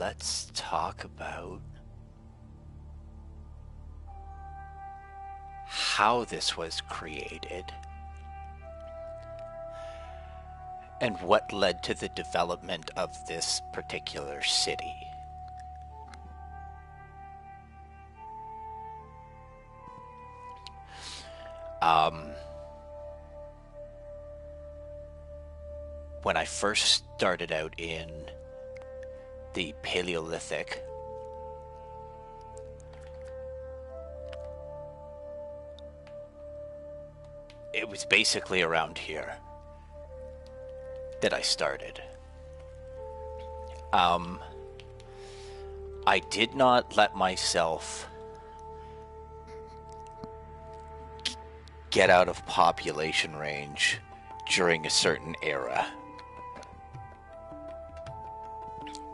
let's talk about how this was created and what led to the development of this particular city. When I first started out in the Paleolithic, it was basically around here that I started. I did not let myself get out of population range during a certain era.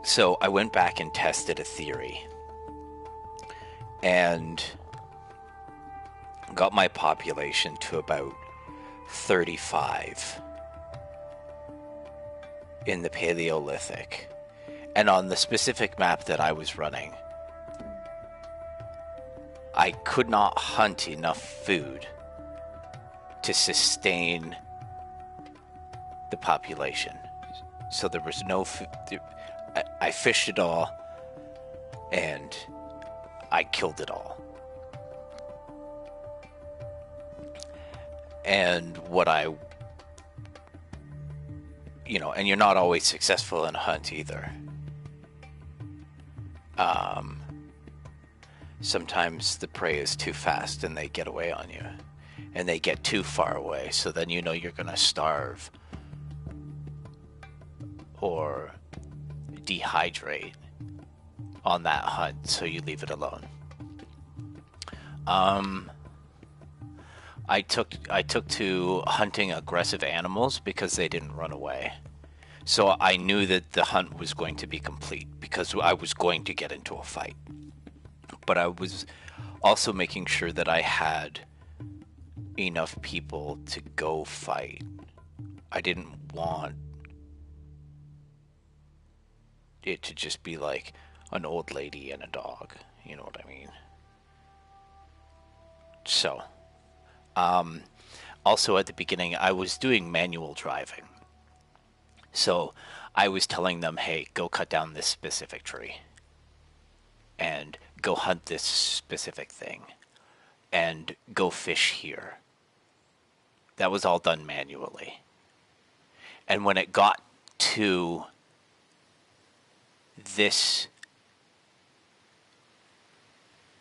So I went back and tested a theory and got my population to about 35 in the Paleolithic. And on the specific map that I was running, I could not hunt enough food to sustain the population. So there was no food. I fished it all and I killed it all. And what and you're not always successful in a hunt either. Sometimes the prey is too fast and they get away on you. And they get too far away, so then you know you're gonna starve or dehydrate on that hunt, so you leave it alone. I took to hunting aggressive animals because they didn't run away. So I knew that the hunt was going to be complete because I was going to get into a fight. But I was also making sure that I had enough people to go fight. I didn't want it to just be like an old lady and a dog, you know what I mean? So, also at the beginning, I was doing manual driving. So I was telling them, hey, go cut down this specific tree and go hunt this specific thing and go fish here. That was all done manually. And when it got to this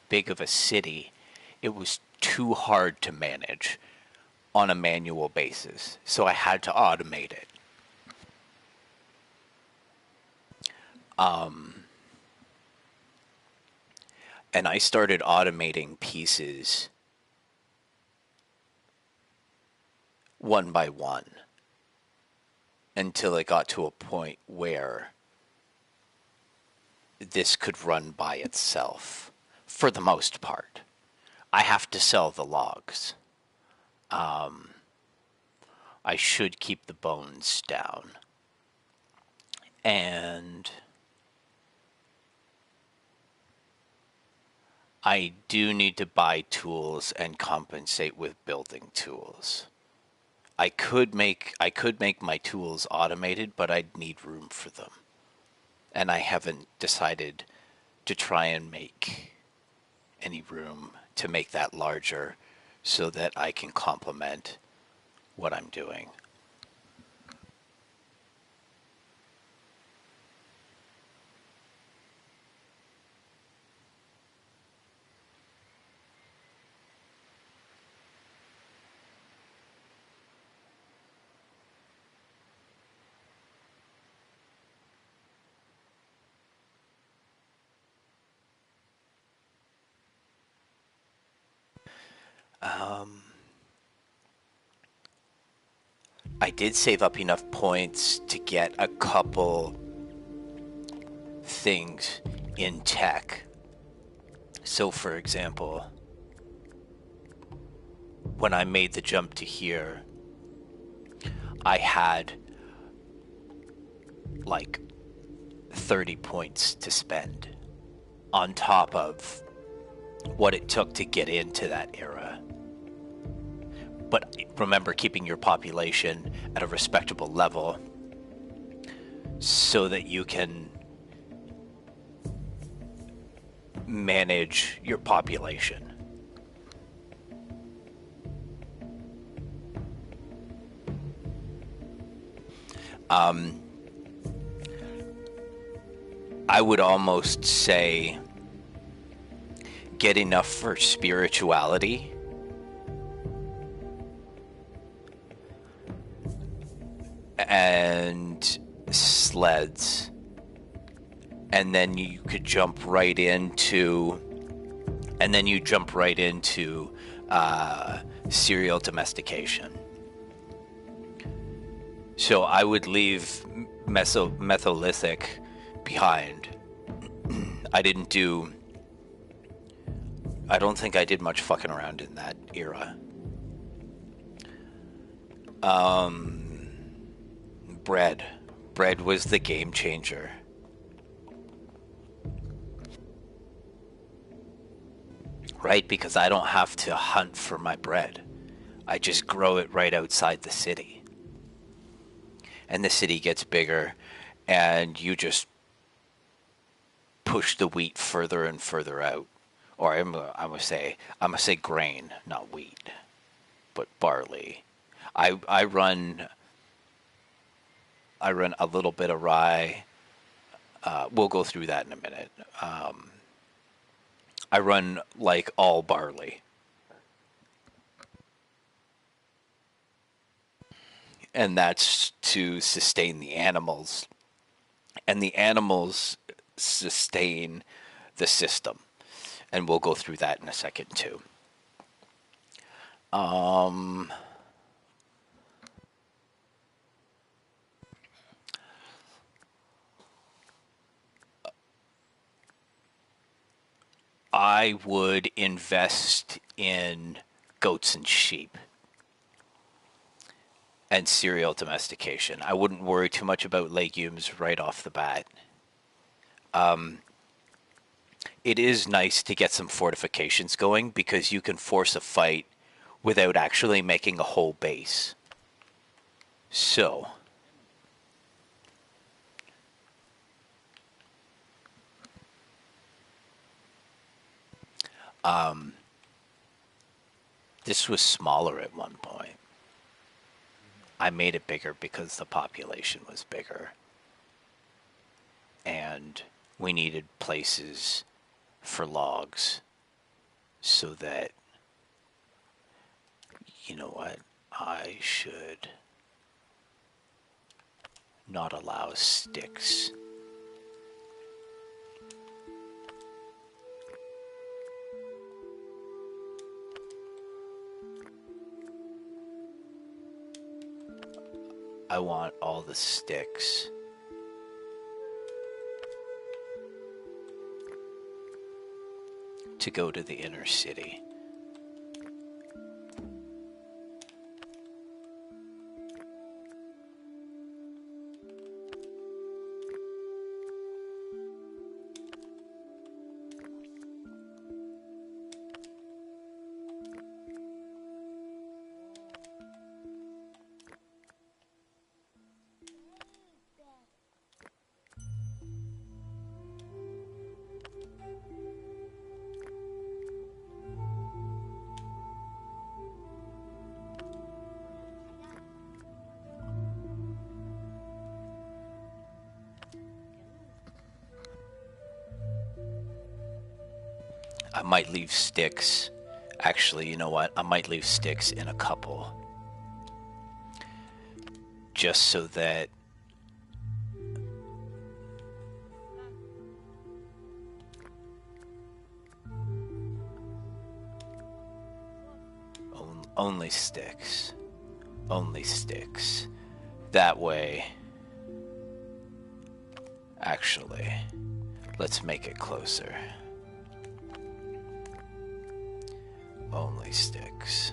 big of a city, it was too hard to manage on a manual basis. So I had to automate it. And I started automating pieces one by one until it got to a point where this could run by itself for the most part. I have to sell the logs. I should keep the bones down. And I do need to buy tools and compensate with building tools. I could make my tools automated, but I'd need room for them. And I haven't decided to try and make any room to make that larger so that I can complement what I'm doing. I did save up enough points to get a couple things in tech. So, for example, when I made the jump to here, I had like 30 points to spend on top of what it took to get into that era. But remember, keeping your population at a respectable level so that you can manage your population. I would almost say get enough for spirituality and sleds, and then you could jump right into serial domestication. So I would leave Mesolithic behind. I don't think I did much fucking around in that era. Bread. Bread was the game changer. Right? Because I don't have to hunt for my bread. I just grow it right outside the city. And the city gets bigger, and you just push the wheat further and further out. Or I'm gonna say grain, not wheat, but barley. I run a little bit of rye. We'll go through that in a minute. I run like all barley. And that's to sustain the animals. And the animals sustain the system. And we'll go through that in a second too. I would invest in goats and sheep and cereal domestication. I wouldn't worry too much about legumes right off the bat. It is nice to get some fortifications going because you can force a fight without actually making a whole base. So, this was smaller at one point. I made it bigger because the population was bigger. And we needed places for logs so that, you know what, I should not allow sticks. I want all the sticks to go to the inner city. I might leave sticks. Actually, you know what? I might leave sticks in a couple. Just so that only sticks. Only sticks. That way. Actually, let's make it closer. Only sticks.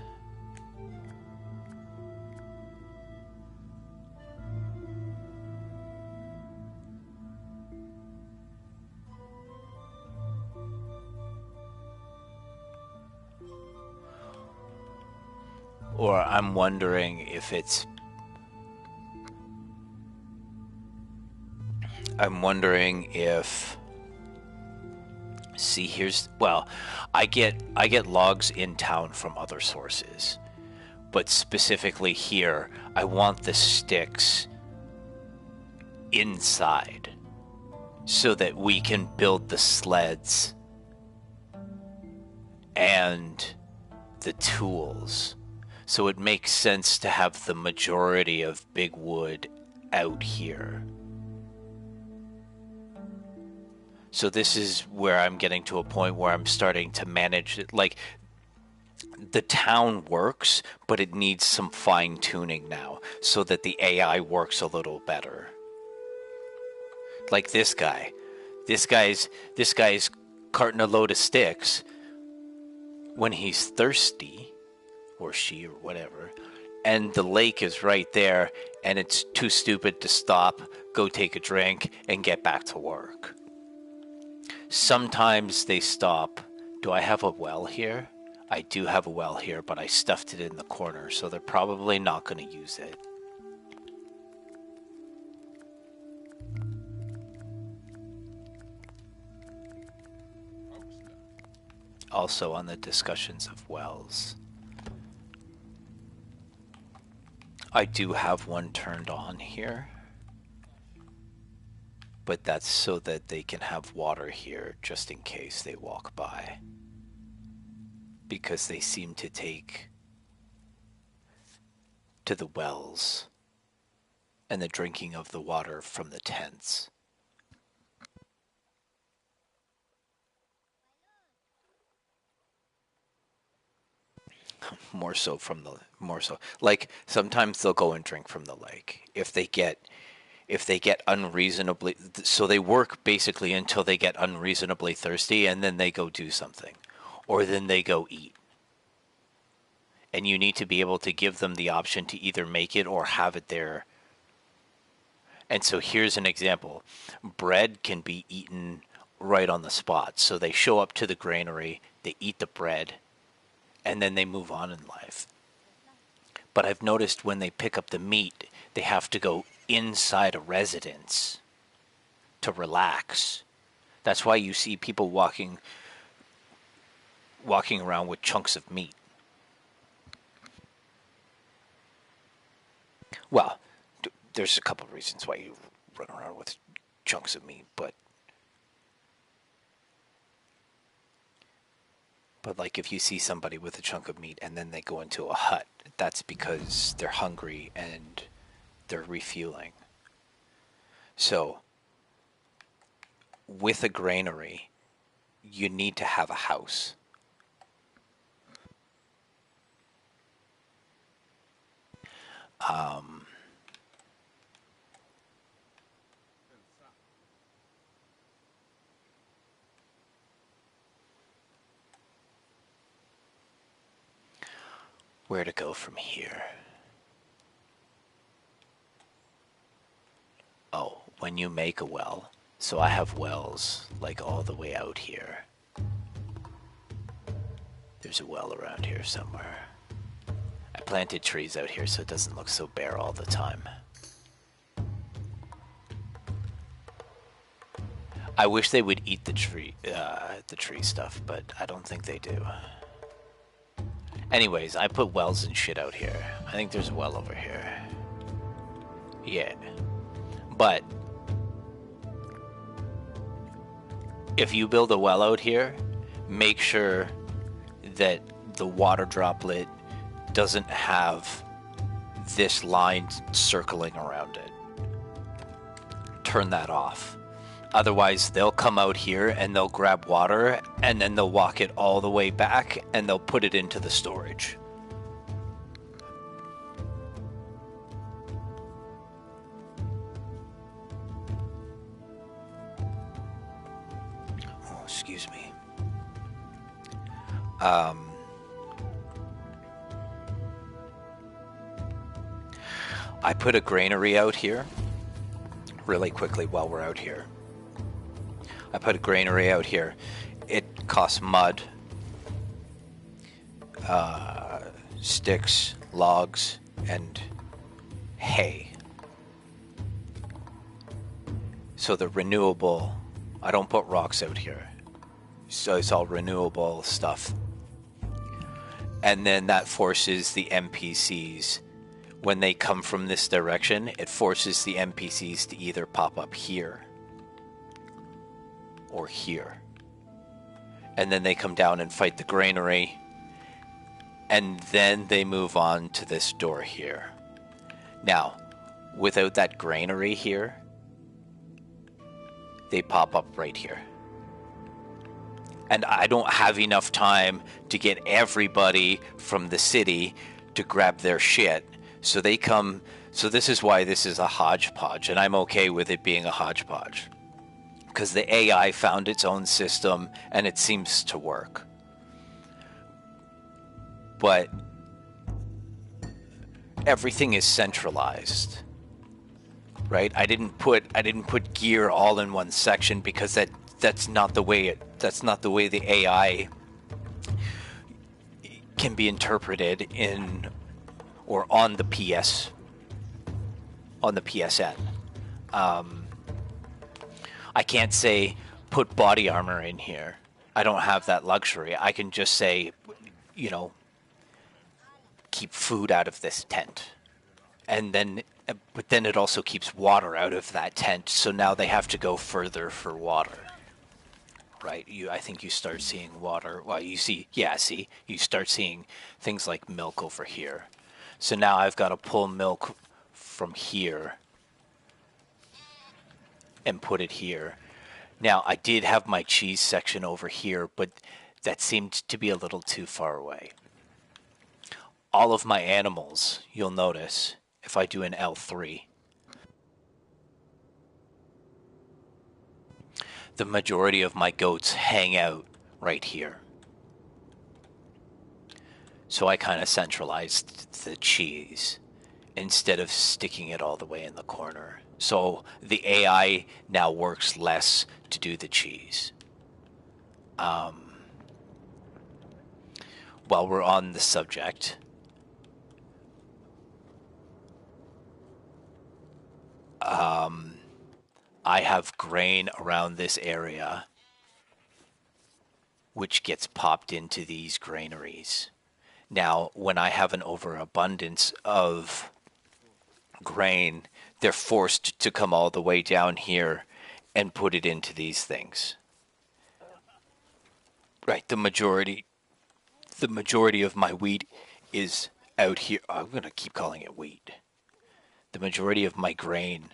Or I'm wondering if it's... I'm wondering if... See, here's... Well, I get logs in town from other sources. But specifically here, I want the sticks inside so that we can build the sleds and the tools. So it makes sense to have the majority of big wood out here. So this is where I'm getting to a point where I'm starting to manage it. Like, the town works, but it needs some fine-tuning now so that the AI works a little better. Like this guy. This guy's carting a load of sticks when he's thirsty, or she, or whatever, and the lake is right there, and it's too stupid to stop, go take a drink, and get back to work. Sometimes they stop. Do I have a well here? I do have a well here, but I stuffed it in the corner, so they're probably not going to use it. Also on the discussions of wells, I do have one turned on here, but that's so that they can have water here just in case they walk by, because they seem to take to the wells and the drinking of the water from the tents. More so like sometimes they'll go and drink from the lake if they get unreasonably, so they work basically until they get unreasonably thirsty, and then they go do something, or then they go eat. And you need to be able to give them the option to either make it or have it there. And so here's an example. Bread can be eaten right on the spot. So they show up to the granary, they eat the bread, and then they move on in life. But I've noticed when they pick up the meat, they have to go inside a residence to relax. That's why you see people walking around with chunks of meat. Well, there's a couple of reasons why you run around with chunks of meat, but like if you see somebody with a chunk of meat and then they go into a hut, that's because they're hungry and they're refueling. So with a granary, you need to have a house. Where to go from here? Oh, when you make a well. So I have wells like all the way out here. There's a well around here somewhere. I planted trees out here so it doesn't look so bare all the time. I wish they would eat the tree stuff, but I don't think they do. Anyways, I put wells and shit out here. I think there's a well over here. Yeah. But if you build a well out here, make sure that the water droplet doesn't have this line circling around it. Turn that off. Otherwise, they'll come out here and they'll grab water and then they'll walk it all the way back and they'll put it into the storage. Oh, excuse me. I put a granary out here really quickly while we're out here. I put a granary out here. It costs mud, sticks, logs, and hay. So the renewable, I don't put rocks out here. So it's all renewable stuff. And then that forces the NPCs, when they come from this direction, it forces the NPCs to either pop up here or here. And then they come down and fight the granary. And then they move on to this door here. Now, without that granary here, they pop up right here. And I don't have enough time to get everybody from the city to grab their shit. So they come, so this is why this is a hodgepodge, and I'm okay with it being a hodgepodge. Because the AI found its own system, and it seems to work. But everything is centralized, right? I didn't put gear all in one section because that's not the way the AI can be interpreted in or on the PSN. I can't say put body armor in here. I don't have that luxury. I can just say, keep food out of this tent. But then it also keeps water out of that tent, so now they have to go further for water. Right? I think you start seeing water. Well, you start seeing things like milk over here. So now I've got to pull milk from here and put it here. Now, I did have my cheese section over here, but that seemed to be a little too far away. All of my animals, you'll notice, if I do an L3, the majority of my goats hang out right here. So I kind of centralized the cheese instead of sticking it all the way in the corner. So the AI now works less to do the cheese. While we're on the subject, I have grain around this area which gets popped into these granaries. Now, when I have an overabundance of grain, they're forced to come all the way down here and put it into these things. Right, the majority of my wheat is out here. I'm going to keep calling it wheat. The majority of my grain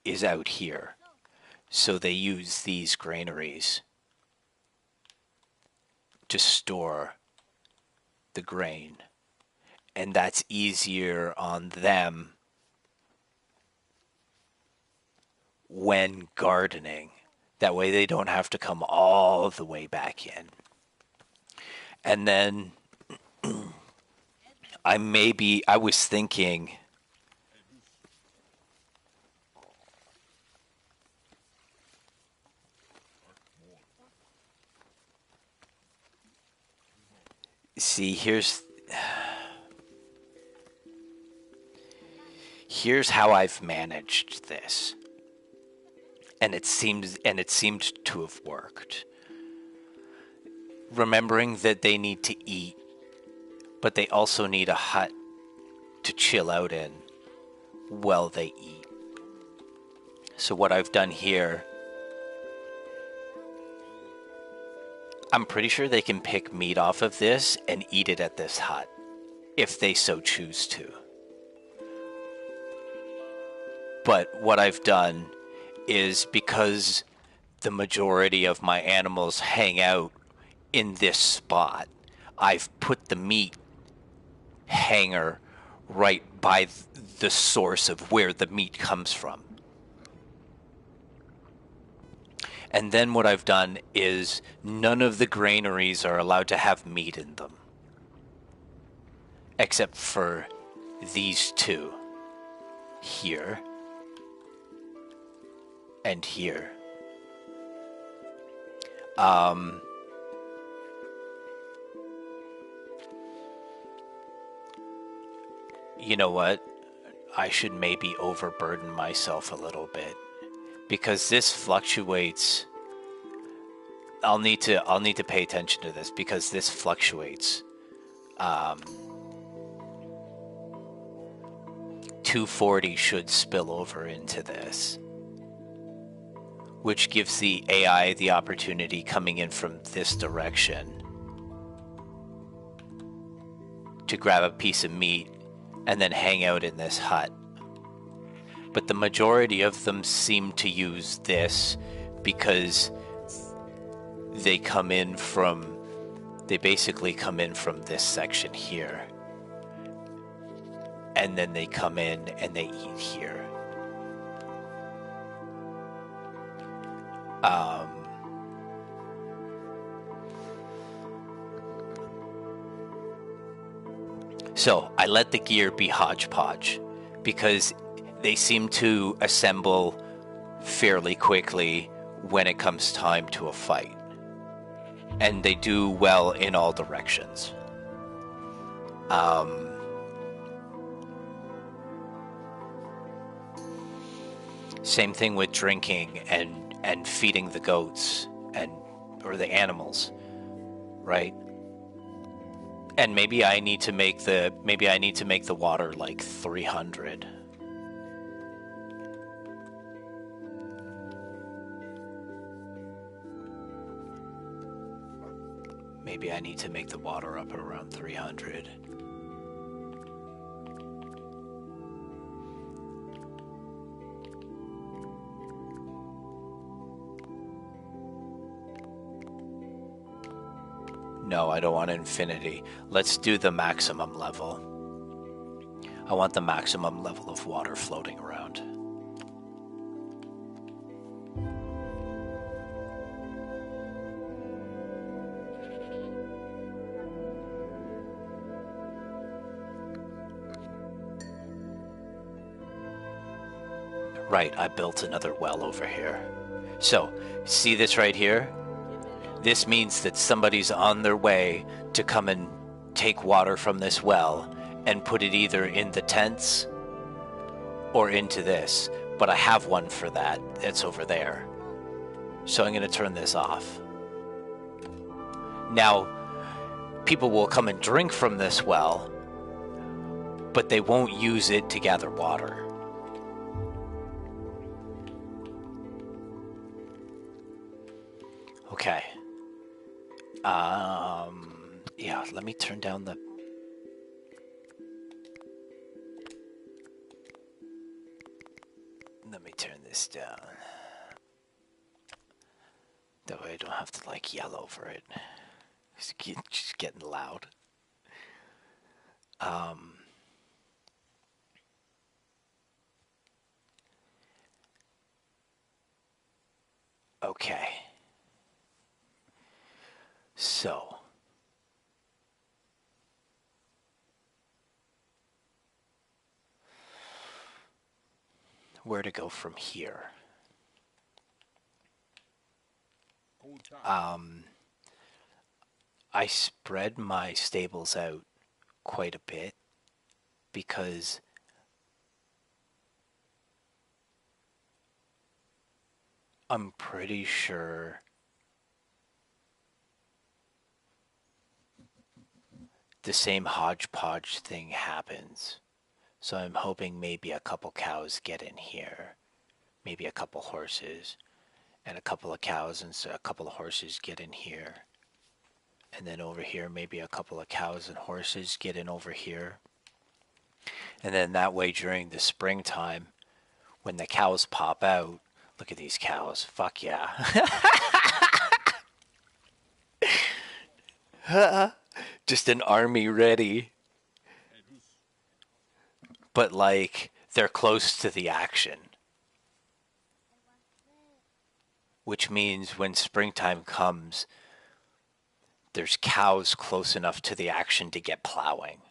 is out here. So they use these granaries to store the grain. And that's easier on them when gardening. That way they don't have to come all the way back in. And then I was thinking, see, here's how I've managed this. And it seemed to have worked. Remembering that they need to eat, but they also need a hut to chill out in while they eat. So what I've done here, I'm pretty sure they can pick meat off of this and eat it at this hut, if they so choose to. But what I've done is, because the majority of my animals hang out in this spot, I've put the meat hanger right by the source of where the meat comes from. And then what I've done is none of the granaries are allowed to have meat in them, except for these two, here and here. You know what? I should maybe overburden myself a little bit because this fluctuates. I'll need to pay attention to this because this fluctuates. 240 should spill over into this, which gives the AI the opportunity coming in from this direction to grab a piece of meat and then hang out in this hut. But the majority of them seem to use this because they basically come in from this section here. And then they come in and they eat here. So I let the gear be hodgepodge because they seem to assemble fairly quickly when it comes time to a fight. And they do well in all directions. Same thing with drinking and feeding the goats or the animals, right? And maybe I need to make the water like 300. Maybe I need to make the water up around 300. No, I don't want infinity. Let's do the maximum level. I want the maximum level of water floating around. Right, I built another well over here. So, see this right here? This means that somebody's on their way to come and take water from this well and put it either in the tents or into this. But I have one for that. It's over there. So I'm going to turn this off. Now, people will come and drink from this well, but they won't use it to gather water. Okay. Yeah, let me turn down the... Let me turn this down. That way I don't have to, like, yell over it. It's just getting loud. Okay. So... where to go from here? I spread my stables out quite a bit because I'm pretty sure the same hodgepodge thing happens. So I'm hoping maybe a couple cows get in here, maybe a couple horses, and a couple of cows and a couple of horses get in here. And then over here, maybe a couple of cows and horses get in over here. And then that way during the springtime, when the cows pop out, look at these cows, fuck yeah. Just an army ready. But like, they're close to the action. Which means when springtime comes, there's cows close enough to the action to get plowing.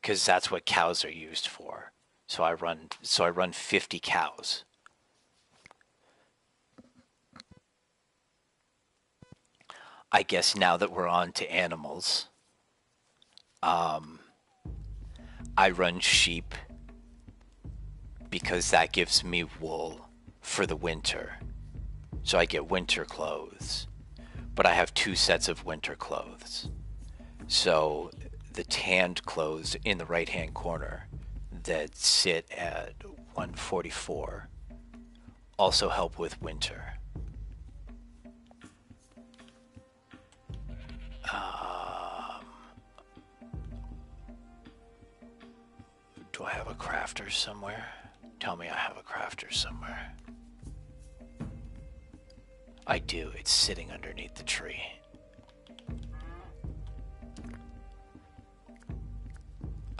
Because that's what cows are used for. So I run 50 cows. I guess now that we're on to animals, I run sheep because that gives me wool for the winter. So I get winter clothes. But I have two sets of winter clothes. So the tanned clothes in the right hand corner that sit at 144 also help with winter. Do I have a crafter somewhere? Tell me I have a crafter somewhere. I do. It's sitting underneath the tree.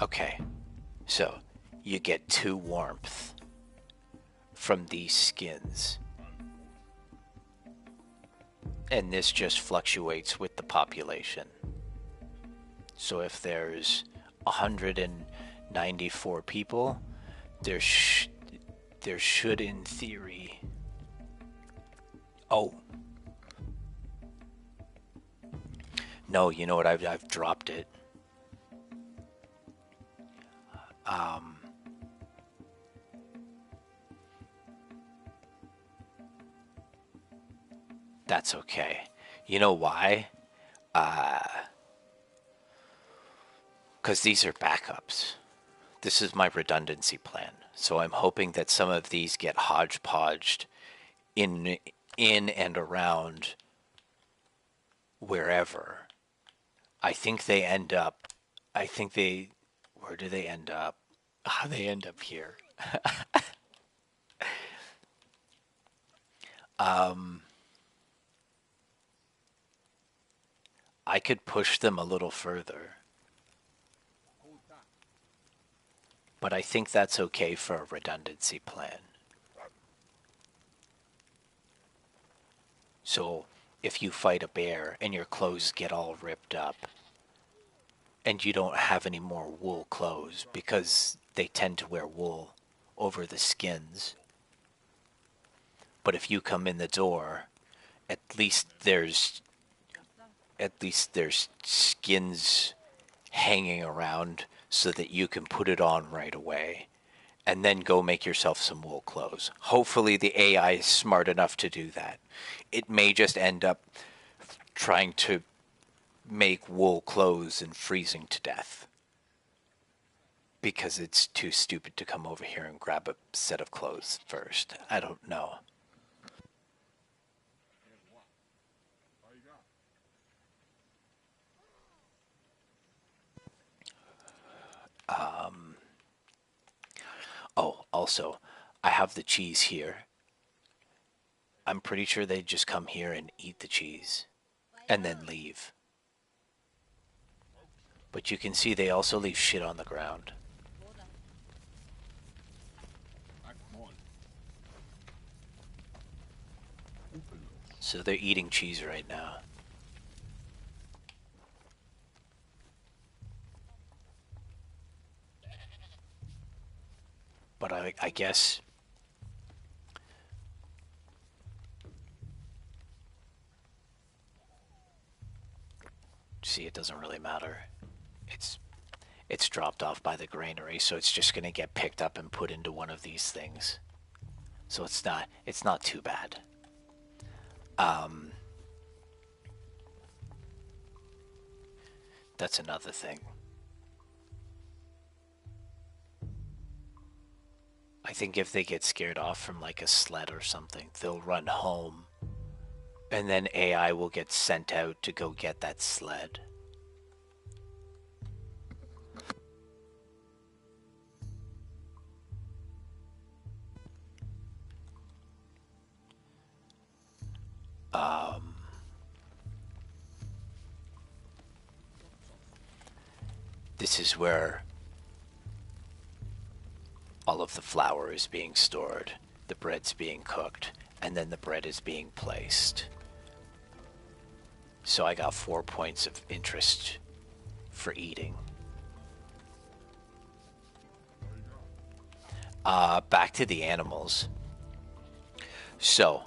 Okay, so you get 2 warmth from these skins. And this just fluctuates with the population. So if there's 194 people, there should, in theory... Oh. No, you know what? I've dropped it. That's okay. You know why? Because these are backups. This is my redundancy plan. So I'm hoping that some of these get hodgepodged in and around wherever. I think they end up. Where do they end up? They end up here. I could push them a little further. But I think that's okay for a redundancy plan. So if you fight a bear and your clothes get all ripped up and you don't have any more wool clothes because they tend to wear wool over the skins. But if you come in the door, at least there's skins hanging around so that you can put it on right away and then go make yourself some wool clothes. Hopefully the AI is smart enough to do that. It may just end up trying to make wool clothes and freezing to death because it's too stupid to come over here and grab a set of clothes first. I don't know. Oh, also, I have the cheese here. I'm pretty sure they just come here and eat the cheese and then leave. But you can see they also leave shit on the ground. So they're eating cheese right now. But I guess... See, it doesn't really matter. It's dropped off by the granary, so it's just gonna get picked up and put into one of these things. So it's not too bad. That's another thing. I think if they get scared off from like a sled or something, they'll run home. And then AI will get sent out to go get that sled. This is where all of the flour is being stored, the bread's being cooked, and then the bread is being placed. So I got 4 points of interest for eating. Back to the animals. So,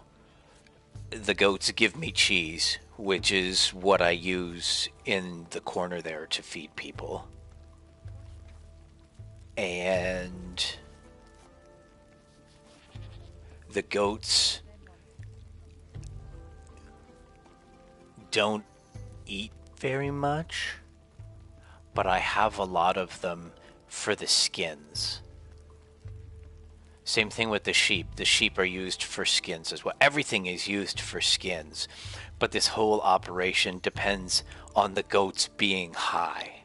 the goats give me cheese, which is what I use in the corner there to feed people. and the goats don't eat very much, but I have a lot of them for the skins. Same thing with the sheep. The sheep are used for skins as well. Everything is used for skins, but this whole operation depends on the goats being high.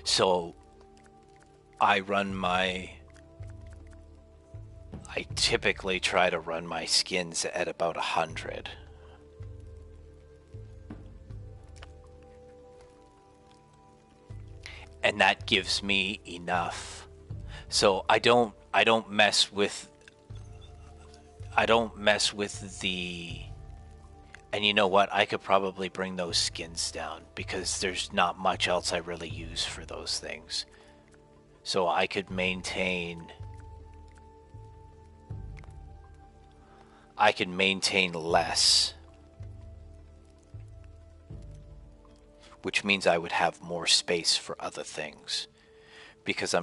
So I typically try to run my skins at about 100. And that gives me enough. So I don't mess with the, and you know what? I could probably bring those skins down because there's not much else I really use for those things. So I could maintain less, which means I would have more space for other things, because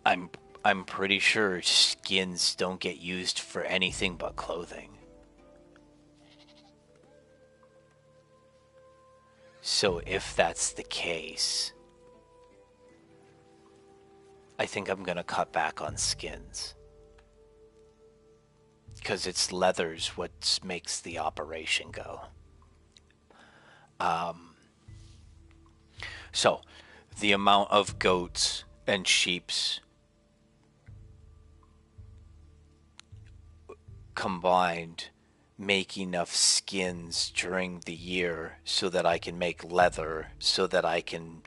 I'm pretty sure skins don't get used for anything but clothing. So if that's the case, I think I'm gonna cut back on skins, because it's leather's what makes the operation go. So the amount of goats and sheeps combined make enough skins during the year so that I can make leather, so that I can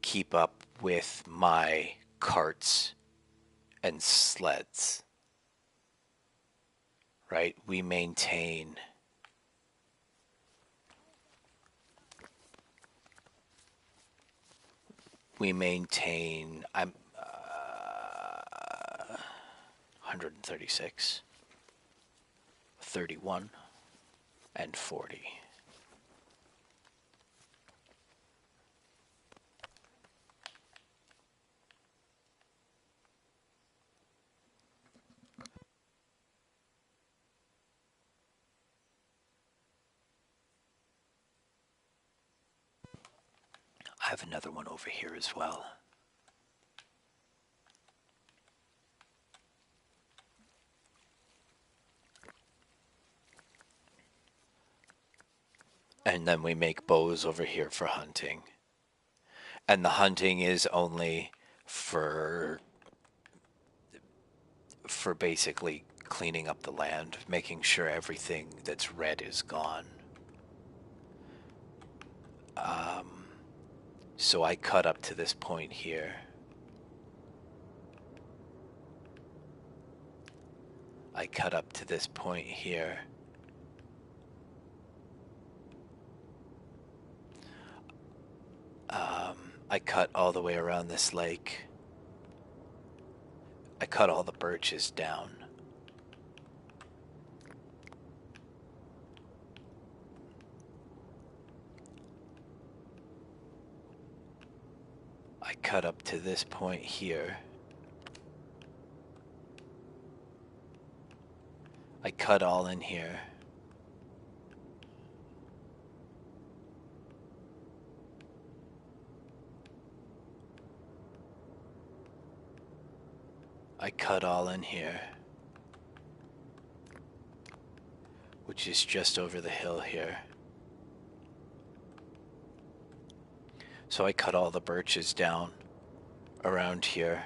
keep up with my carts and sleds. Right? We maintain I'm 136, 31, and 40. I have another one over here as well. And then we make bows over here for hunting. And the hunting is only for basically cleaning up the land, making sure everything that's red is gone. So I cut up to this point here. I cut up to this point here. I cut all the way around this lake. I cut all the birches down. I cut up to this point here. I cut all in here. I cut all in here, which is just over the hill here. So I cut all the birches down around here.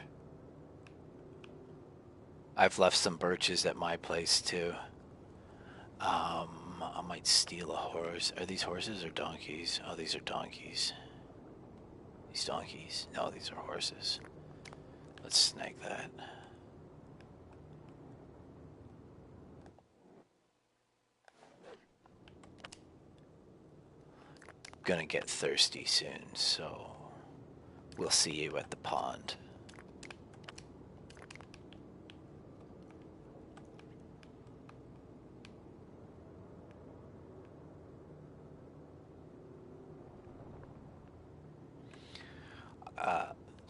I've left some birches at my place too. I might steal a horse. Are these horses or donkeys? Oh, these are donkeys. These donkeys? No, these are horses. Let's snag that. Gonna get thirsty soon, so we'll see you at the pond.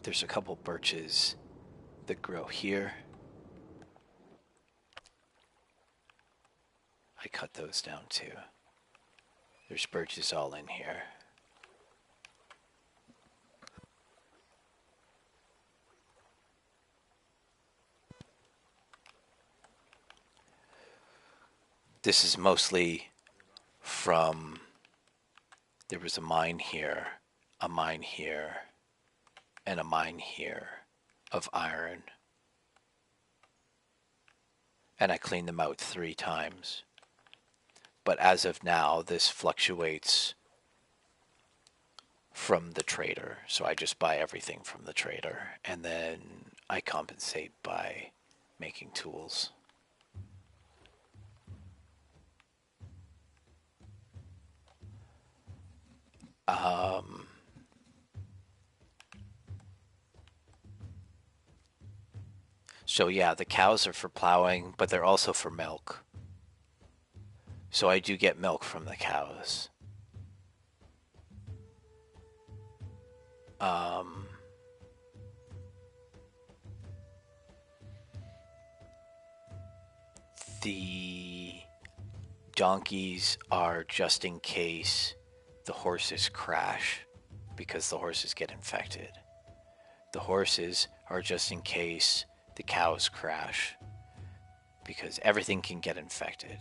There's a couple birches that grow here. I cut those down too. There's birches all in here. This is mostly from, there was a mine here, a mine here, and a mine here of iron. And I cleaned them out 3 times. But as of now, this fluctuates from the trader. So I just buy everything from the trader, and then I compensate by making tools. So yeah, the cows are for plowing, but they're also for milk. So I do get milk from the cows. The donkeys are just in case the horses crash, because the horses get infected. The horses are just in case the cows crash, because everything can get infected.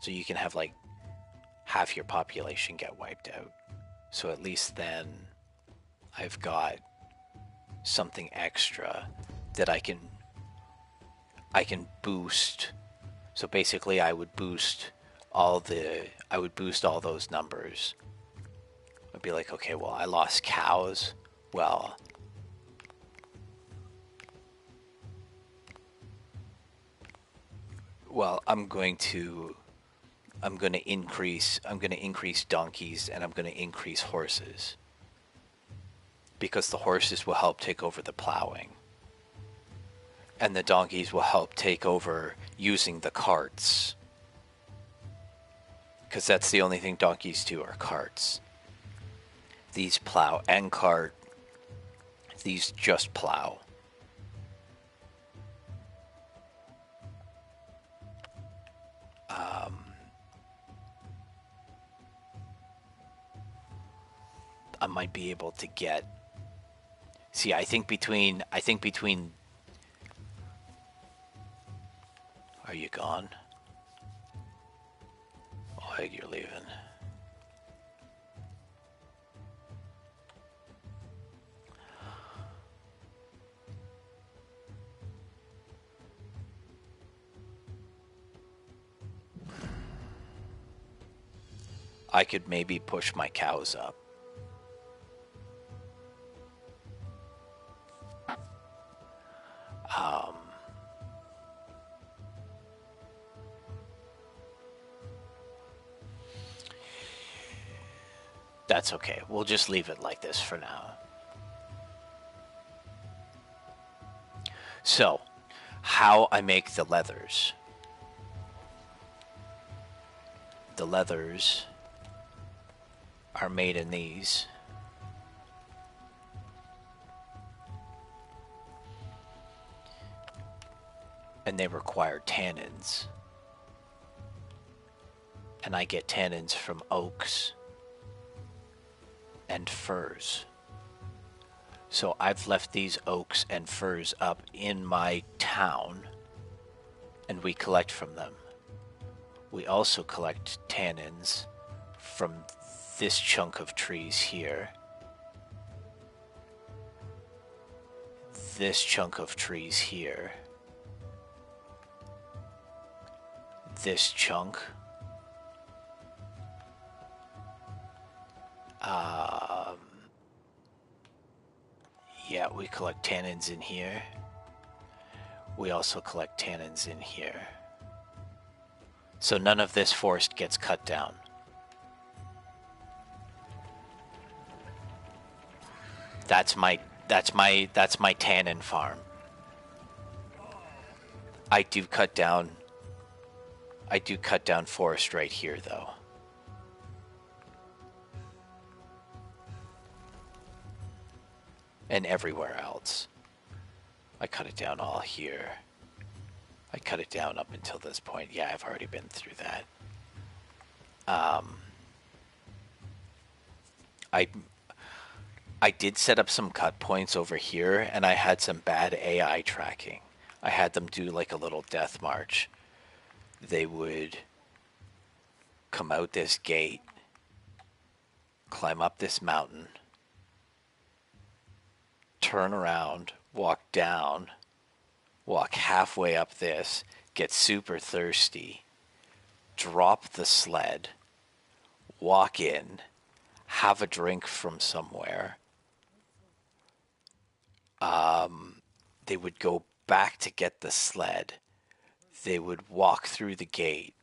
So you can have like half your population get wiped out. So at least then I've got something extra that I can boost. So basically I would boost all those numbers. I'd be like, okay, well, I lost cows. Well, I'm going to increase donkeys, and I'm going to increase horses, because the horses will help take over the plowing, and the donkeys will help take over using the carts, because that's the only thing donkeys do are carts. These plow and cart. These just plow. I might be able to get. See, I think between. Are you gone? Oh, you're leaving. I could maybe push my cows up. That's okay. We'll just leave it like this for now. So, how I make the leathers. The leathers are made in these. And they require tannins. And I get tannins from oaks and firs. So I've left these oaks and firs up in my town, and we collect from them. We also collect tannins from this chunk of trees here, this chunk of trees here, this chunk, yeah, we collect tannins in here. We also collect tannins in here. So none of this forest gets cut down. That's my tannin farm. I do cut down forest right here though. and everywhere else. I cut it down all here. I cut it down up until this point. Yeah, I've already been through that. I I did set up some cut points over here, and I had some bad AI tracking. I had them do like a little death march. They would come out this gate, climb up this mountain, turn around, walk down, walk halfway up this, get super thirsty, drop the sled, walk in, have a drink from somewhere. They would go back to get the sled. They would walk through the gate,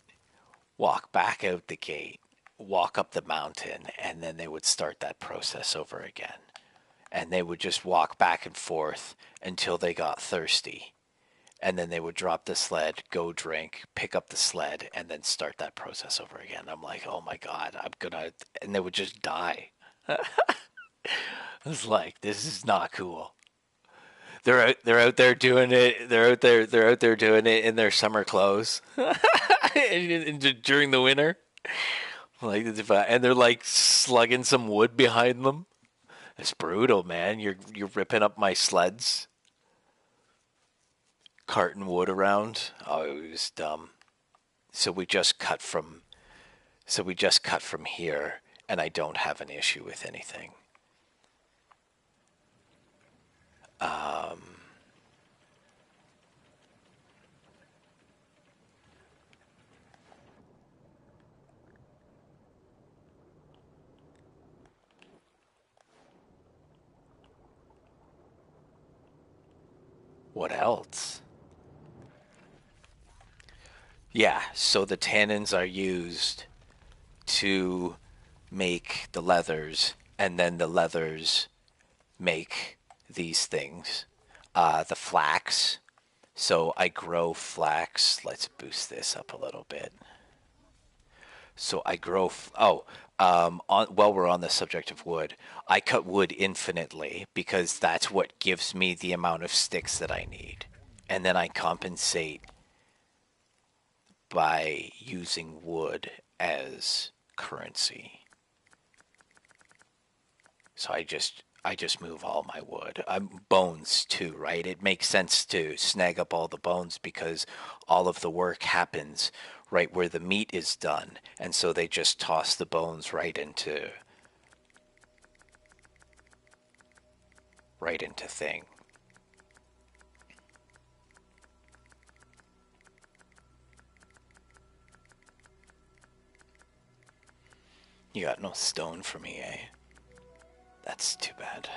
walk back out the gate, walk up the mountain, and then they would start that process over again. And they would just walk back and forth until they got thirsty. And then they would drop the sled, go drink, pick up the sled, and then start that process over again. I'm like, oh my God, I'm gonna, and they would just die. I was like, this is not cool. They're out there doing it. They're out there doing it in their summer clothes during the winter. Like, and they're like slugging some wood behind them. It's brutal, man. You're ripping up my sleds, carting wood around. Oh, it was dumb. So we just cut from. So we just cut from here, and I don't have an issue with anything. What else? Yeah, so the tannins are used to make the leathers, and then the leathers make these things. The flax. So I grow flax. Let's boost this up a little bit. So I grow. While we're on the subject of wood, I cut wood infinitely because that's what gives me the amount of sticks that I need, and then I compensate by using wood as currency. So I just move all my wood. Bones too, right? It makes sense to snag up all the bones because all of the work happens right where the meat is done, and so they just toss the bones right into thing. You got no stone for me, eh? That's too bad.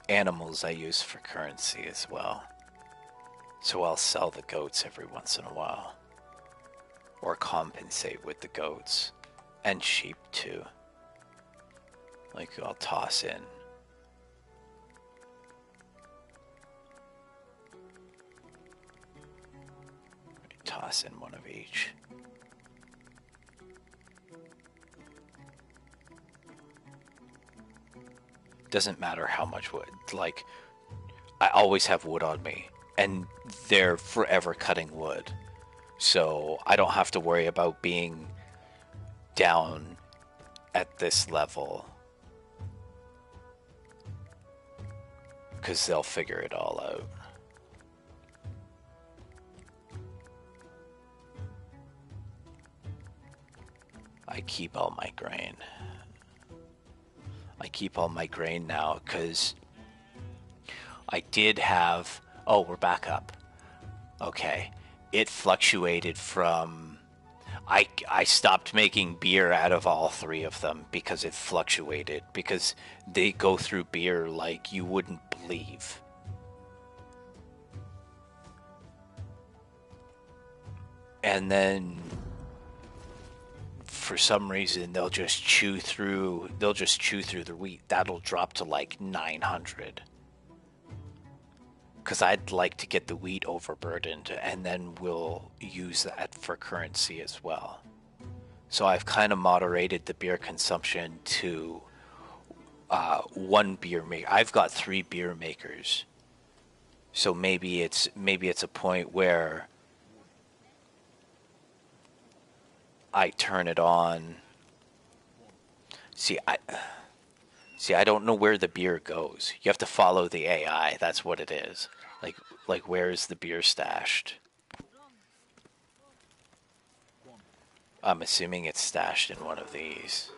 Animals I use for currency as well. So I'll sell the goats every once in a while. Or compensate with the goats. And sheep too. Like I'll toss in one of each. Doesn't matter how much wood. Like, I always have wood on me, and they're forever cutting wood. So I don't have to worry about being down at this level because they'll figure it all out. I keep all my grain. I keep all my grain now because I did have. Oh, we're back up. Okay. It fluctuated from. I stopped making beer out of all three of them because it fluctuated, because they go through beer like you wouldn't believe. And then for some reason they'll just chew through the wheat. That'll drop to like 900. Because I'd like to get the wheat overburdened, and then we'll use that for currency as well. So I've kind of moderated the beer consumption to one beer maker. I've got 3 beer makers, so maybe it's a point where I turn it on. See, I don't know where the beer goes. You have to follow the AI. That's what it is. Like where is the beer stashed? I'm assuming it's stashed in one of these.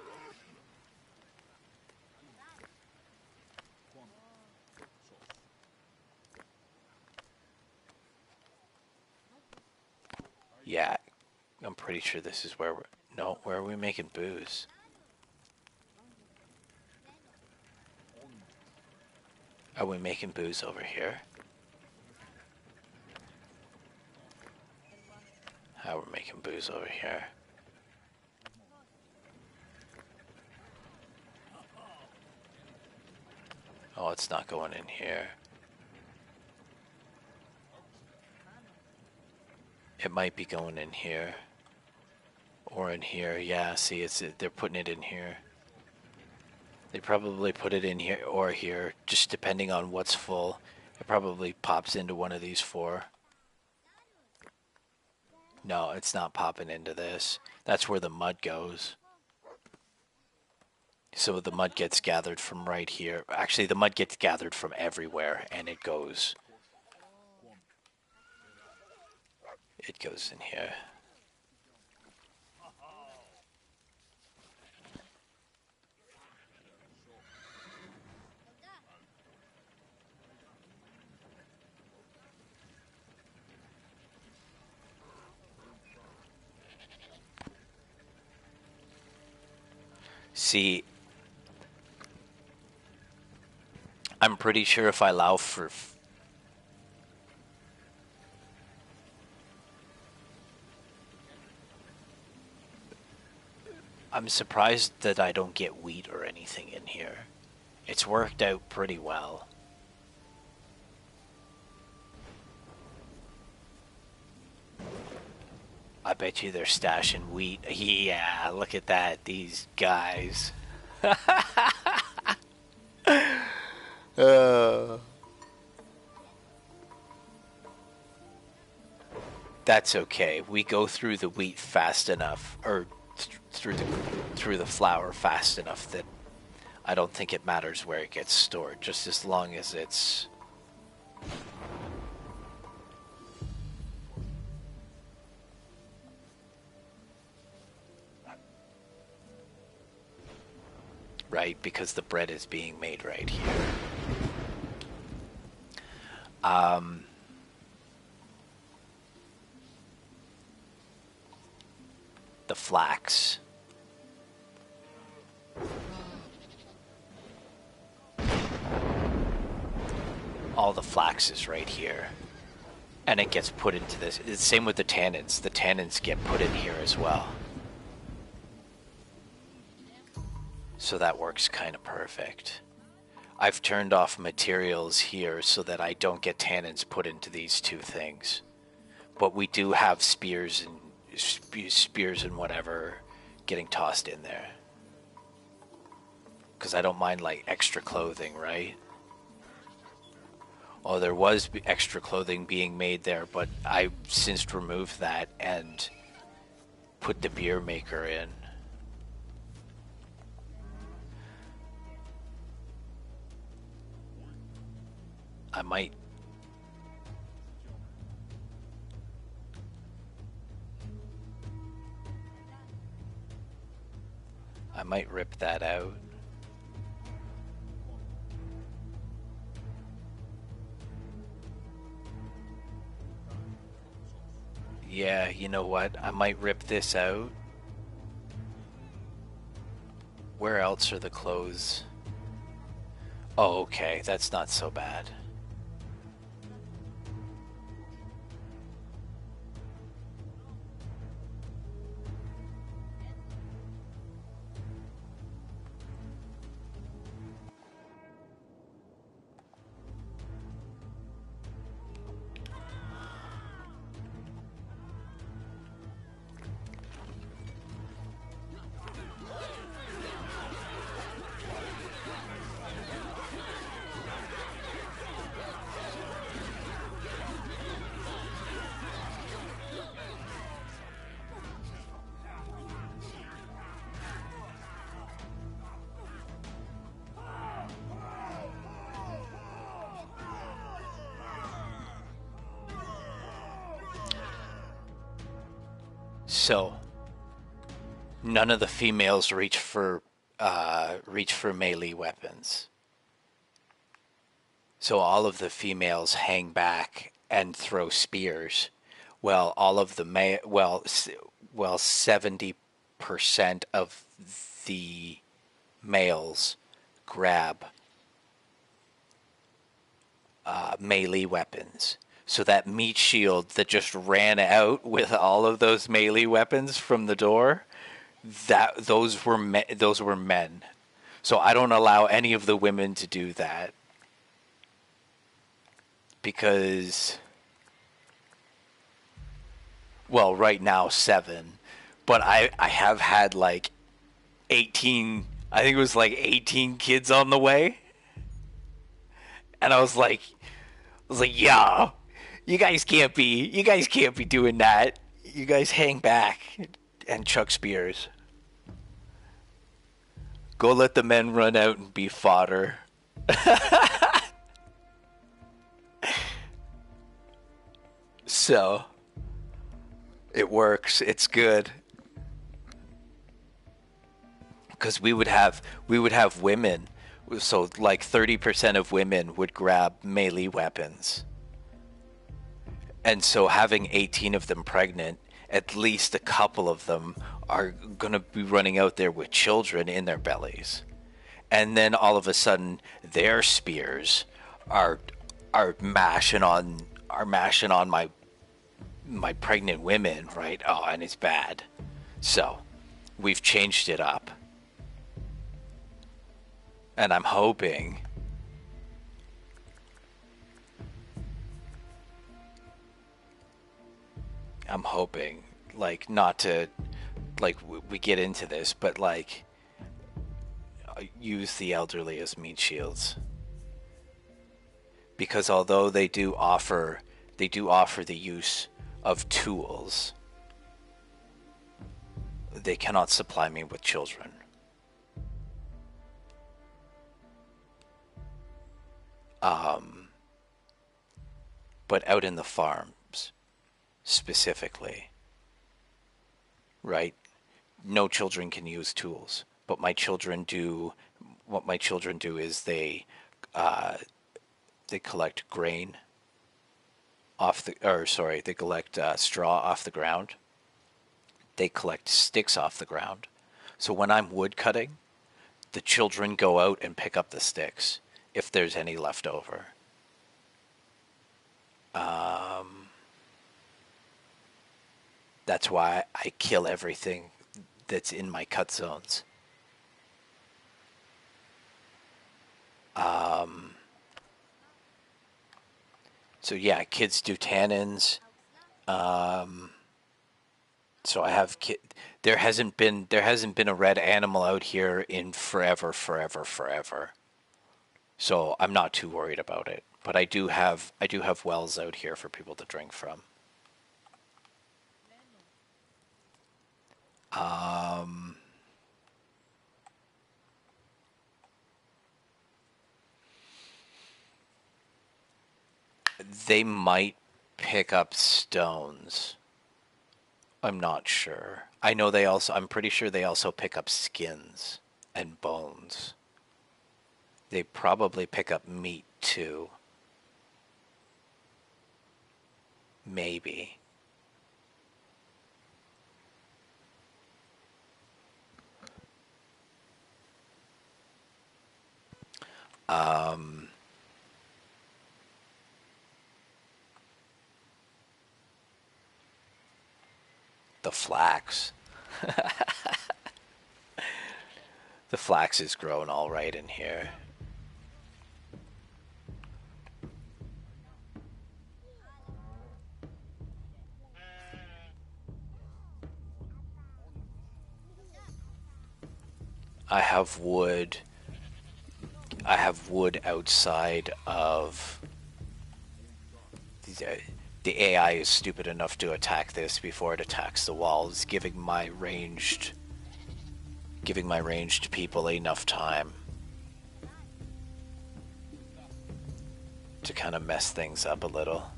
Yeah, I'm pretty sure this is where we're... No, where are we making booze? Are we making booze over here? How we're making booze over here? Oh, it's not going in here. It might be going in here. Or in here. Yeah, see, they're putting it in here. They probably put it in here or here, just depending on what's full. It probably pops into one of these 4. No, it's not popping into this. That's where the mud goes. So the mud gets gathered from right here. Actually, the mud gets gathered from everywhere, and it goes in here. See, I'm pretty sure if I allow for... I'm surprised that I don't get wheat or anything in here. It's worked out pretty well. I bet you they're stashing wheat. Yeah, look at that. These guys. That's okay. We go through the wheat fast enough, or through the flour fast enough that I don't think it matters where it gets stored, just as long as it's... Right, because the bread is being made right here. The flax. All the flax is right here. And it gets put into this. It's the same with the tannins. The tannins get put in here as well. So that works kind of perfect. I've turned off materials here so that I don't get tannins put into these 2 things. But we do have spears and whatever getting tossed in there. Because I don't mind, like, extra clothing, right? Oh, there was extra clothing being made there, but I since removed that and put the beer maker in. I might rip that out. Yeah, you know what? I might rip this out. Where else are the clothes? Oh, okay. That's not so bad. So, none of the females reach for melee weapons. So all of the females hang back and throw spears. Well, all of the well 70% of the males grab melee weapons. So that meat shield that just ran out with all of those melee weapons from the door, that those were men. So I don't allow any of the women to do that because, well, right now seven, but I have had like 18. I think it was like 18 kids on the way, and yeah, you guys can't be doing that. You guys hang back and chuck spears. Go let the men run out and be fodder. So it works. It's good because we would have women. So like 30% of women would grab melee weapons, and so having 18 of them pregnant, at least a couple of them are gonna be running out there with children in their bellies, and then all of a sudden their spears are mashing on my pregnant women, right? Oh, and it's bad. So we've changed it up, and I'm hoping, like, not to, like, we get into this, but like, use the elderly as meat shields, because although they do offer the use of tools, they cannot supply me with children. But out in the farms, specifically, right? No children can use tools, but my children do. What my children do is they collect grain they collect straw off the ground. They collect sticks off the ground. So when I'm wood cutting, the children go out and pick up the sticks if there's any left over. That's why I kill everything that's in my cut zones. So yeah, kids do tannins. So I have there hasn't been a red animal out here in forever. So I'm not too worried about it. But I do have wells out here for people to drink from. They might pick up stones. I'm not sure. I'm pretty sure they also pick up skins and bones. They probably pick up meat too. Maybe. Um, the flax. The flax is grown all right in here. I have wood. I have wood outside of the, the AI is stupid enough to attack this before it attacks the walls, giving my ranged people enough time to kind of mess things up a little.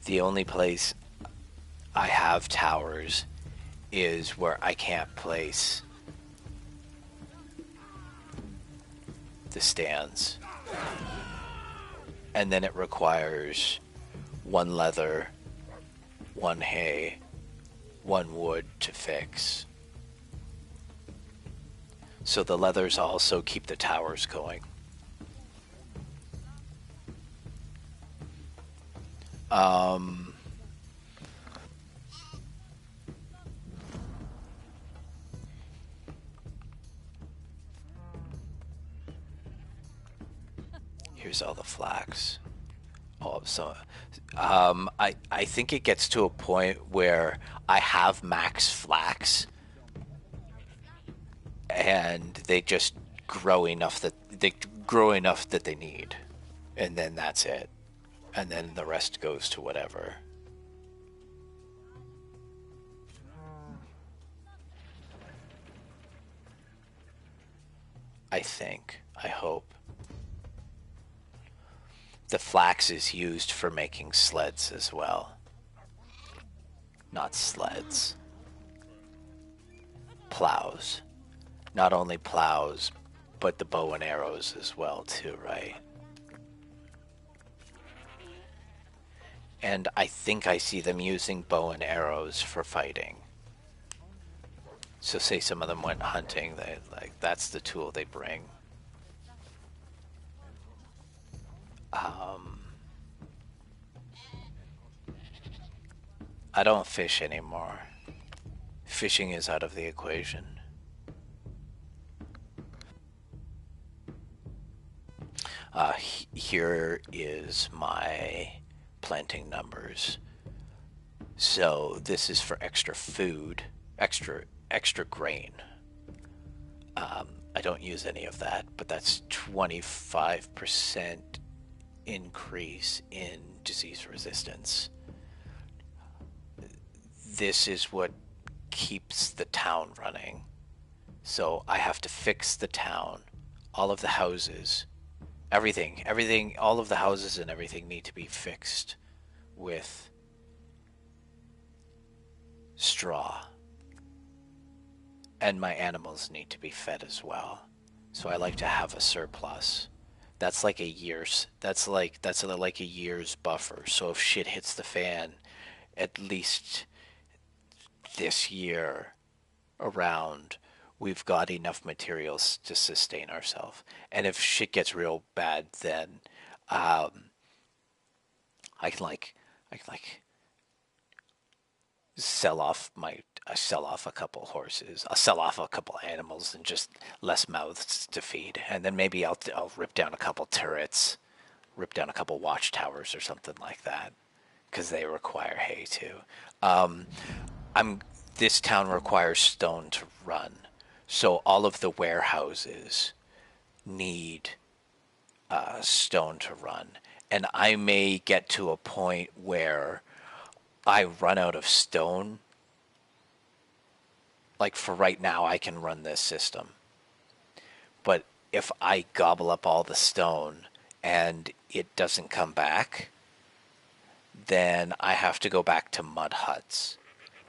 The only place I have towers is where I can't place the stands. And then it requires one leather, one hay, one wood to fix. So the leathers also keep the towers going. Um, Here's all the flax. Oh, so I think it gets to a point where I have max flax, and they just grow enough that they need, and then that's it, and then the rest goes to whatever. I hope. The flax is used for making sleds as well. Not sleds. Plows. Not only plows, but the bow and arrows as well too, right? And I think I see them using bow and arrows for fighting. So say some of them went hunting, that's the tool they bring. Um, I don't fish anymore. Fishing is out of the equation. Here is my planting numbers. So this is for extra food, extra grain. I don't use any of that, but that's 25% increase in disease resistance. This is what keeps the town running. So I have to fix the town. All of the houses, everything, all of the houses and everything need to be fixed with straw. And my animals need to be fed as well. So I like to have a surplus. That's like a year's buffer. So if shit hits the fan, at least this year around, we've got enough materials to sustain ourselves. And if shit gets real bad, then um, I can sell off my I sell off a couple horses. I'll sell off a couple animals and just less mouths to feed. And then maybe I'll rip down a couple turrets, rip down a couple watchtowers or something like that, because they require hay too. Um, I'm this town requires stone to run, so all of the warehouses need stone to run, and I may get to a point where I run out of stone. Like for right now, I can run this system, but if I gobble up all the stone and it doesn't come back, then I have to go back to mud huts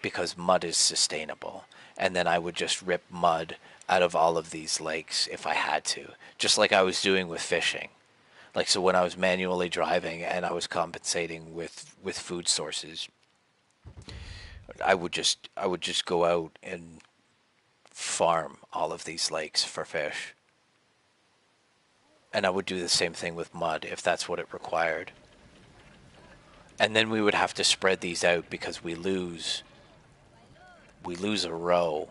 because mud is sustainable. And then I would just rip mud out of all of these lakes if I had to, just like I was doing with fishing. Like, so when I was manually driving and I was compensating with food sources, I would just go out and farm all of these lakes for fish. And I would do the same thing with mud if that's what it required. And then we would have to spread these out because we lose a row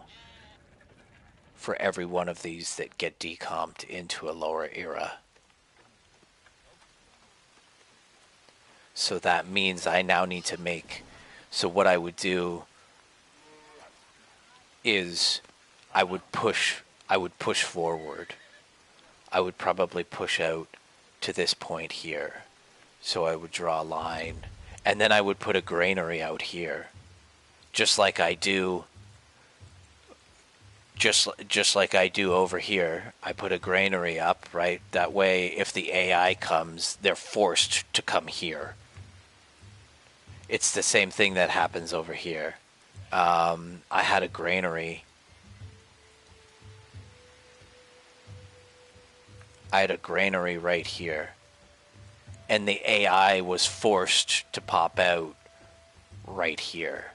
for every one of these that get decomped into a lower era. So that means I now need to make. So what I would do is I would push forward. I would probably push out to this point here. So I would draw a line and then I would put a granary out here. Just like I do just like I do over here. I put a granary up, right? That way if the AI comes, they're forced to come here. It's the same thing that happens over here. I had a granary. I had a granary right here. And the AI was forced to pop out right here.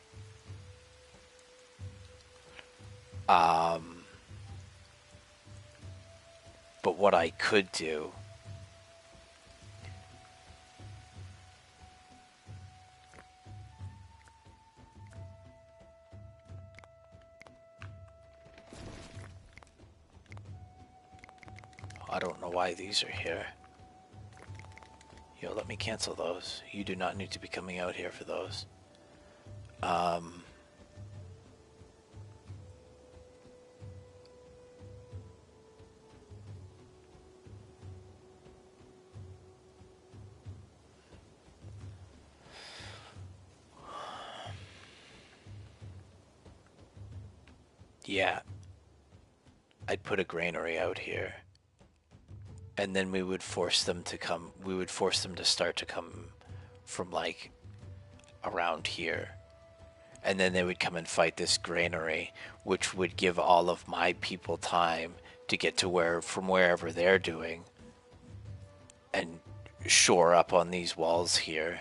But what I could do I don't know why these are here. Yo, let me cancel those. You do not need to be coming out here for those. Yeah, I'd put a granary out here. And then we would force them to start to come from like around here. And then they would come and fight this granary, which would give all of my people time to get to from wherever they're doing and shore up on these walls here.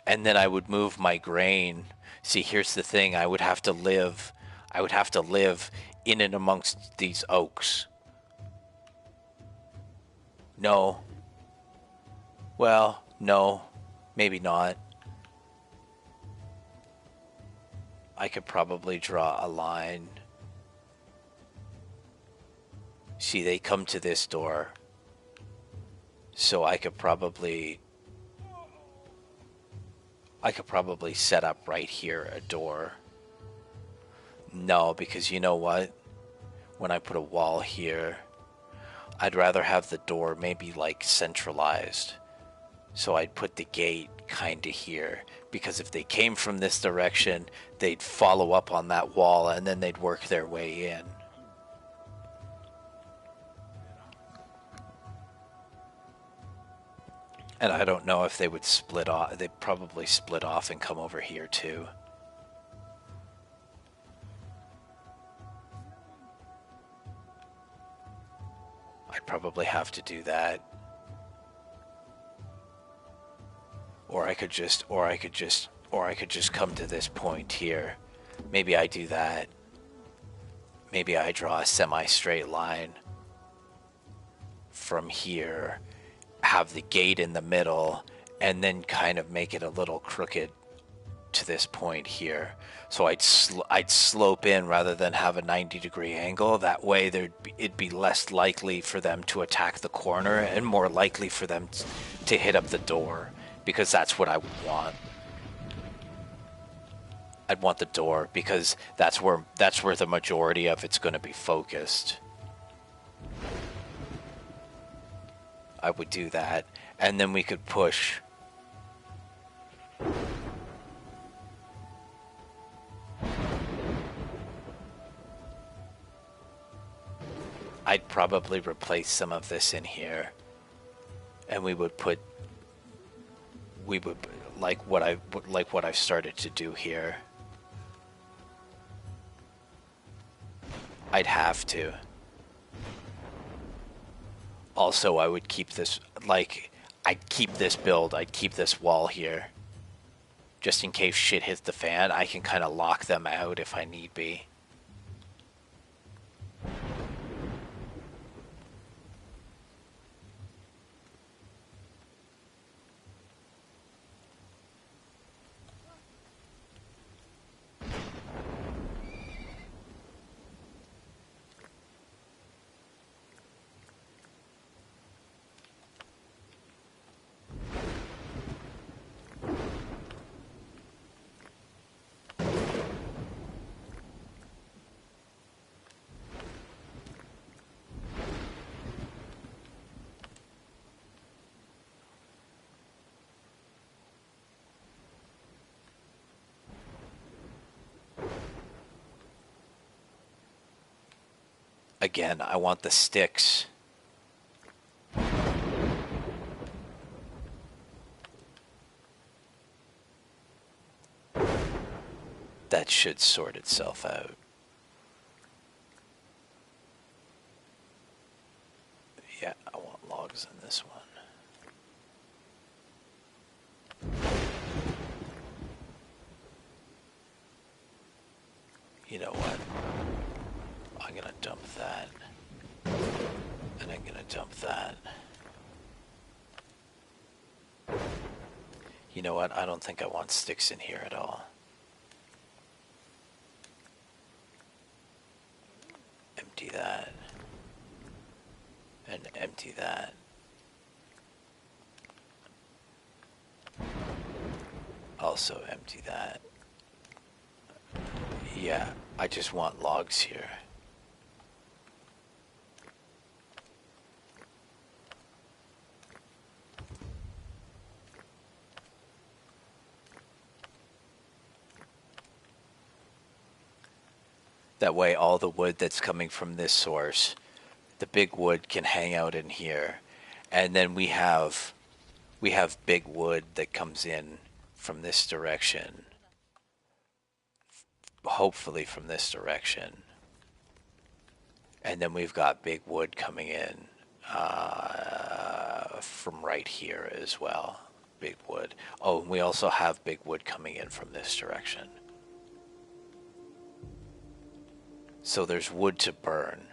And then I would move my grain. See, here's the thing, I would have to live in and amongst these oaks. No. Well, no. Maybe not. I could probably draw a line. See, they come to this door. So I could probably set up right here a door. No, because you know what? When I put a wall here, I'd rather have the door maybe like centralized. So I'd put the gate kinda here, because if they came from this direction, they'd follow up on that wall and then they'd work their way in. And I don't know if they would split off. They'd probably split off and come over here too. I'd probably have to do that. Or I could just come to this point here. Maybe I do that. Maybe I draw a semi-straight line from here, have the gate in the middle, and then kind of make it a little crooked to this point here. So I'd slope in rather than have a 90-degree angle. That way it'd be less likely for them to attack the corner and more likely for them to hit up the door, because that's what I would want. I'd want the door because that's where the majority of it's going to be focused. I would do that, and then we could push. I'd probably replace some of this in here, and we would like what I've started to do here. I'd have to. Also, I would keep this, I'd keep this build, I'd keep this wall here. just in case shit hits the fan, I can kind of lock them out if I need be. Again, I want the sticks. That should sort itself out. Yeah, I want logs in this one. You know what? I'm gonna dump that. And I'm gonna dump that. You know what? I don't think I want sticks in here at all. Empty that. And empty that. Also empty that. Yeah, I just want logs here. That way all the wood that's coming from this source, the big wood can hang out in here. And then we have big wood that comes in from this direction. Hopefully from this direction. And then we've got big wood coming in from right here as well. Big wood. Oh, and we also have big wood coming in from this direction. So there's wood to burn.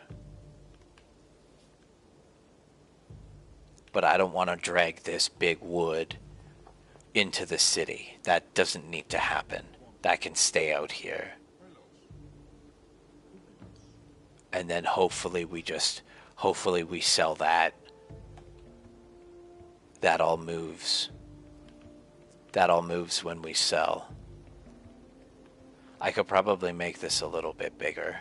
But I don't want to drag this big wood into the city. That doesn't need to happen. That can stay out here. And then hopefully we sell that. That all moves. That all moves when we sell. I could probably make this a little bit bigger.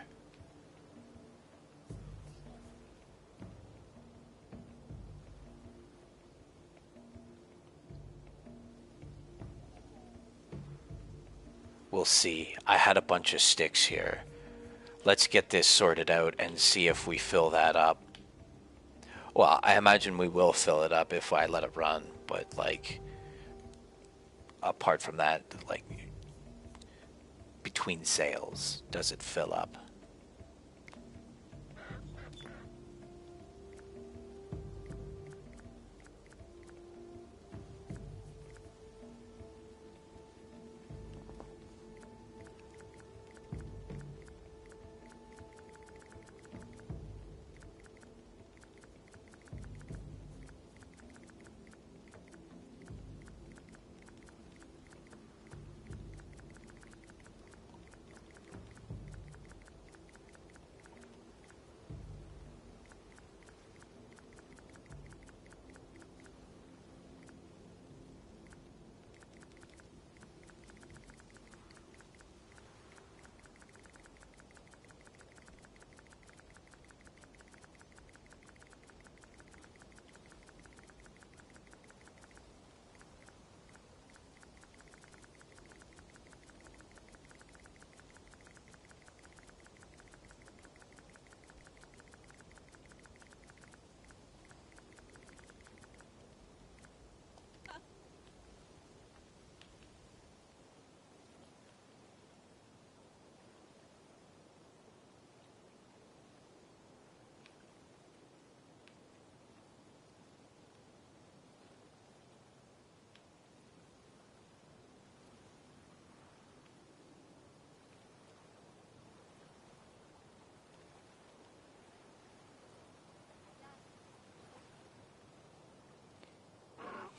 We'll see. I had a bunch of sticks here. Let's get this sorted out and see if we fill that up. Well, I imagine we will fill it up if I let it run, but like, apart from that, like, between sales, does it fill up?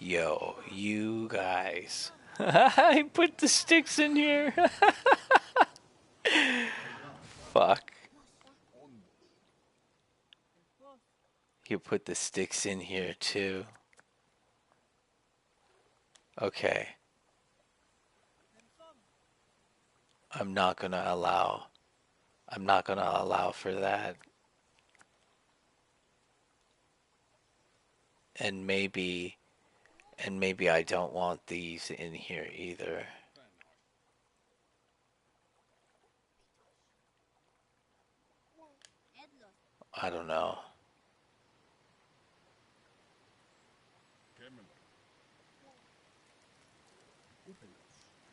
Yo, you guys. I put the sticks in here. Fuck. You put the sticks in here too. Okay. I'm not gonna allow. I'm not gonna allow for that. And maybe, and maybe I don't want these in here either. I don't know.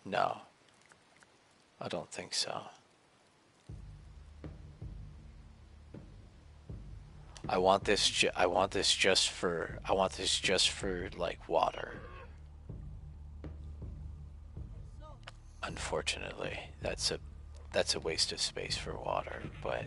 No, I don't think so. I want this just for. I want this just for like water. Unfortunately, that's a waste of space for water. But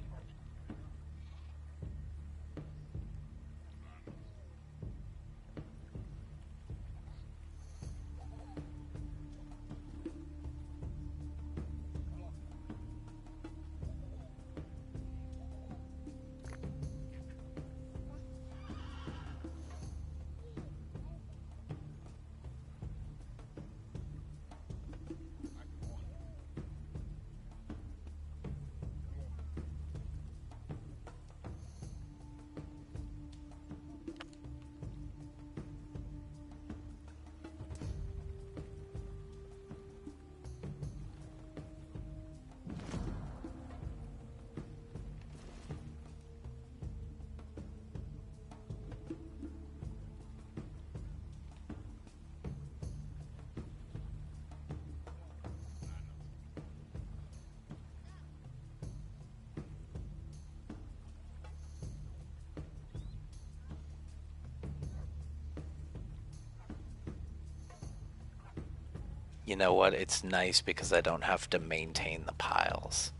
you know what? It's nice because I don't have to maintain the piles.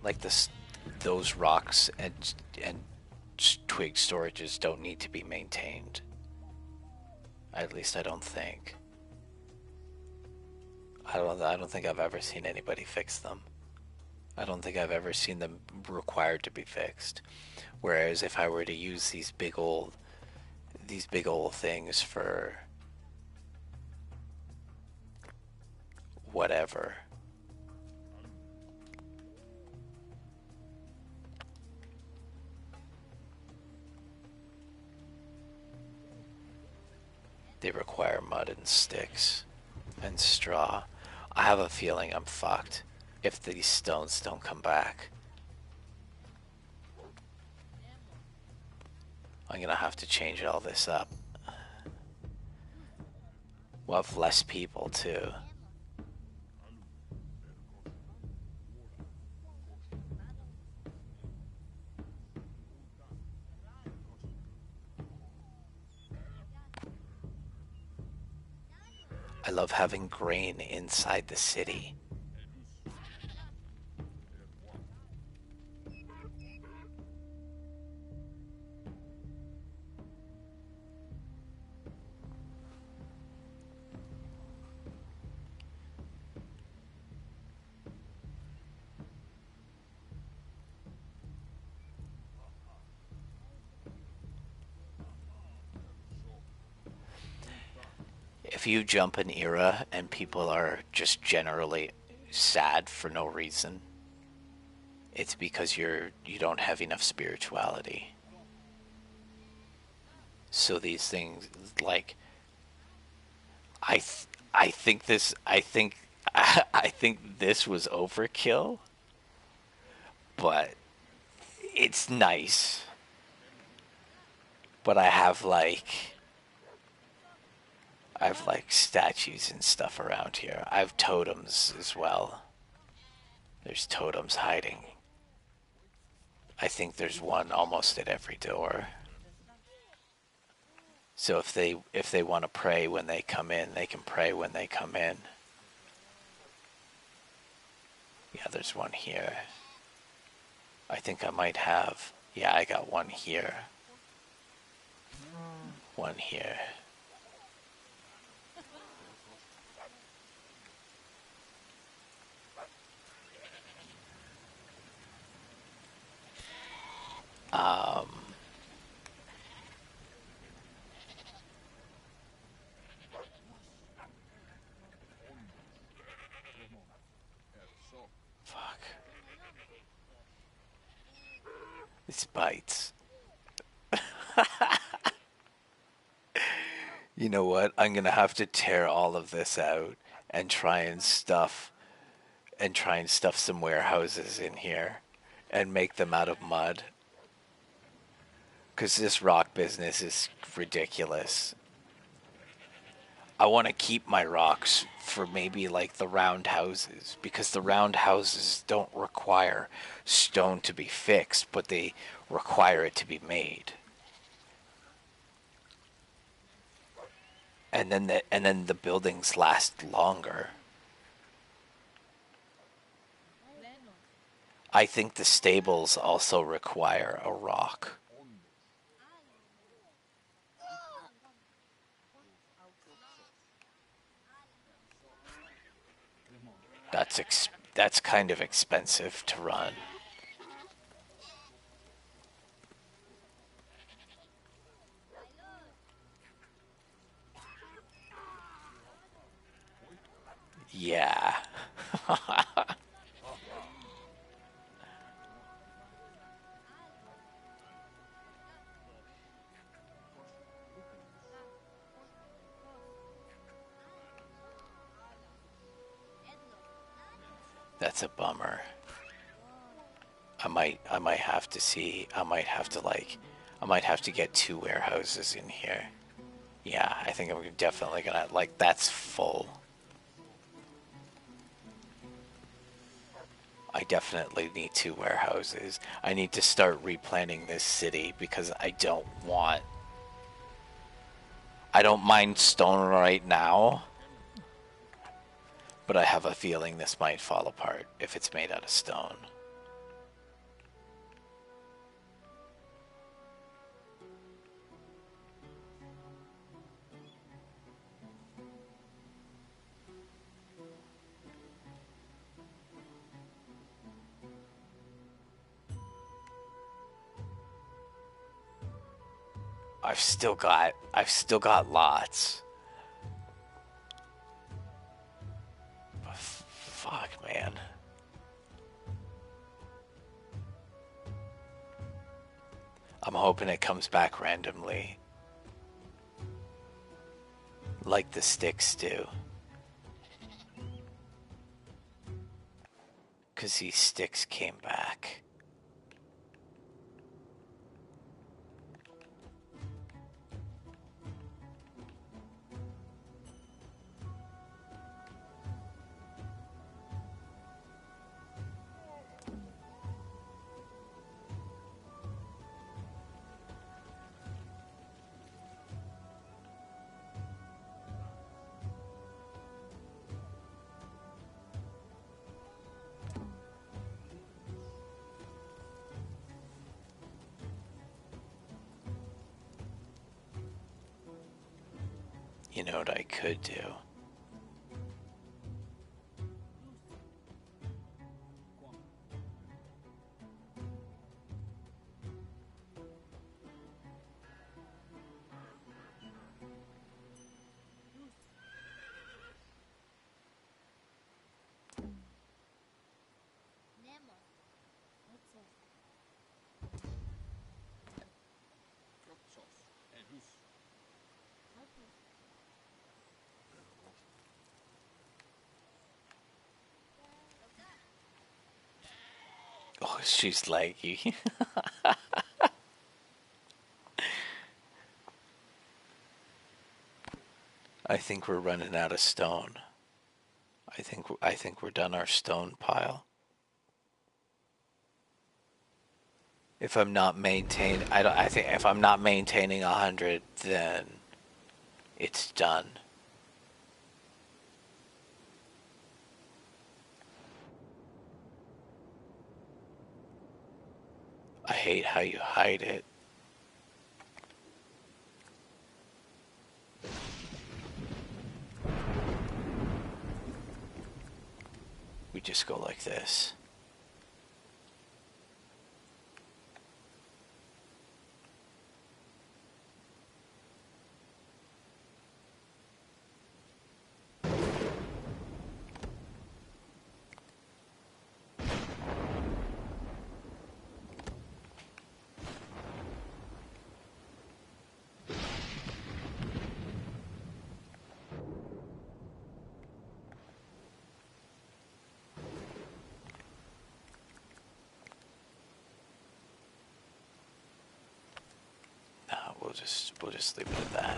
Like this, those rocks and twig storages don't need to be maintained. At least I don't think. I don't think I've ever seen anybody fix them. I don't think I've ever seen them required to be fixed. Whereas if I were to use these big old things for whatever, they require mud and sticks and straw. I have a feeling I'm fucked if these stones don't come back. I'm gonna have to change all this up. We'll have less people too. I love having grain inside the city. If you jump an era and people are just generally sad for no reason, it's because you don't have enough spirituality. So these things like I think this I think I think this was overkill, but it's nice. But I have like statues and stuff around here. I have totems as well. There's totems hiding. I think there's one almost at every door. So if they want to pray when they come in, they can pray when they come in. Yeah, there's one here. I think I might have. Yeah, I got one here. one here. Um, fuck. This bites. You know what? I'm gonna have to tear all of this out and try and stuff some warehouses in here and make them out of mud. Because this rock business is ridiculous. I want to keep my rocks for maybe like the round houses because the round houses don't require stone to be fixed, but they require it to be made. And then the buildings last longer. I think the stables also require a rock. That's kind of expensive to run. Yeah. That's a bummer. I might have to see. I might have to get two warehouses in here. Yeah, I think I'm definitely gonna like that's full. I definitely need two warehouses. I need to start replanning this city because I don't mind stone right now, but I have a feeling this might fall apart if it's made out of stone. I've still got lots. Fuck, man. I'm hoping it comes back randomly, like the sticks do. Because these sticks came back. You know what I could do? Oh, she's laggy. I think we're running out of stone. I think we're done our stone pile. If I'm not maintain, I don't. I think if I'm not maintaining 100, then it's done. I hate how you hide it. just go like this. We'll just leave it at that.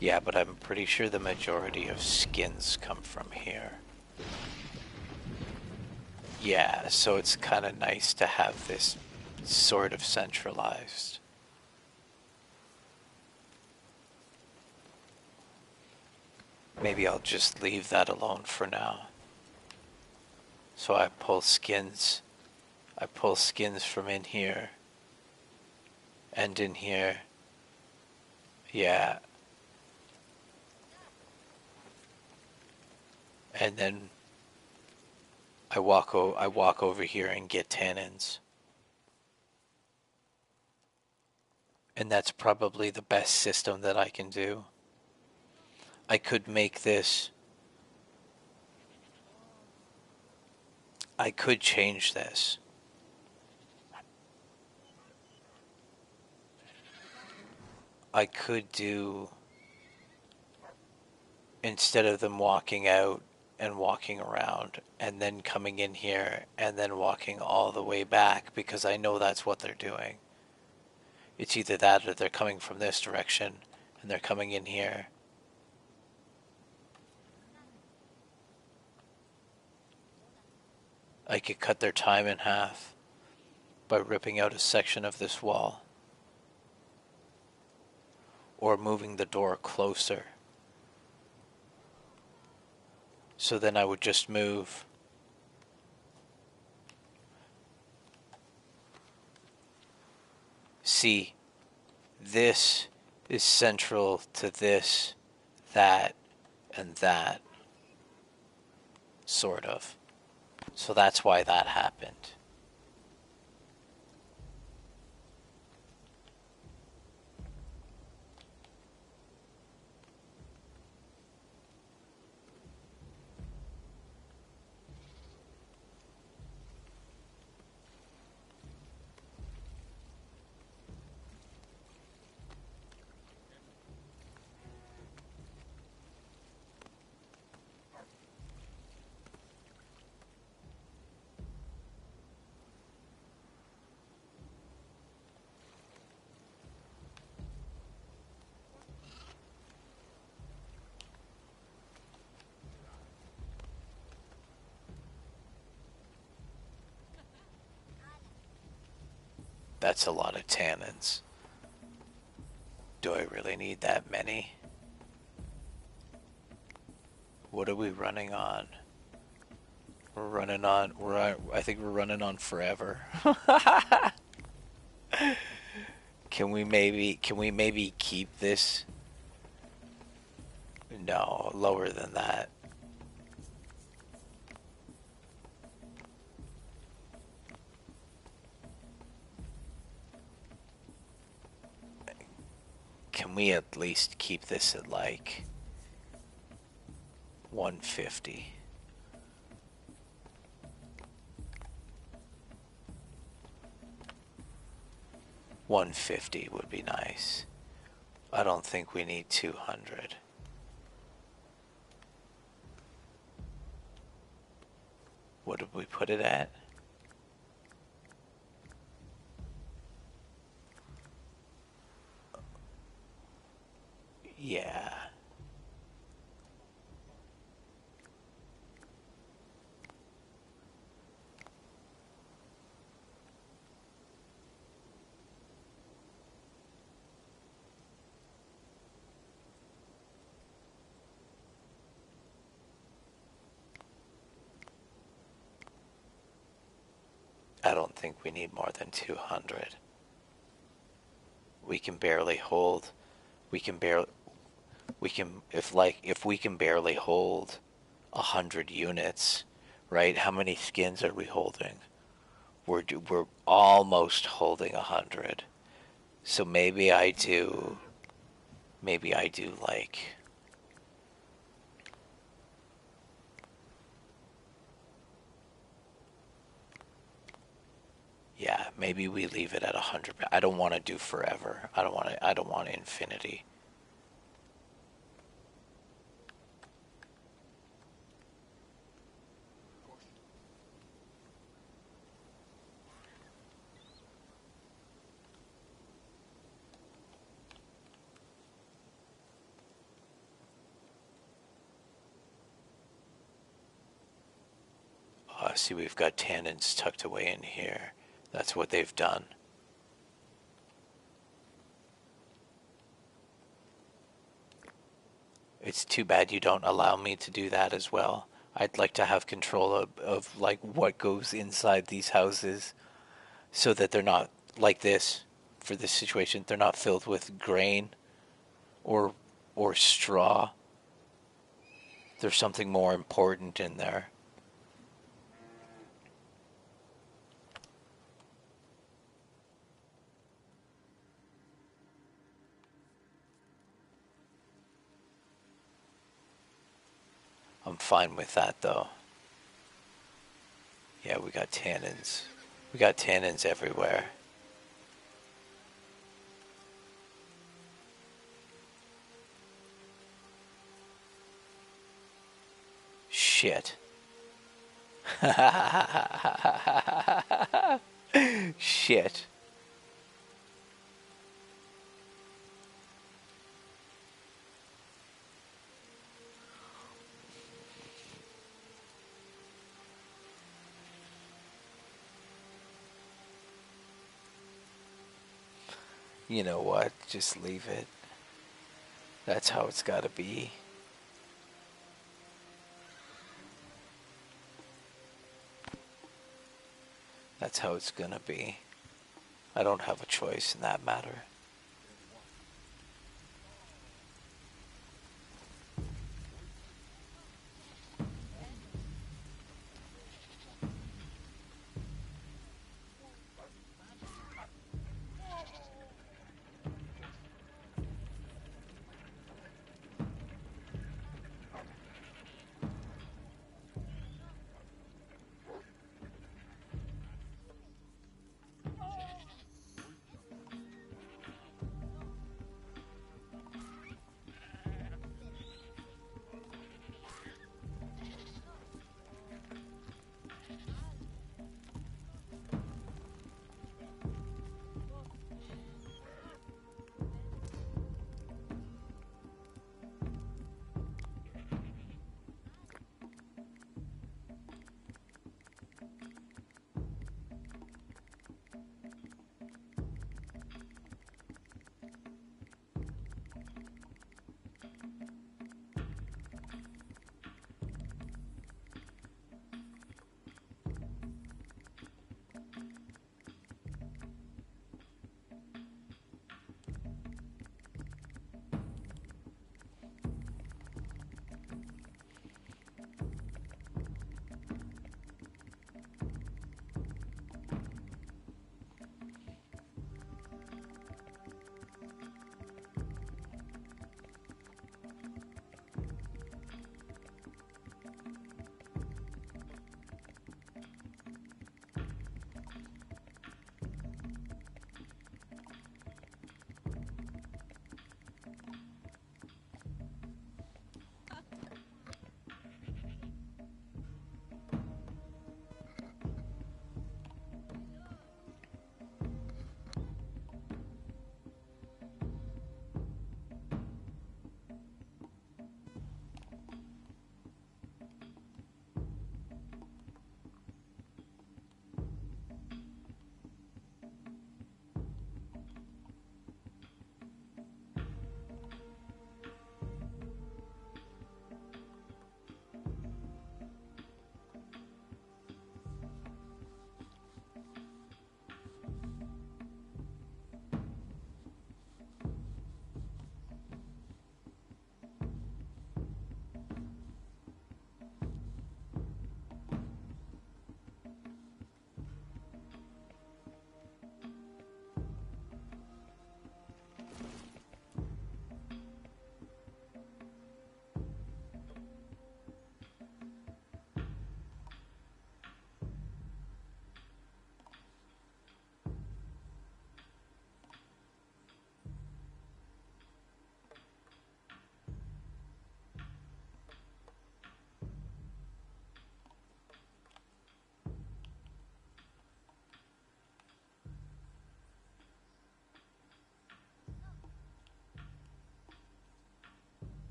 Yeah, but I'm pretty sure the majority of skins come from here. Yeah, so it's kind of nice to have this sort of centralized. Maybe I'll just leave that alone for now. So I pull skins from in here and in here. Yeah. And then I walk over here and get tannins. And that's probably the best system that I can do. I could make this. I could change this. I could do, instead of them walking out and walking around and then coming in here and then walking all the way back, because I know that's what they're doing. It's either that or they're coming from this direction and they're coming in here. I could cut their time in half by ripping out a section of this wall or moving the door closer. So then I would just move. See, this is central to this, that, and that. Sort of. So that's why that happened. That's a lot of tannins. Do I really need that many? What are we running on? We're running on. I think we're running on forever. Can we maybe keep this? No, lower than that. Can we at least keep this at like 150? 150 would be nice. I don't think we need 200. What did we put it at? Yeah. I don't think we need more than 200. We can barely hold. We can barely. We can if we can barely hold 100 units, right? How many skins are we holding? We're almost holding 100. So maybe I do like, yeah, maybe we leave it at 100. I don't want to do forever. I don't want infinity. See, we've got tannins tucked away in here. That's what they've done. It's too bad you don't allow me to do that as well. I'd like to have control of like what goes inside these houses so that they're not like this for this situation. They're not filled with grain or or straw. There's something more important in there. I'm fine with that though. Yeah, we got tannins. We got tannins everywhere. Shit. Shit. You know what? Just leave it. That's how it's gotta be. That's how it's gonna be. I don't have a choice in that matter.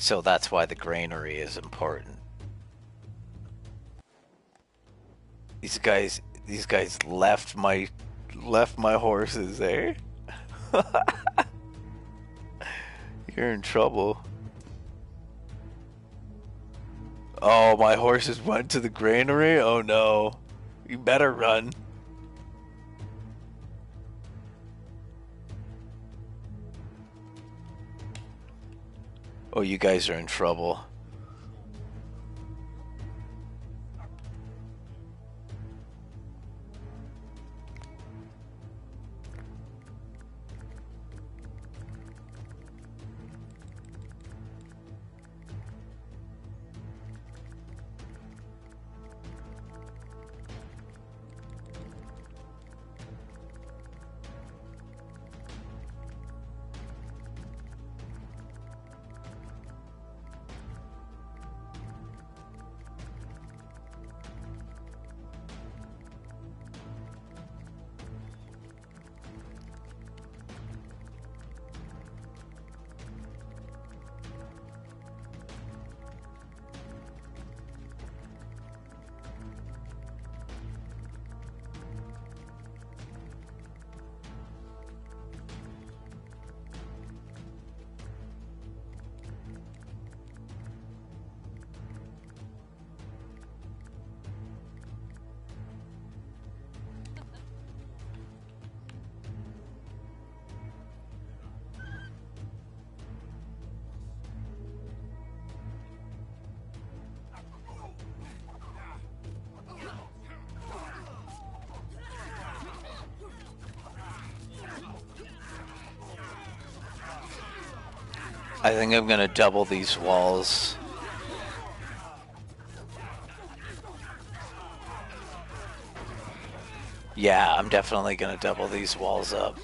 So that's why the granary is important. These guys left my horses there. You're in trouble. Oh, my horses went to the granary? Oh no. You better run. Oh, you guys are in trouble. I think I'm gonna double these walls. Yeah, I'm definitely gonna double these walls up.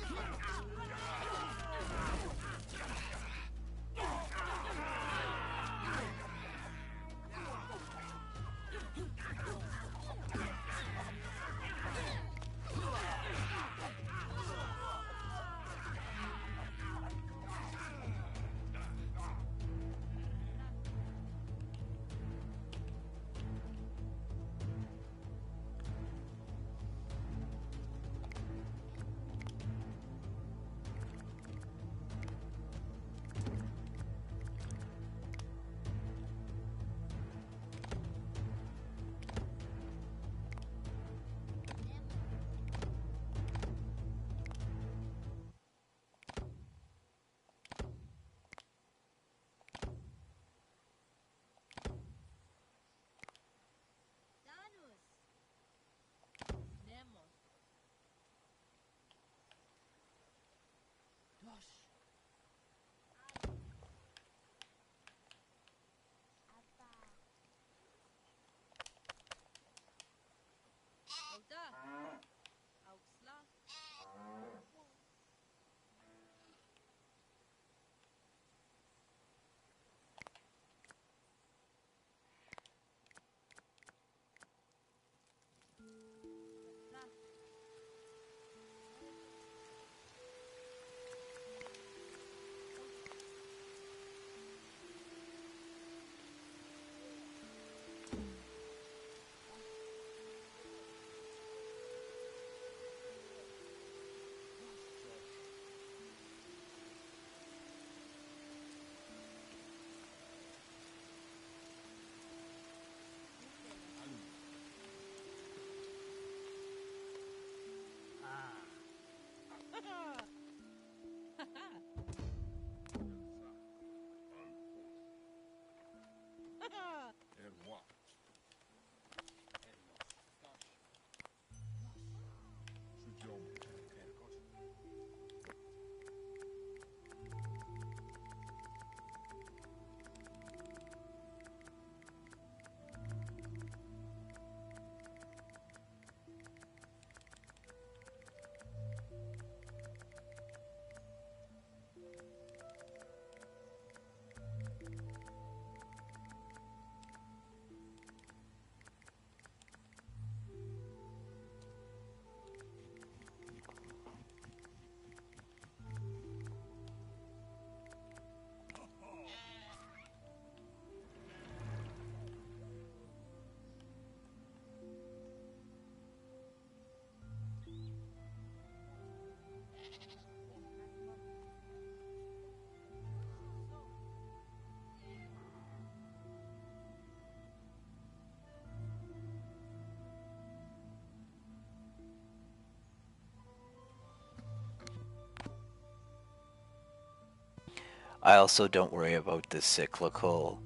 I also don't worry about the cyclical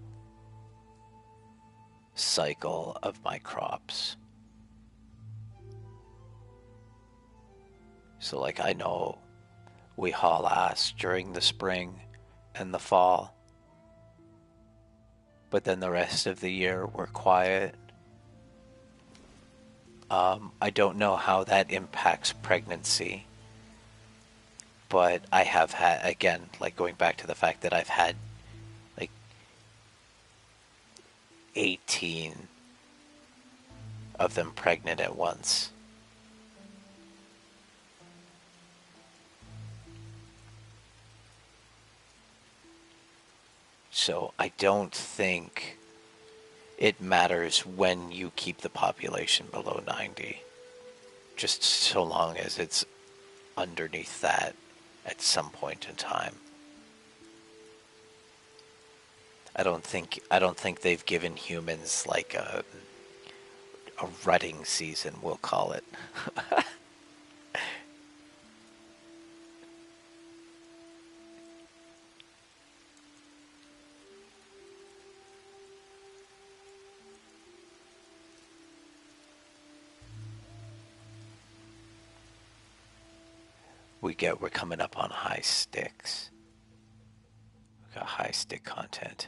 cycle of my crops. So, like, I know we haul ass during the spring and the fall, but then the rest of the year we're quiet. I don't know how that impacts pregnancy, but I have had, again, like going back to the fact that I've had like 18 of them pregnant at once. So I don't think it matters when you keep the population below 90, just so long as it's underneath that at some point in time. I don't think they've given humans like a rutting season, we'll call it. We're coming up on high sticks. We got high stick content.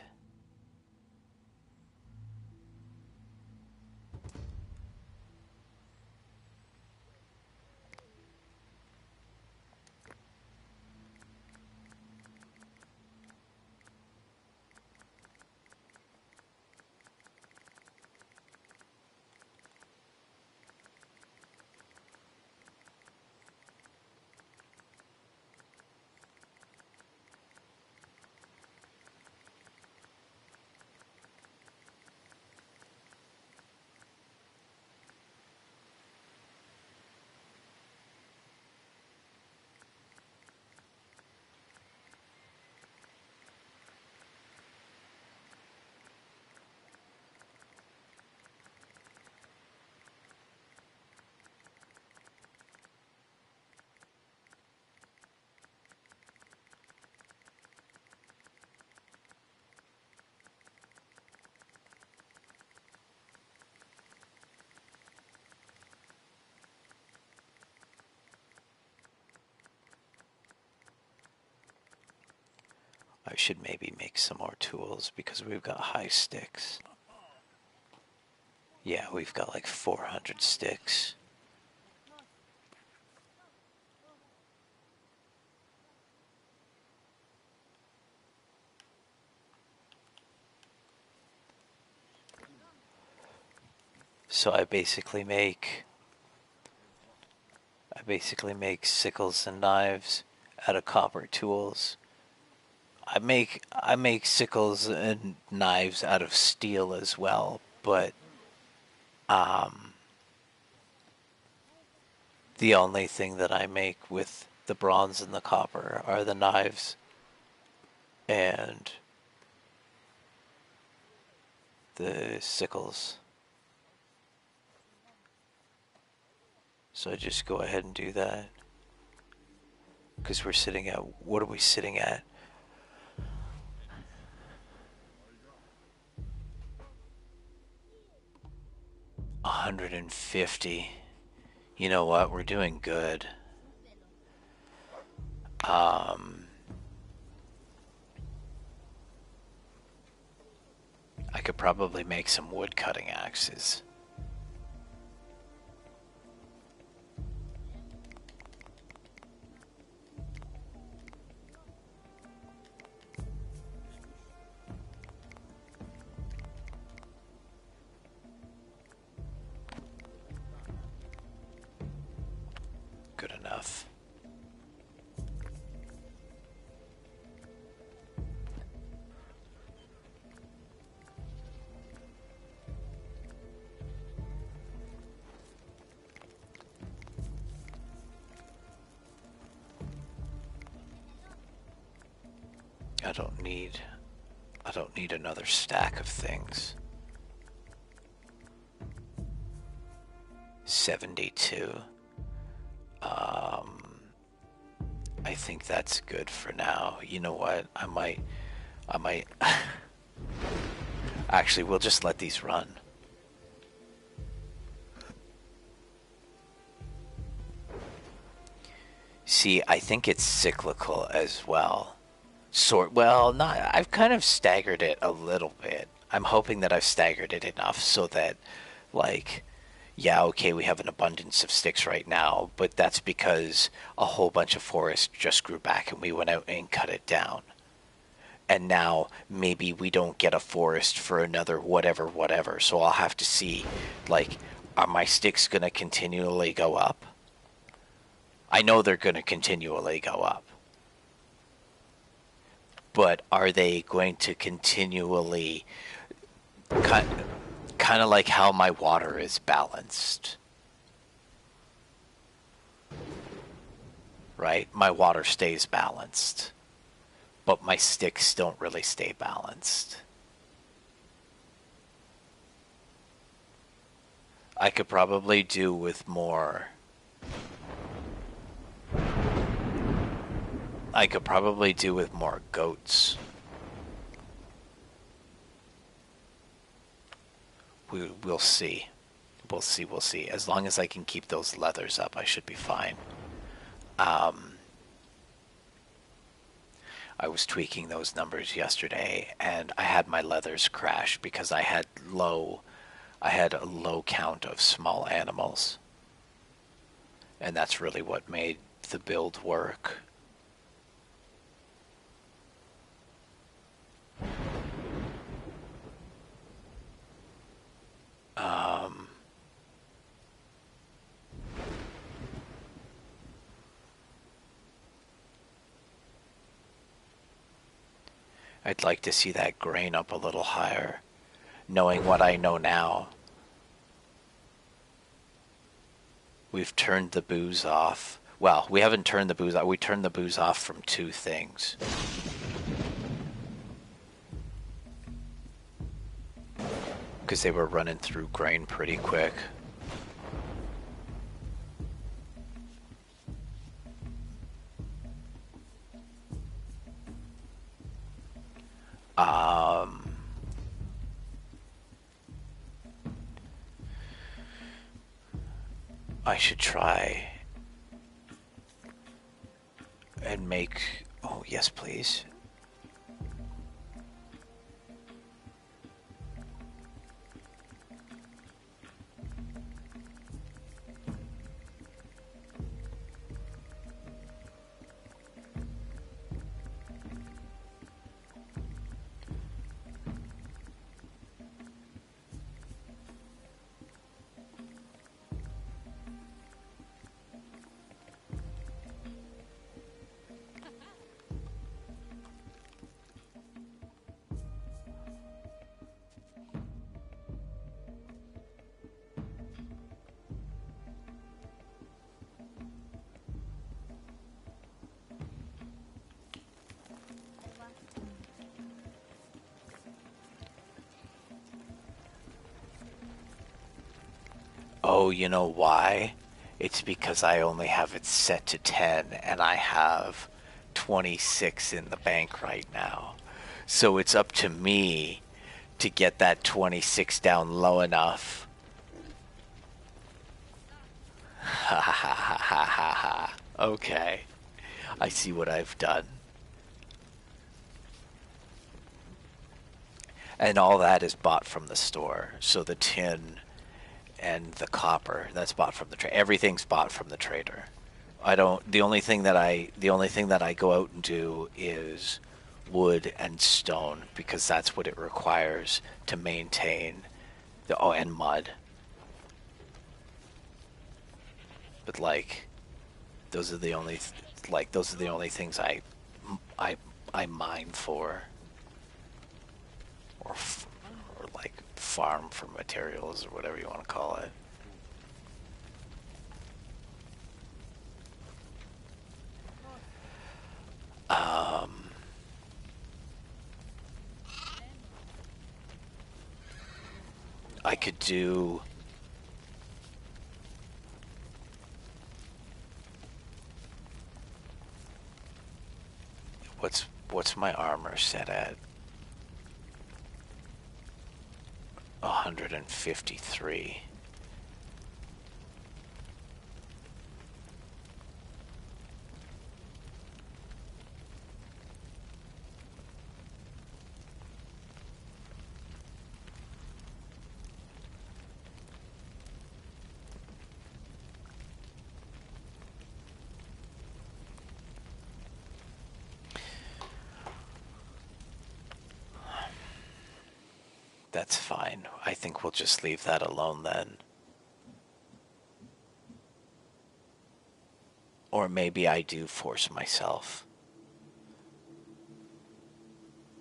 I should maybe make some more tools because we've got high sticks. Yeah, we've got like 400 sticks. So I basically make sickles and knives out of copper tools. I make sickles and knives out of steel as well, but um the only thing that I make with the bronze and the copper are the knives and the sickles. So I just go ahead and do that. Because we're sitting at, what are we sitting at? 150. You know what? We're doing good. Um, I could probably make some wood cutting axes. Good enough. I don't need I don't need another stack of things. 72. Um I think that's good for now. You know what? I might. Actually, we'll just let these run. See, I think it's cyclical as well. Well, not. I've kind of staggered it a little bit. I'm hoping that I've staggered it enough so that, like, yeah, okay, we have an abundance of sticks right now, but that's because a whole bunch of forest just grew back and we went out and cut it down. And now maybe we don't get a forest for another whatever. So I'll have to see, like, are my sticks going to continually go up? I know they're going to continually go up. But are they going to continually kind of like how my water is balanced? Right? My water stays balanced, but my sticks don't really stay balanced. I could probably do with more. I could probably do with more goats. We'll see. We'll see. As long as I can keep those leathers up, I should be fine. I was tweaking those numbers yesterday, and I had my leathers crash because I had a low count of small animals. And that's really what made the build work. I'd like to see that grain up a little higher, knowing what I know now. We've turned the booze off. Well, we haven't turned the booze off. We turned the booze off from two things. Because they were running through grain pretty quick. I should try and make... Oh, yes, please. Oh, you know why? It's because I only have it set to 10 and I have 26 in the bank right now. So it's up to me to get that 26 down low enough. Ha ha ha ha ha ha. Okay. I see what I've done. And all that is bought from the store. So the tin and the copper, that's bought from the trader. Everything's bought from the trader. I don't. The only thing that I go out and do is wood and stone because that's what it requires to maintain the and mud. But like, those are the only things I I mine for, or or like farm for materials or whatever you want to call it. I could do. What's my armor set at? 153. That's fine. I think we'll just leave that alone then. Or maybe I do force myself.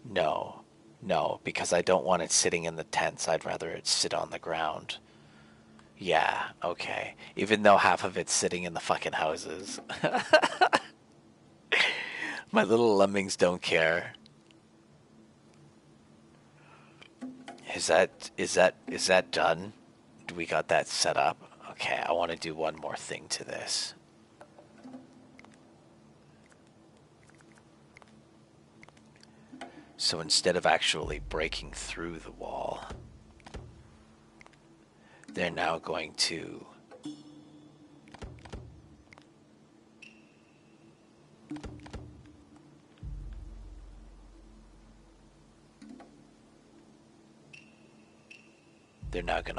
No. No, because I don't want it sitting in the tents. I'd rather it sit on the ground. Yeah, okay. Even though half of it's sitting in the fucking houses. My little lemmings don't care. Is that done? Do we got that set up? Okay, I want to do one more thing to this. So instead of actually breaking through the wall, they're now going to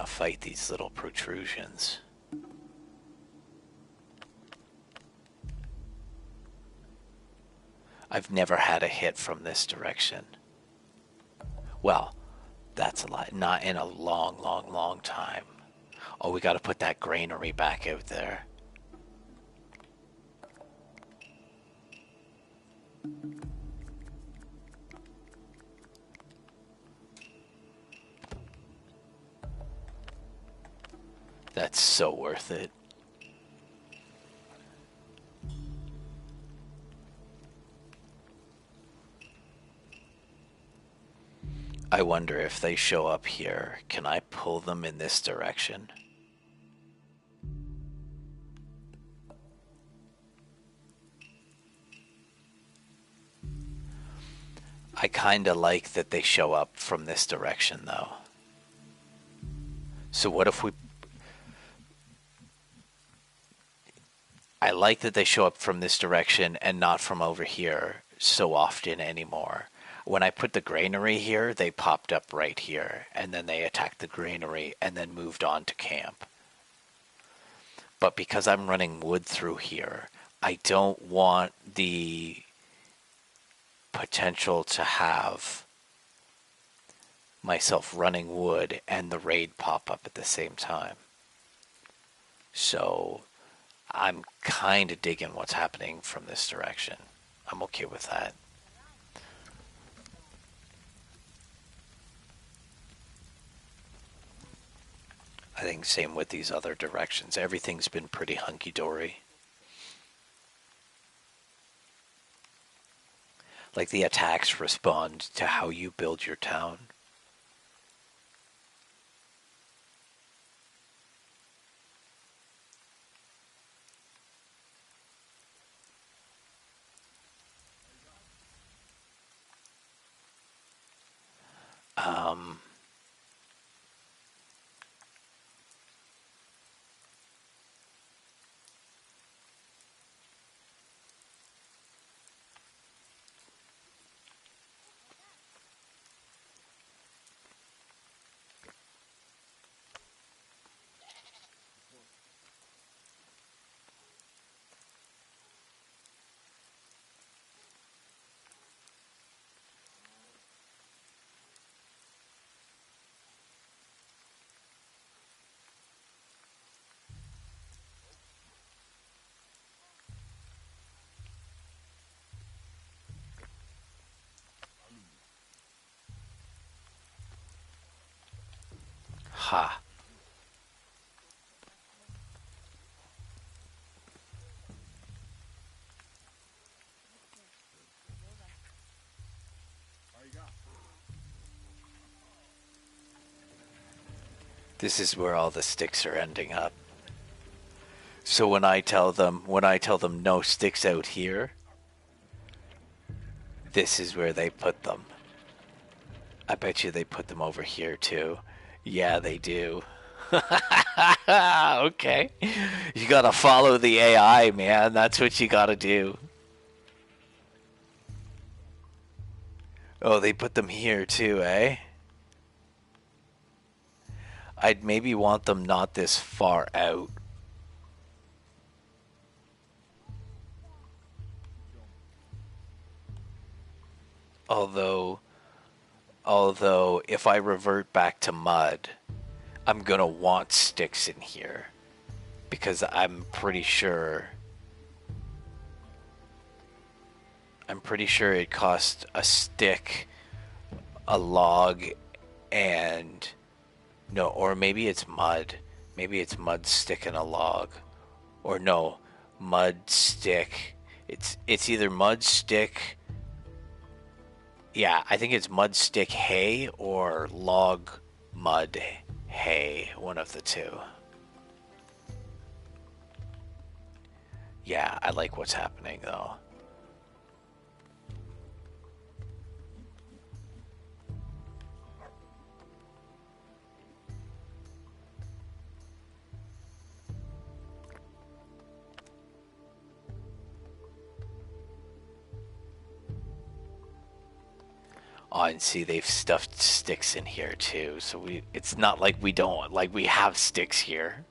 fight these little protrusions. I've never had a hit from this direction. Well, that's a lot. Not in a long, long, long time. Oh, we gotta put that granary back out there. That's so worth it. I wonder if they show up here. Can I pull them in this direction? I kinda like that they show up from this direction though. So what if we... I like that they show up from this direction and not from over here so often anymore. When I put the granary here, they popped up right here, and then they attacked the granary and then moved on to camp. But because I'm running wood through here, I don't want the potential to have myself running wood and the raid pop up at the same time. So I'm kind of digging what's happening from this direction. I'm okay with that. I think same with these other directions. Everything's been pretty hunky-dory. Like the attacks respond to how you build your town. Um, ha. This is where all the sticks are ending up. So when I tell them no sticks out here, This is where they put them. I bet you they put them over here too. Yeah, they do. Okay. You gotta follow the AI, man. That's what you gotta do. Oh, they put them here too, eh? I'd maybe want them not this far out. Although, although if I revert back to mud, I'm gonna want sticks in here because I'm pretty sure it costs a stick, a log, and no, or maybe it's mud. Maybe it's mud, stick, and a log. Or no, mud, stick. It's either mud, stick. Yeah, I think it's mud, stick, hay, or log, mud, hay. One of the two. Yeah, I like what's happening though. Oh, and see, they've stuffed sticks in here too, so it's not like we don't, like we have sticks here.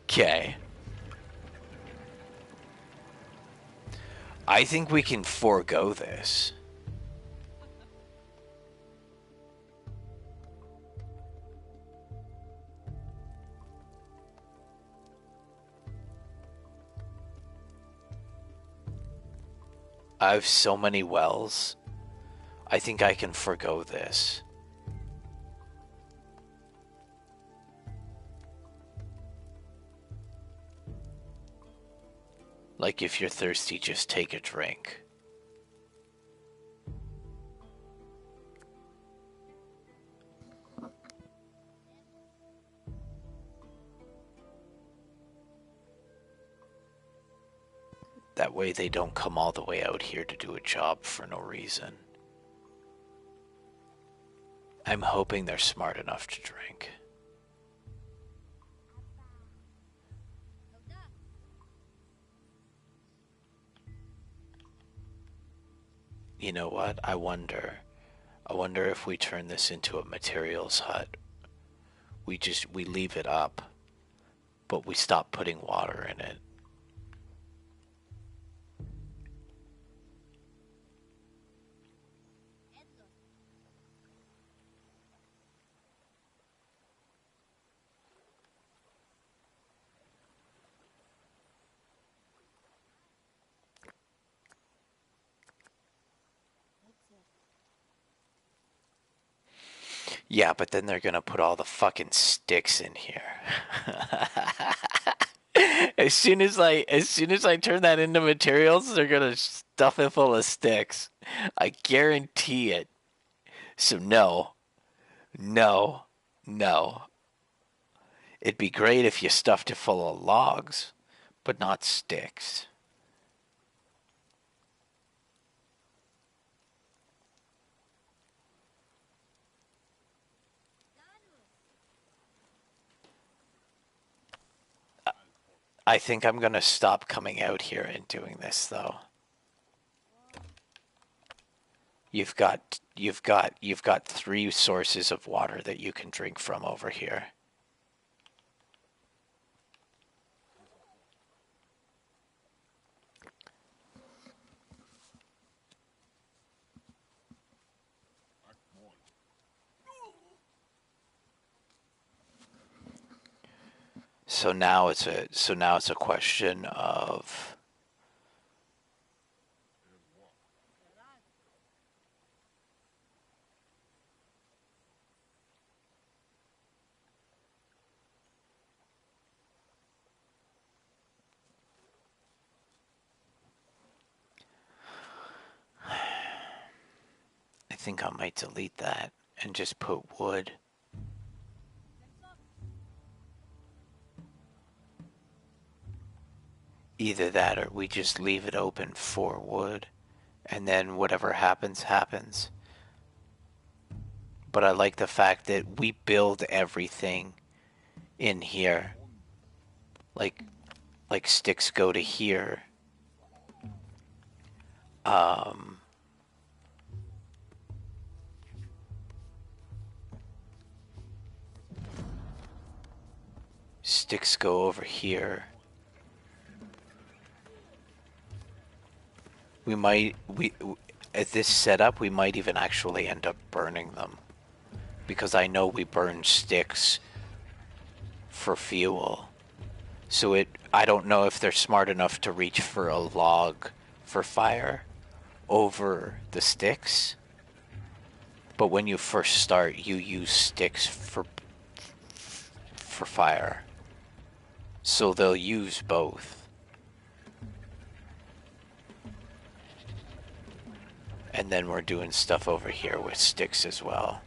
Okay. I think we can forego this. I have so many wells. I think I can forego this. Like, if you're thirsty, just take a drink. That way they don't come all the way out here to do a job for no reason. I'm hoping they're smart enough to drink. You know what? I wonder if we turn this into a materials hut. We leave it up, but we stop putting water in it. Yeah, but then they're gonna put all the fucking sticks in here. As soon as I turn that into materials, they're gonna stuff it full of sticks. I guarantee it. So no, no, no. It'd be great if you stuffed it full of logs, but not sticks. I think I'm gonna stop coming out here and doing this though. You've got three sources of water that you can drink from over here. So now it's a question of I think I might delete that and just put wood. Either that or we just leave it open for wood, and then whatever happens, happens. But I like the fact that we build everything in here. Like, like sticks go to here. Um, Sticks go over here. We at this setup, we might even actually end up burning them. Because I know we burn sticks for fuel. So I don't know if they're smart enough to reach for a log for fire over the sticks. But when you first start, you use sticks for fire. So they'll use both. And then we're doing stuff over here with sticks as well.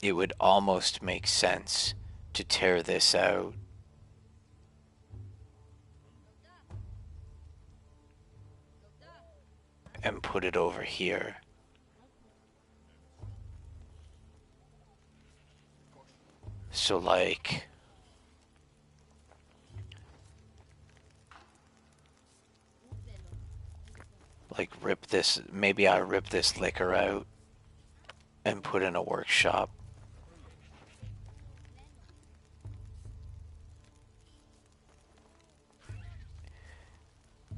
It would almost make sense to tear this out and put it over here. So like rip this, maybe I rip this liquor out and put in a workshop.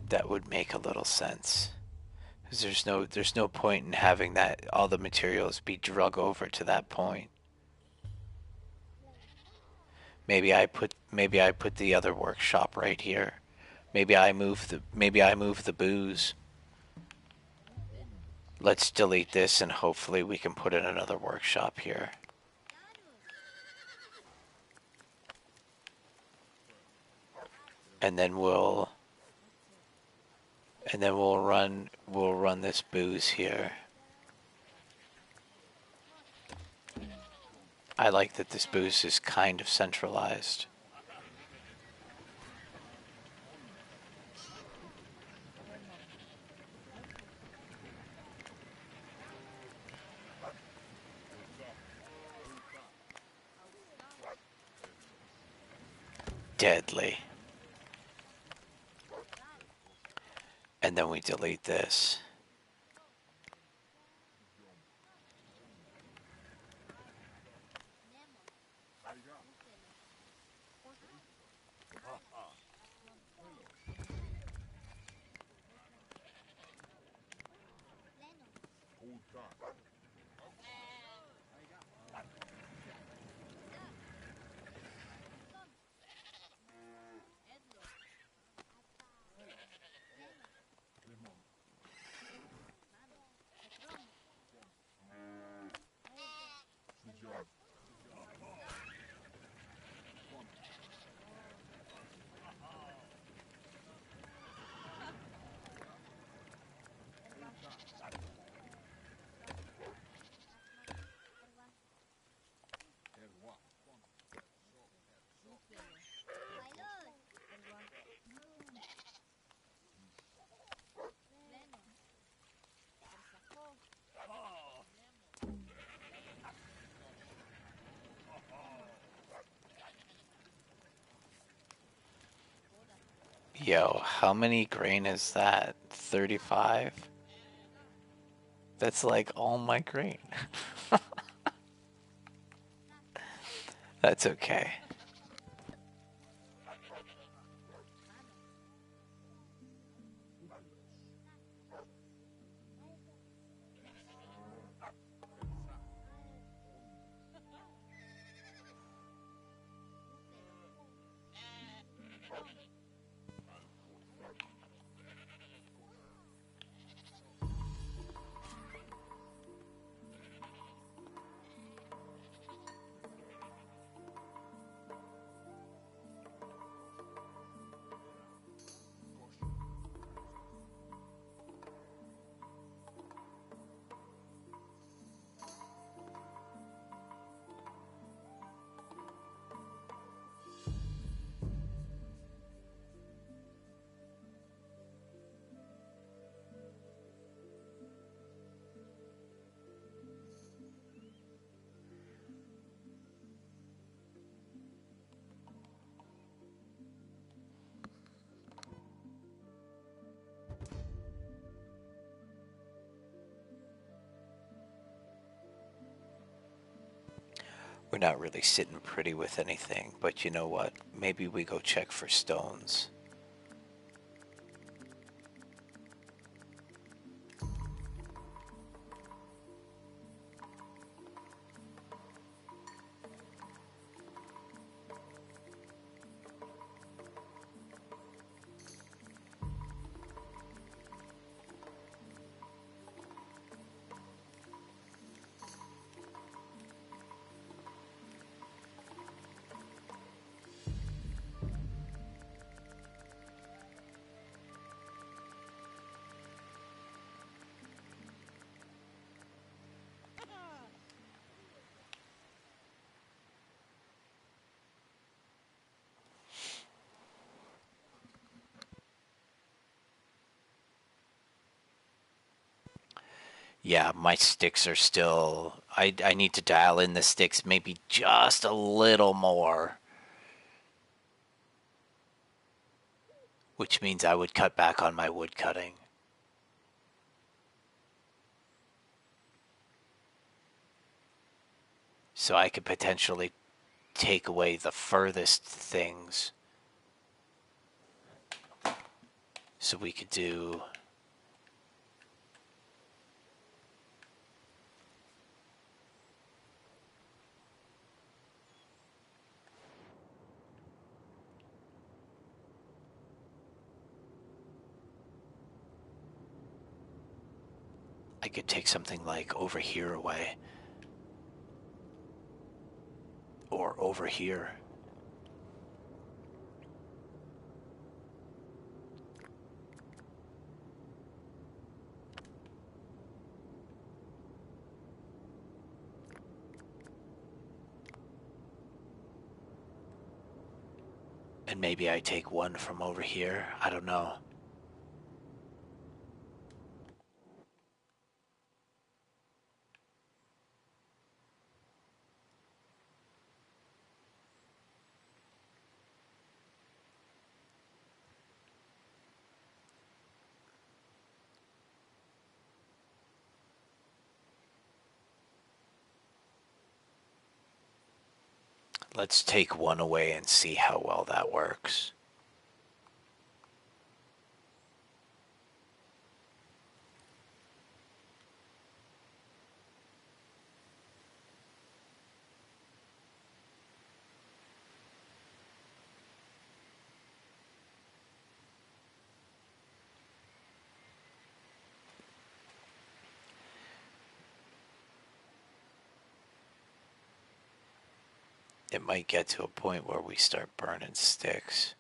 That would make a little sense. Because there's no point in having that all the materials be drug over to that point. Maybe I put the other workshop right here. Maybe I move the booze. Let's delete this and hopefully we can put in another workshop here. And then we'll run this booze here. I like that this booze is kind of centralized. Deadly. And then we delete this. Yo, how many grain is that? 35? That's like all my grain. That's okay. We're not really sitting pretty with anything, but you know what? Maybe we go check for stones. Yeah, my sticks are still. I need to dial in the sticks maybe just a little more, which means I would cut back on my wood cutting. So I could potentially take away the furthest things. So we could do. I could take something like over here away. Or over here. And maybe I take one from over here. I don't know. Let's take one away and see how well that works. It might get to a point where we start burning sticks.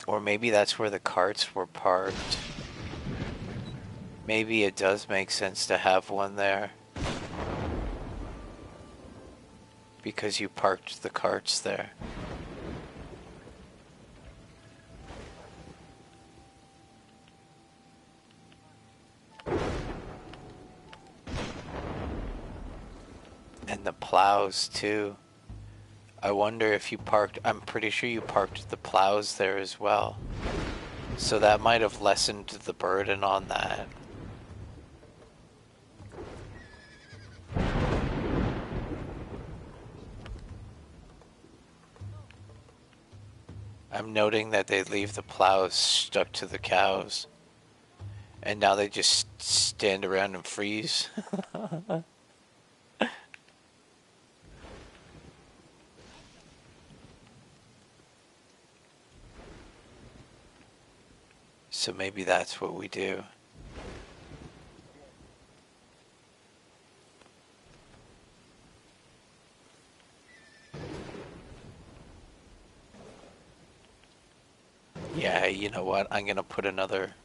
Or maybe that's where the carts were parked. Maybe it does make sense to have one there. Because you parked the carts there. And the plows too. I wonder if you parked, I'm pretty sure you parked the plows there as well. So that might have lessened the burden on that. I'm noting that they leave the plows stuck to the cows. And now they just stand around and freeze. So maybe that's what we do. Yeah, you know what? I'm gonna put another...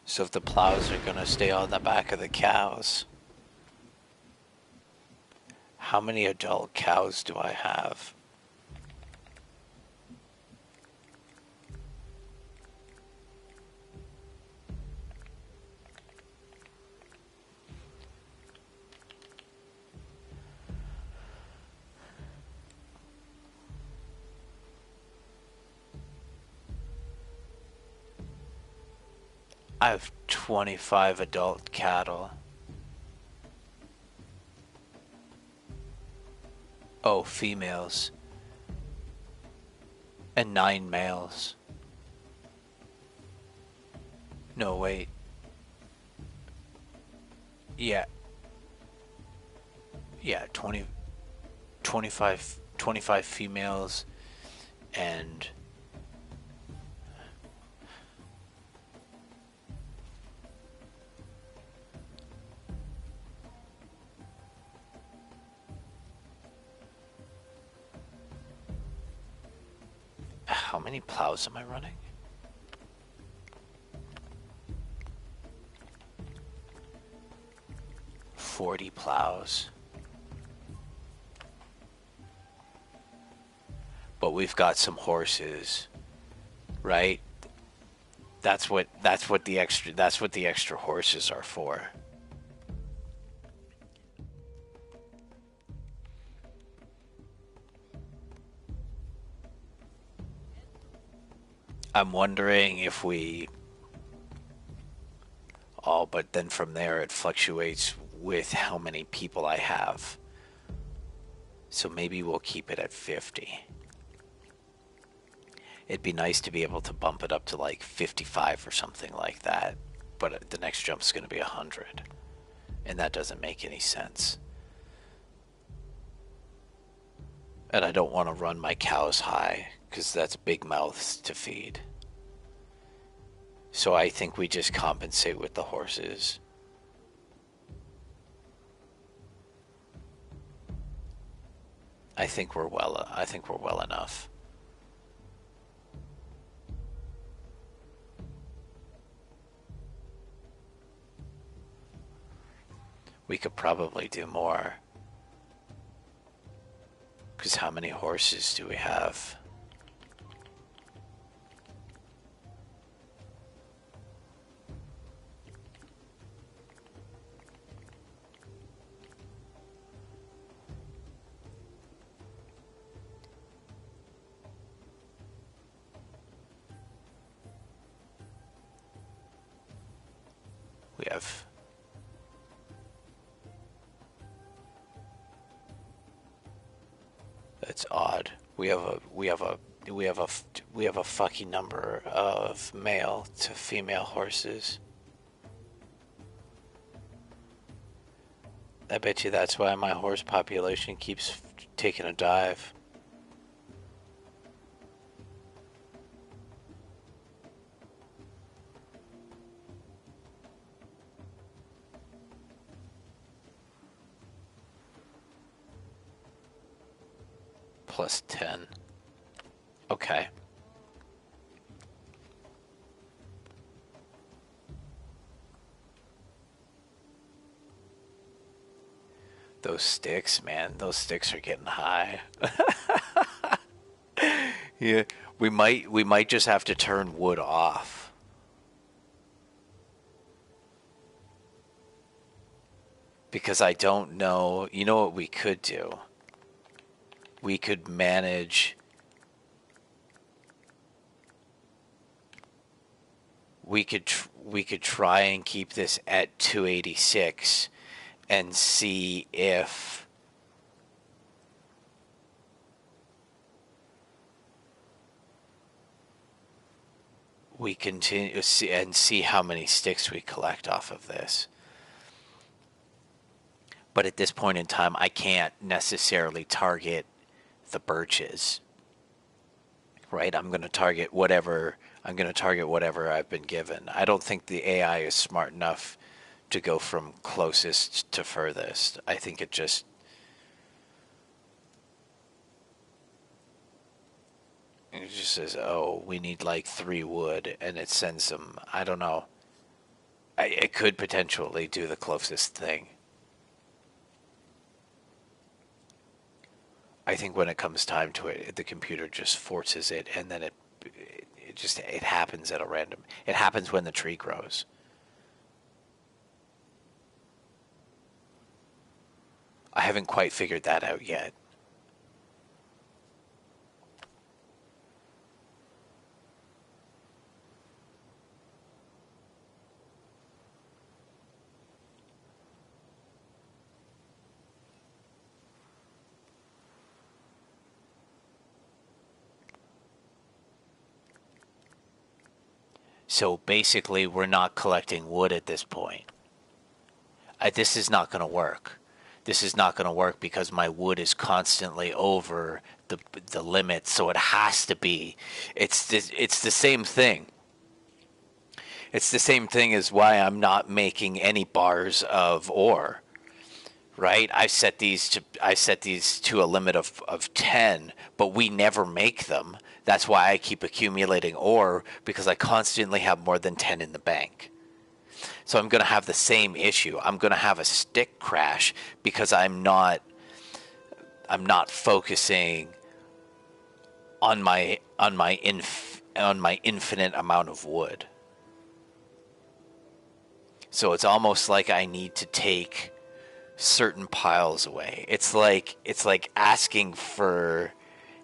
So if the plows are gonna stay on the back of the cows, how many adult cows do I have? I have 25 adult cattle. Oh, females. And 9 males. No, wait. Yeah. Yeah, 25 females and... How many plows am I running? "40 plows. But we've got some horses, right? That's what the extra horses are for. I'm wondering if we... Oh, but then from there it fluctuates with how many people I have. So maybe we'll keep it at 50. It'd be nice to be able to bump it up to like 55 or something like that. But the next jump's going to be 100. And that doesn't make any sense. And I don't want to run my cows high, because that's big mouths to feed. So I think we just compensate with the horses. I think we're well enough. We could probably do more. Because how many horses do we have? We have... That's odd. We have a fucking number of male to female horses. I bet you that's why my horse population keeps taking a dive. Plus 10. Okay. Those sticks, man, those sticks are getting high. Yeah, we might just have to turn wood off. Because I don't know, you know what we could do? We could manage, we could try and keep this at 286 and see if we continue and see how many sticks we collect off of this. But at this point in time, I can't necessarily target the birches, right? I'm going to target whatever I've been given. I don't think the AI is smart enough to go from closest to furthest. I think it just says, "Oh, we need like 3 wood," and it sends them. I don't know. It could potentially do the closest thing. I think when it comes time to it, the computer just forces it, and then it happens at a random. It happens when the tree grows. I haven't quite figured that out yet. So basically, we're not collecting wood at this point. This is not going to work. This is not going to work because my wood is constantly over the limit. So it has to be. It's the same thing. It's the same thing as why I'm not making any bars of ore. Right? I set these to a limit of 10, but we never make them. That's why I keep accumulating ore, because I constantly have more than 10 in the bank. So I'm going to have the same issue. I'm going to have a stick crash because I'm not focusing on my infinite amount of wood. So it's almost like I need to take certain piles away. It's like asking for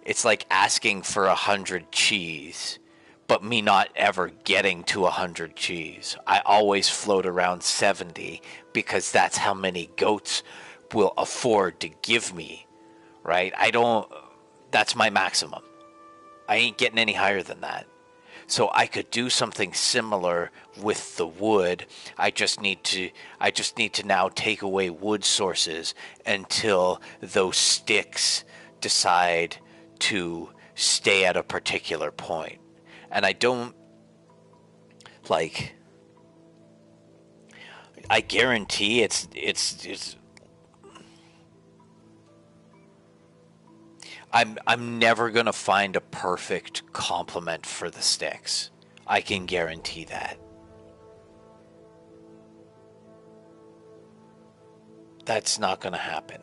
100 cheese, but me not ever getting to 100 cheese. I always float around 70 because that's how many goats will afford to give me, right? That's my maximum. I ain't getting any higher than that. So I could do something similar with the wood. I just need to now take away wood sources until those sticks decide to stay at a particular point. And I don't I guarantee it's I'm never going to find a perfect complement for the sticks. I can guarantee that. That's not going to happen.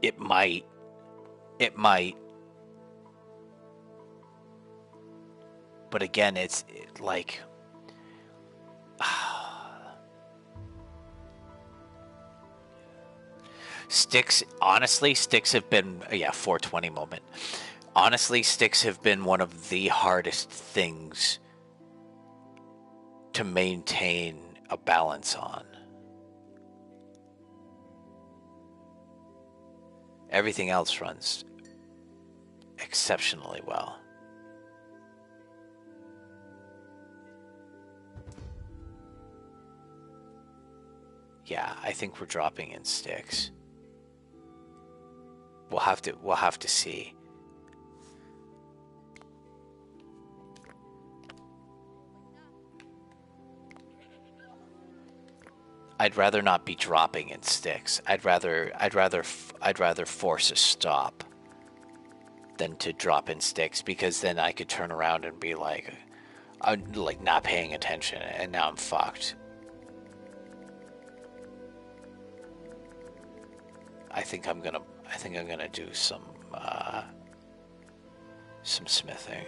It might. It might. But again, it's like sticks. Honestly, sticks have been 420 moment. Honestly, sticks have been one of the hardest things to maintain a balance on. Everything else runs exceptionally well. Yeah, I think we're dropping in sticks. We'll have to see. I'd rather not be dropping in sticks. I'd rather force a stop than to drop in sticks, because then I could turn around and be like, I'm like not paying attention, and now I'm fucked. I think I'm gonna do some smithing,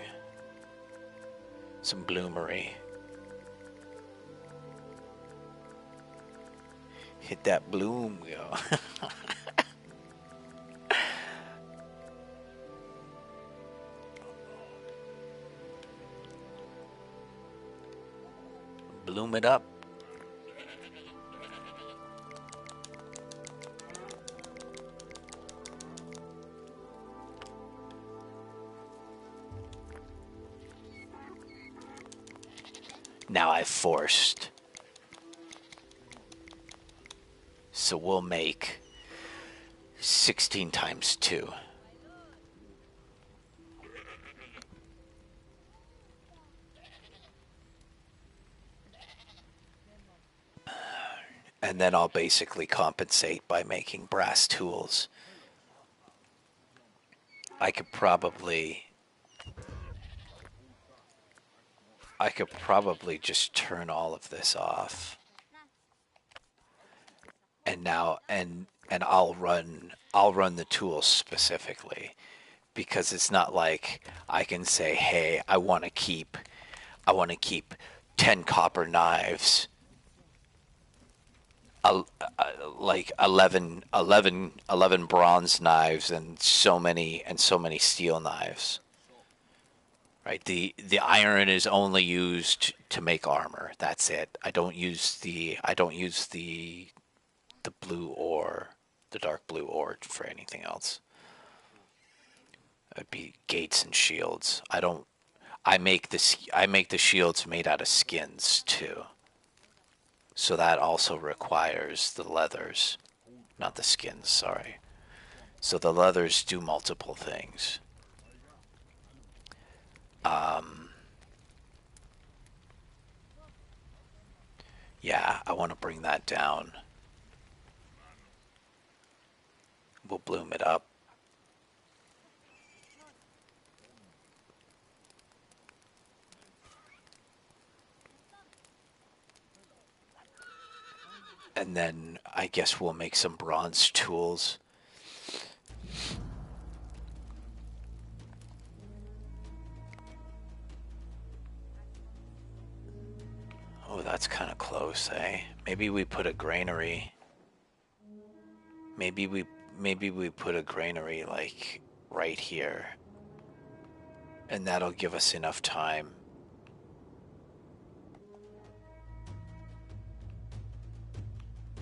some bloomery. Hit that bloom, yo. Bloom it up. Now I've forced. So we'll make 16 times 2. And then I'll basically compensate by making brass tools. I could probably just turn all of this off. And now and I'll run the tools specifically, because it's not like I can say, "Hey, I want to keep 10 copper knives, like 11 bronze knives, and so many steel knives." Right? The iron is only used to make armor. That's it. I don't use the blue ore, the dark blue ore, for anything else. It'd be gates and shields. I make the shields made out of skins too. So that also requires the leathers, not the skins, sorry. So the leathers do multiple things. Yeah, I want to bring that down. We'll bloom it up. And then I guess we'll make some bronze tools. Oh, that's kind of close, eh? Maybe we put a granary. Maybe we put a granary like right here. And that'll give us enough time.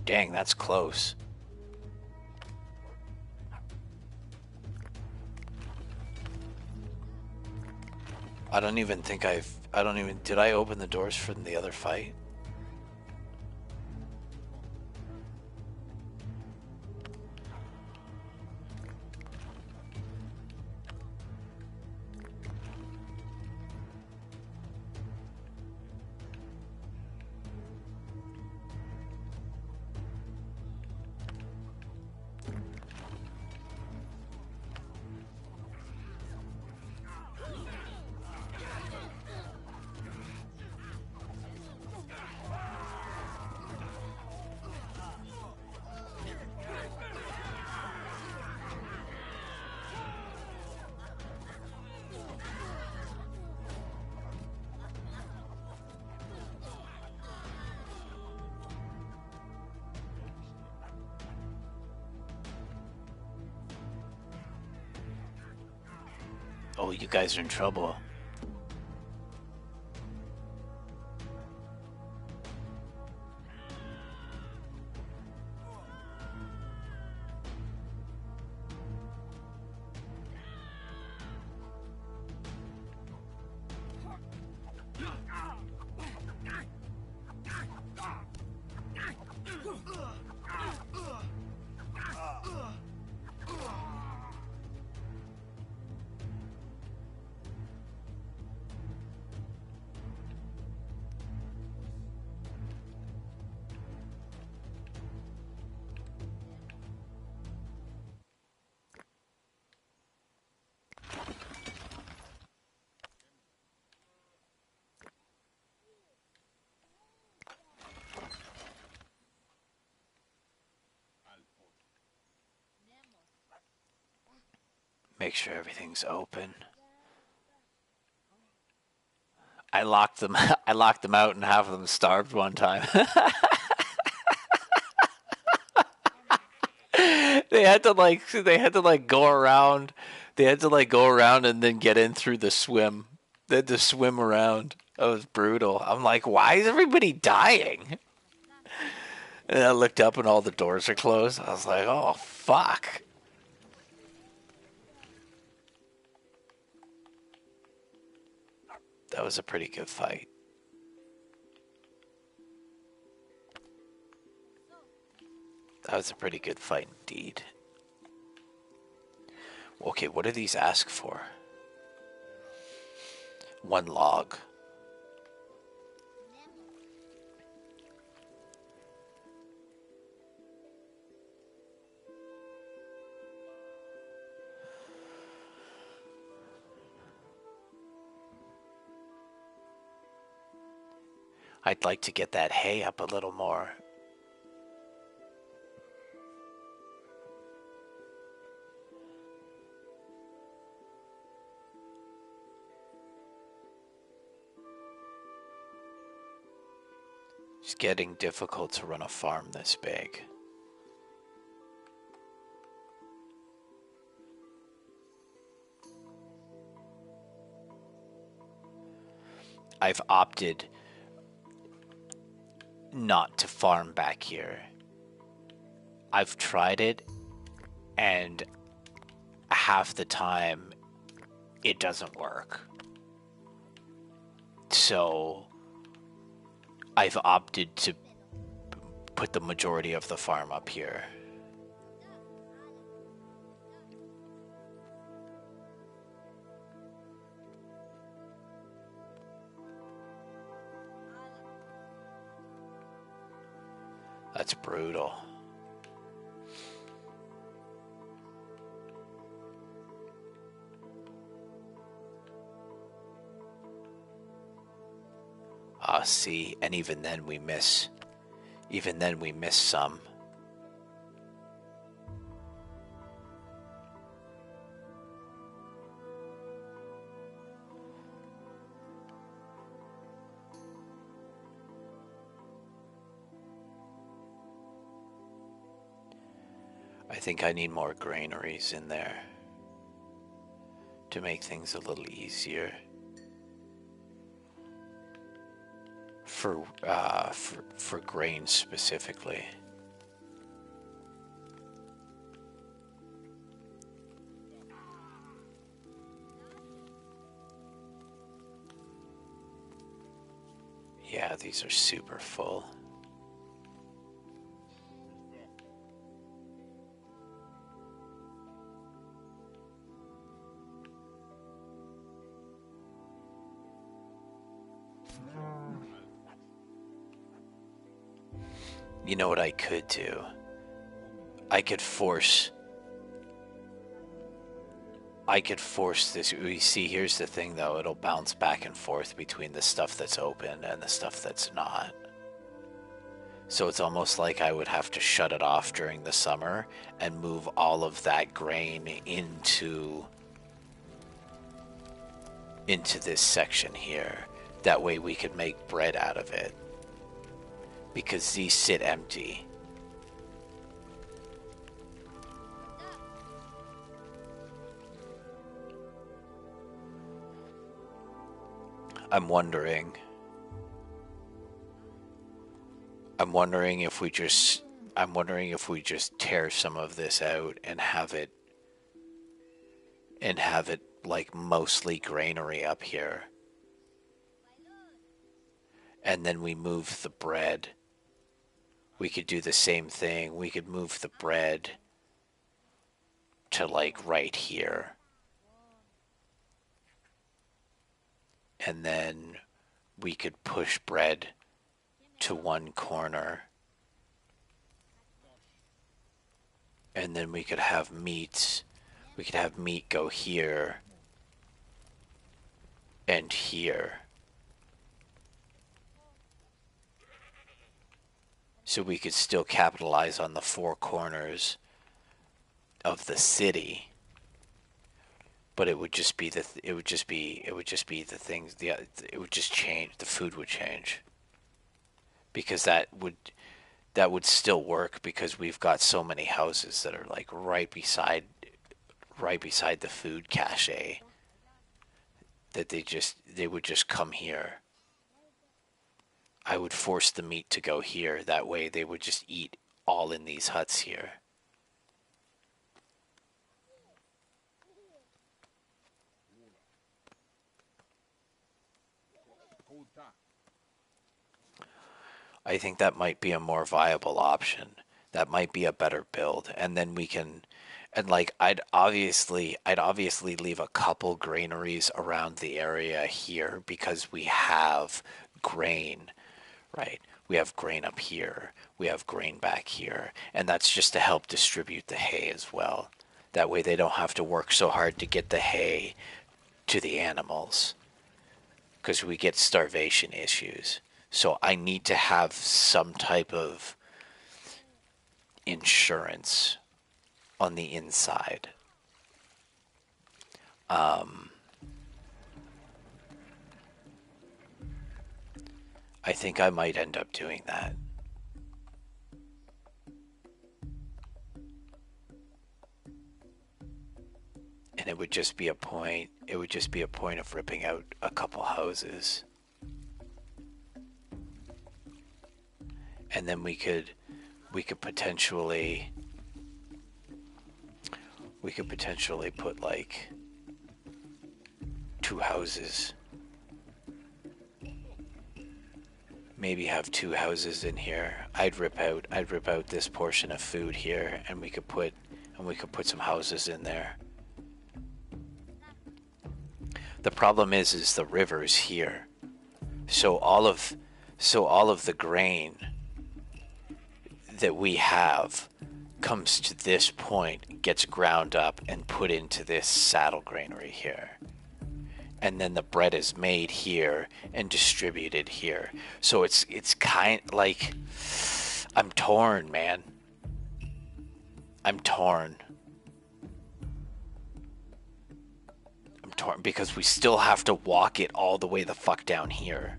Dang, that's close. Did I open the doors for the other fight? Oh, you guys are in trouble. Make sure everything's open. I locked them. I locked them out, and half of them starved one time. They had to like. They had to like go around. They had to like go around and then get in through the swim. They had to swim around. That was brutal. I'm like, why is everybody dying? And I looked up and all the doors are closed. I was like, oh fuck. That was a pretty good fight. That was a pretty good fight indeed. Okay, what do these ask for? 1 log. I'd like to get that hay up a little more. It's getting difficult to run a farm this big. I've opted not to farm back here. I've tried it, and half the time it doesn't work. So I've opted to put the majority of the farm up here. That's brutal. See, and even then we miss. Even then we miss some. I think I need more granaries in there to make things a little easier. For grain specifically. Yeah, these are super full. You know what I could do? I could force this. We see, here's the thing though, it'll bounce back and forth between the stuff that's open and the stuff that's not. So it's almost like I would have to shut it off during the summer and move all of that grain into this section here. That way we could make bread out of it. Because these sit empty. I'm wondering. I'm wondering if we just. I'm wondering if we just tear some of this out and have it like mostly granary up here, and then we move the bread. We could do the same thing. We could move the bread to like right here, and then we could push bread to one corner, and then we could have meat. We could have meat go here and here. So we could still capitalize on the four corners of the city, but it would just be the things. It would just change. The food would change because that would still work because we've got so many houses that are like right beside the food cache that they would just come here. I would force the meat to go here. That way they would just eat all in these huts here. I think that might be a more viable option. That might be a better build. And then we can and like I'd obviously leave a couple granaries around the area here because we have grain, right? We have grain up here. We have grain back here. And that's just to help distribute the hay as well. That way they don't have to work so hard to get the hay to the animals because we get starvation issues. So I need to have some type of insurance on the inside. I think I might end up doing that. And it would just be a point of ripping out a couple houses. And then we could potentially put like two houses. Maybe have two houses in here. I'd rip out this portion of food here and we could put some houses in there. The problem is the river's here. So all of the grain that we have comes to this point, gets ground up and put into this saddle granary here. And then the bread is made here and distributed here. So it's kind like I'm torn, man. I'm torn. I'm torn because we still have to walk it all the way the fuck down here.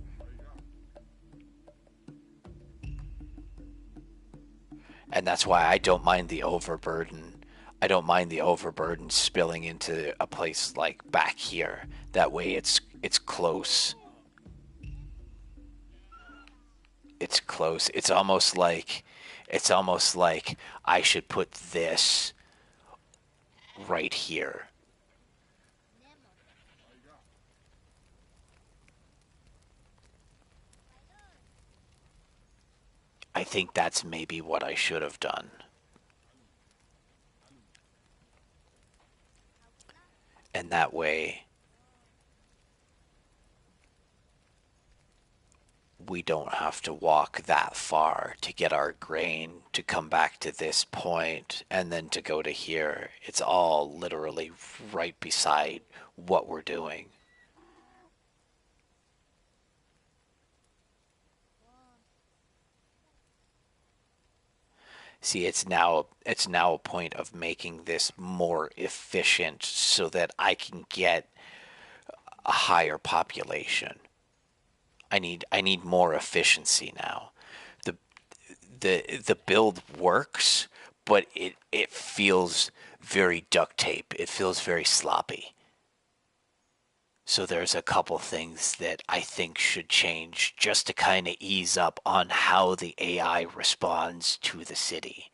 And that's why I don't mind the overburden. I don't mind the overburden spilling into a place like back here. That way it's close. It's close. It's almost like I should put this right here. I think that's maybe what I should have done. And that way we don't have to walk that far to get our grain to come back to this point and then to go to here. It's all literally right beside what we're doing. See, it's now a point of making this more efficient so that I can get a higher population. I need more efficiency now. The the build works, but it feels very duct tape. It feels very sloppy. So there's a couple things that I think should change just to kind of ease up on how the AI responds to the city.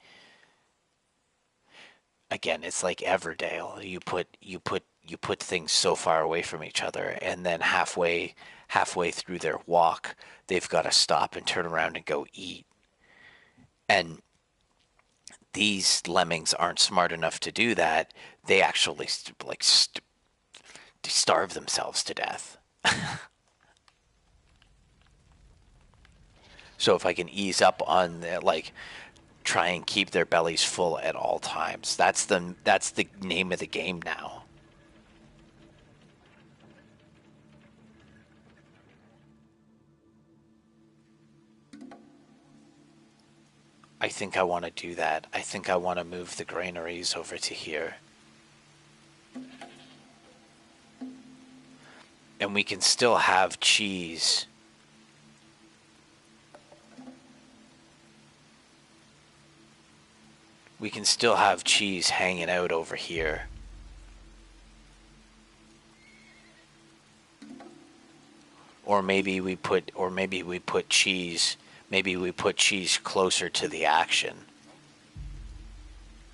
Again, it's like Everdale. You put things so far away from each other, and then halfway through their walk, they've got to stop and turn around and go eat. And these lemmings aren't smart enough to do that. They actually starve themselves to death. So if I can ease up on the, try and keep their bellies full at all times. That's the name of the game now. I think I want to do that. I think I want to move the granaries over to here. And we can still have cheese. We can still have cheese hanging out over here. Or maybe we put cheese, maybe we put cheese closer to the action,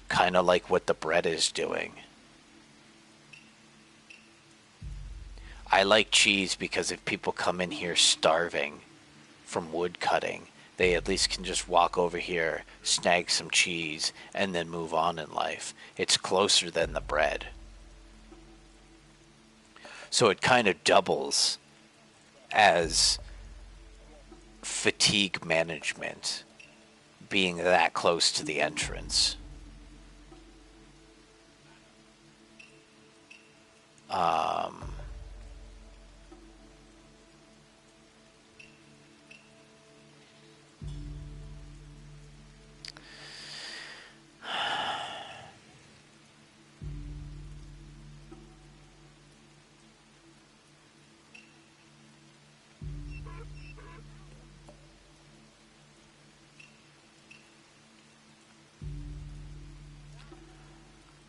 kind of like what the bread is doing. I like cheese because if people come in here starving from wood cutting, they at least can just walk over here, snag some cheese, and then move on in life. It's closer than the bread. So it kind of doubles as fatigue management, being that close to the entrance. Um,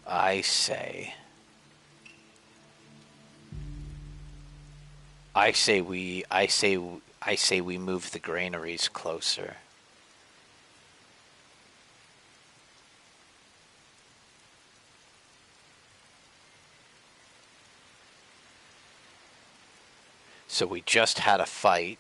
I say, I say we move the granaries closer. So we just had a fight.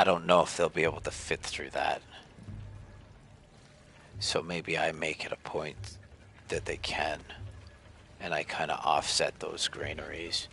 I don't know if they'll be able to fit through that. So maybe I make it a point that they can, and I kind of offset those granaries.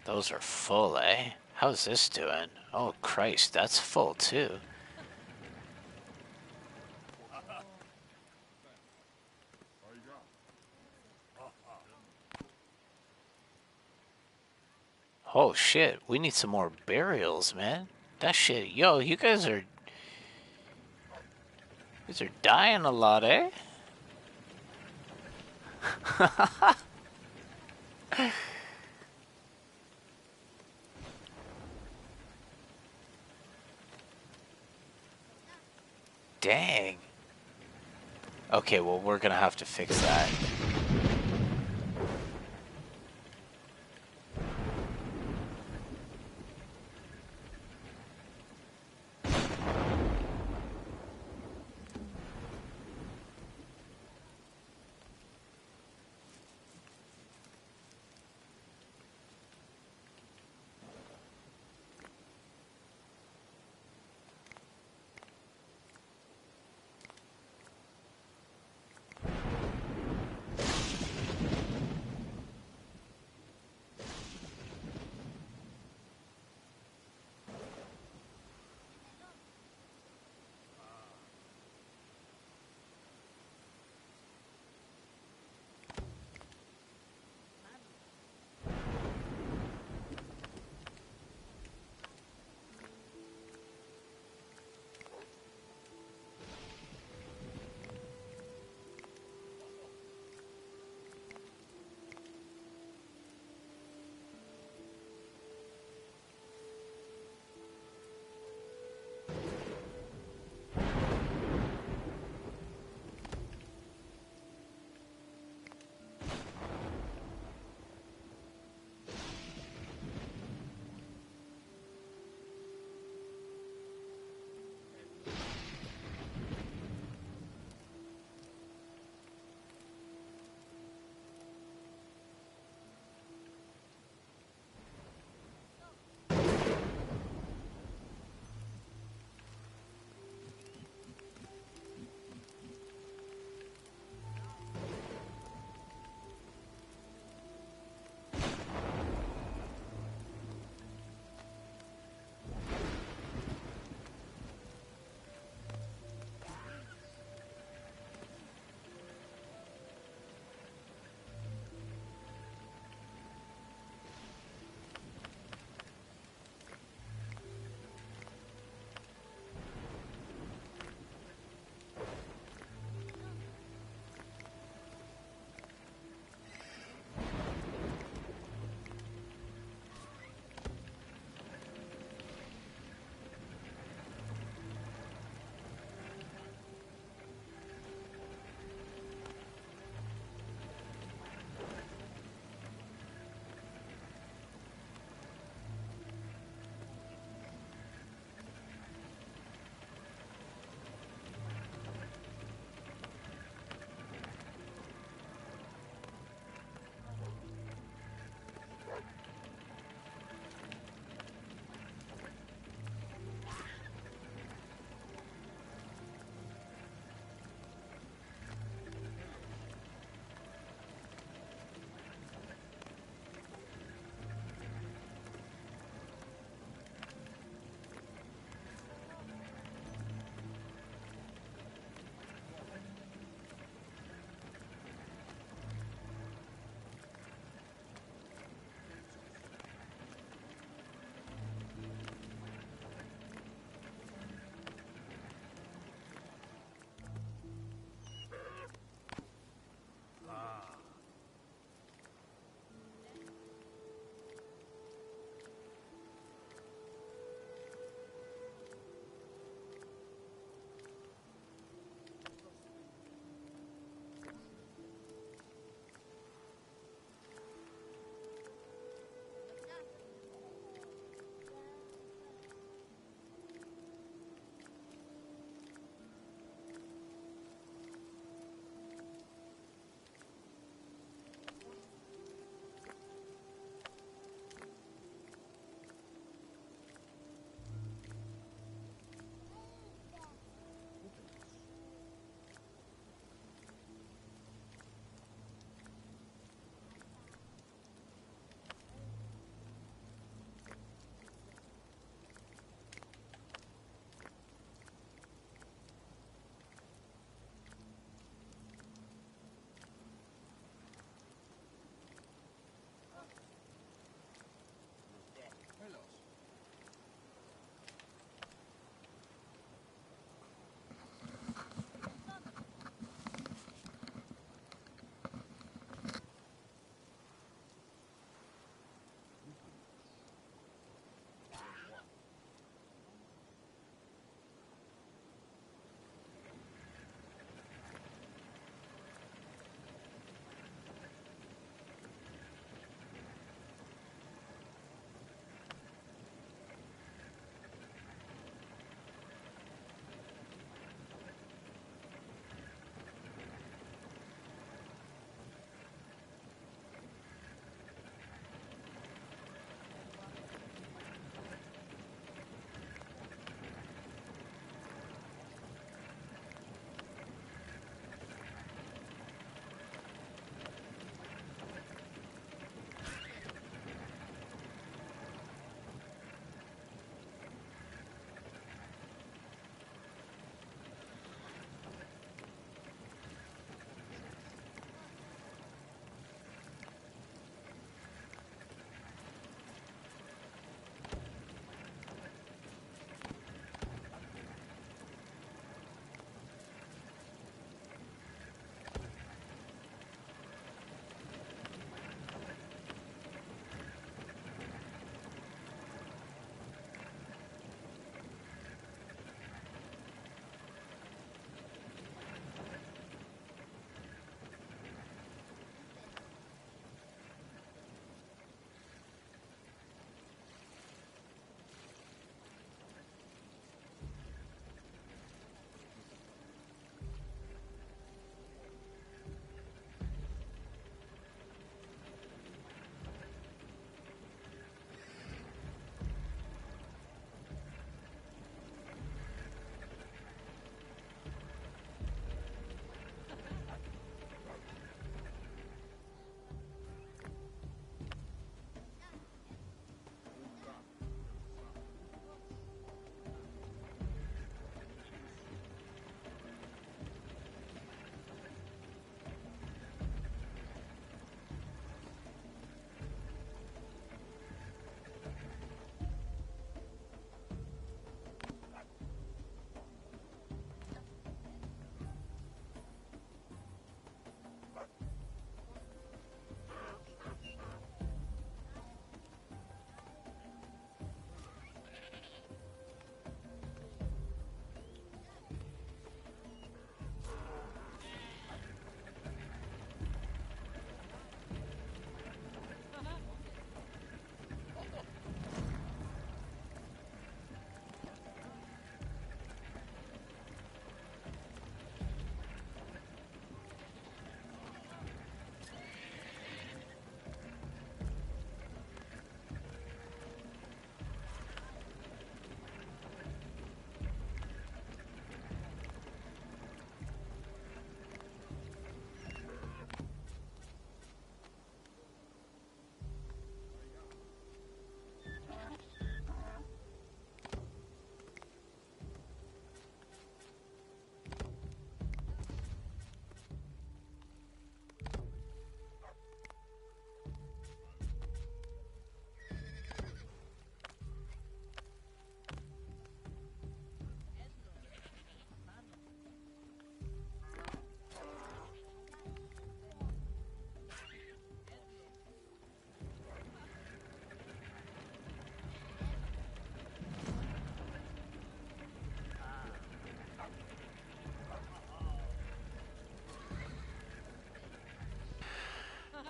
Those are full, eh? How's this doing? Oh, Christ, that's full too. Oh shit, we need some more burials, man. That shit, yo, you guys are dying a lot, eh? Dang. Okay, well, we're gonna have to fix that.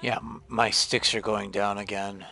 Yeah, my sticks are going down again.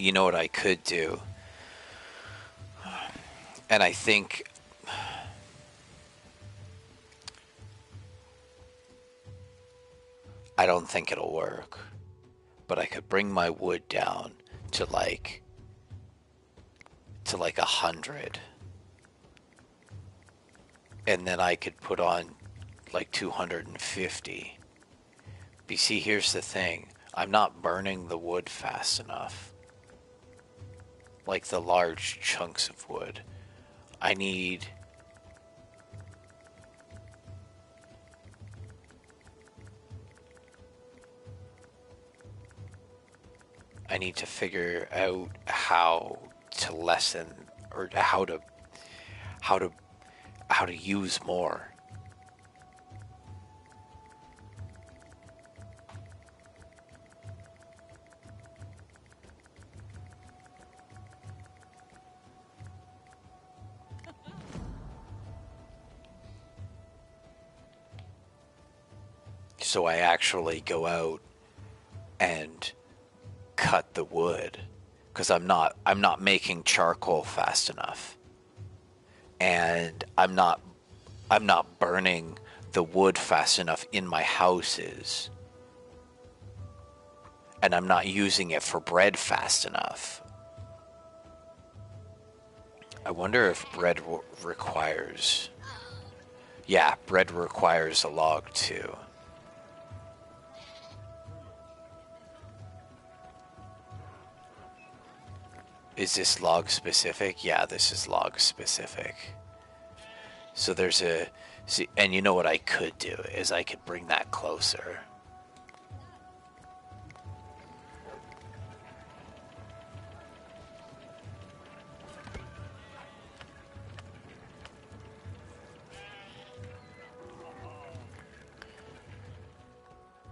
You know what I could do? And I don't think it'll work, but I could bring my wood down to like 100, and then I could put on like 250. But you see, here's the thing. I'm not burning the wood fast enough. Like the large chunks of wood. I need to figure out how to lessen, or how to use more. So I actually go out and cut the wood, because I'm not making charcoal fast enough, and I'm not burning the wood fast enough in my houses, and I'm not using it for bread fast enough. I wonder if bread requires... Yeah, bread requires a log too. Is this log specific? Yeah, this is log specific. So there's a... See, and you know what I could do is I could bring that closer.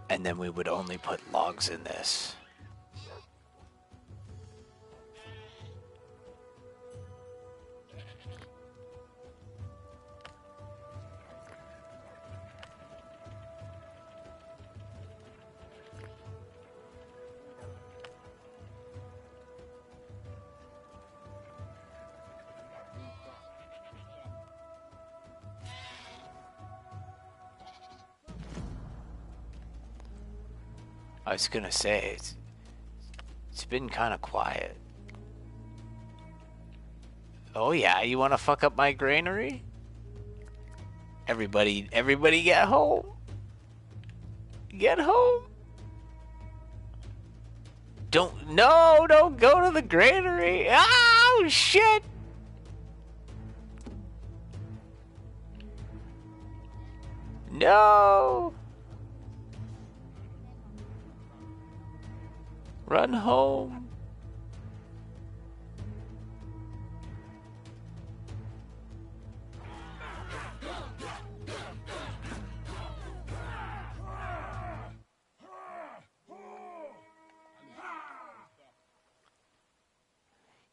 And then we would only put logs in this. I was gonna say, it's been kind of quiet. Oh yeah, you want to fuck up my granary? Everybody get home. Get home. Don't go to the granary. Oh shit. No. Run home.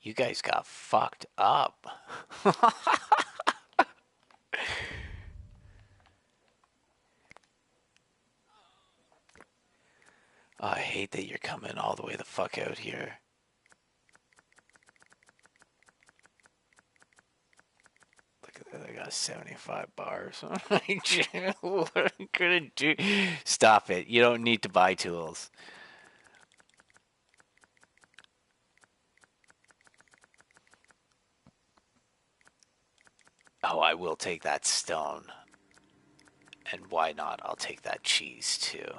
You guys got fucked up. Oh, I hate that you're coming all the way the fuck out here. Look at that, I got 75 bars. What am I gonna do? Stop it. You don't need to buy tools. Oh, I will take that stone. And why not? I'll take that cheese too.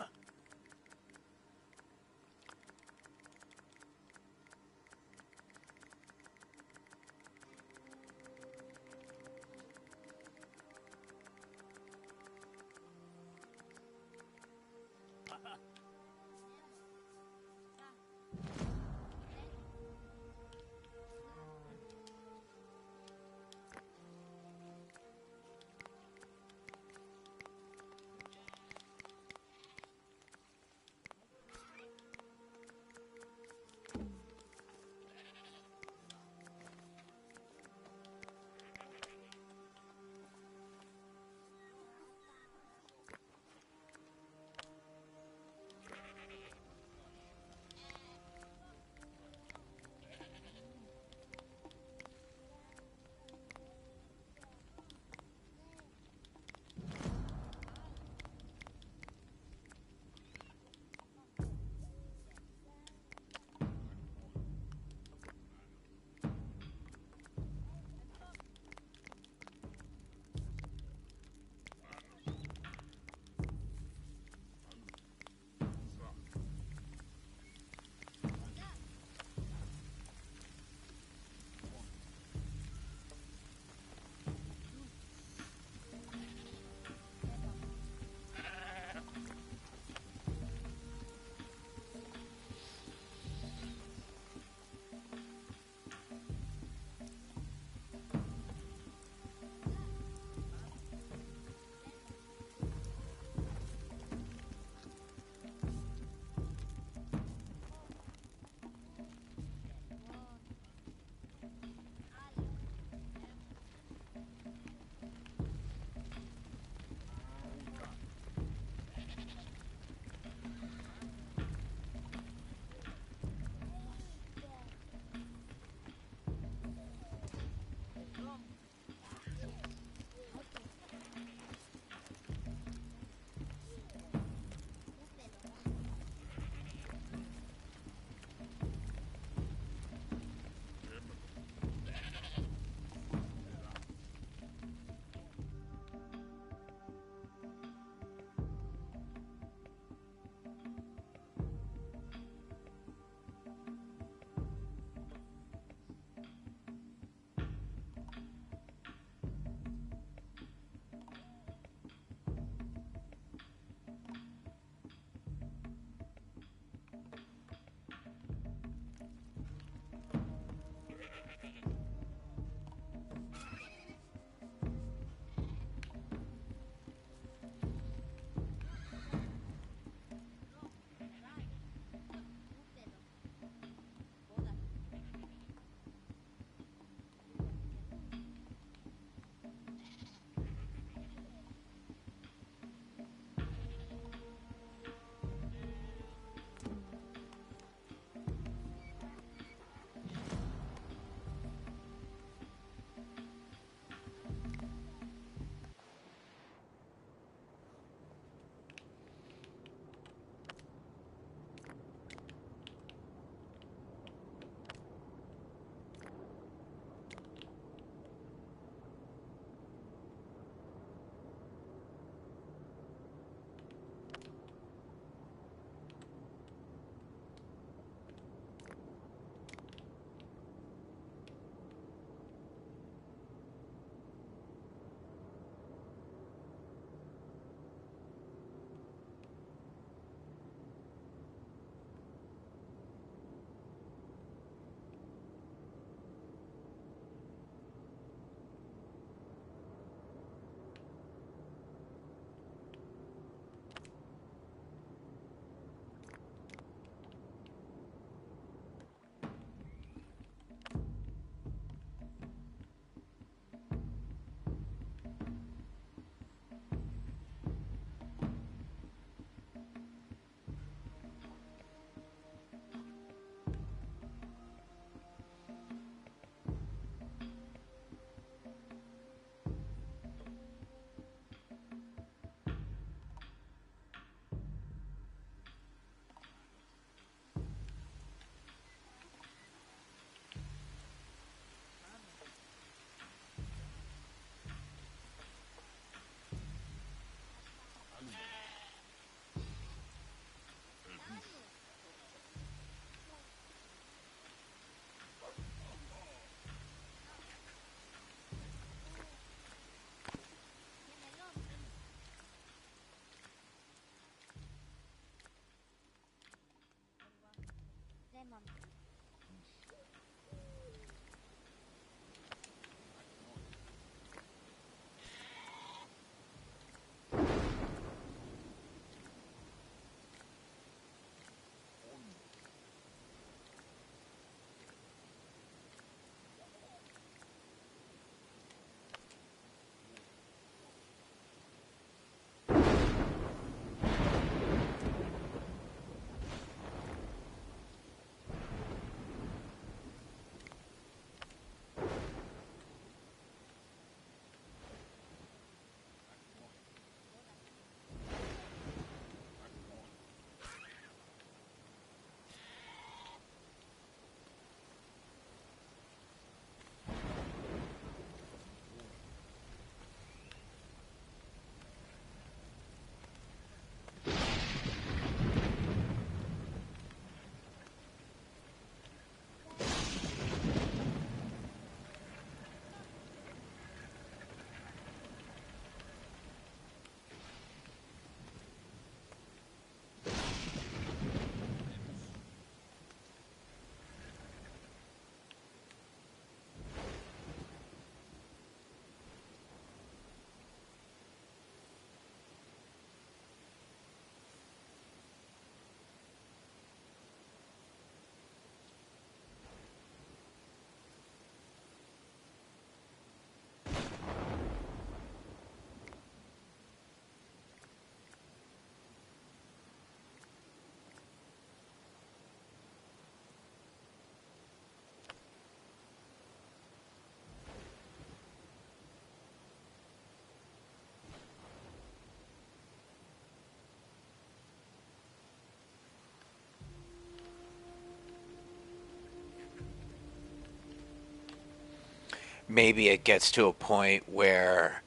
Maybe it gets to a point where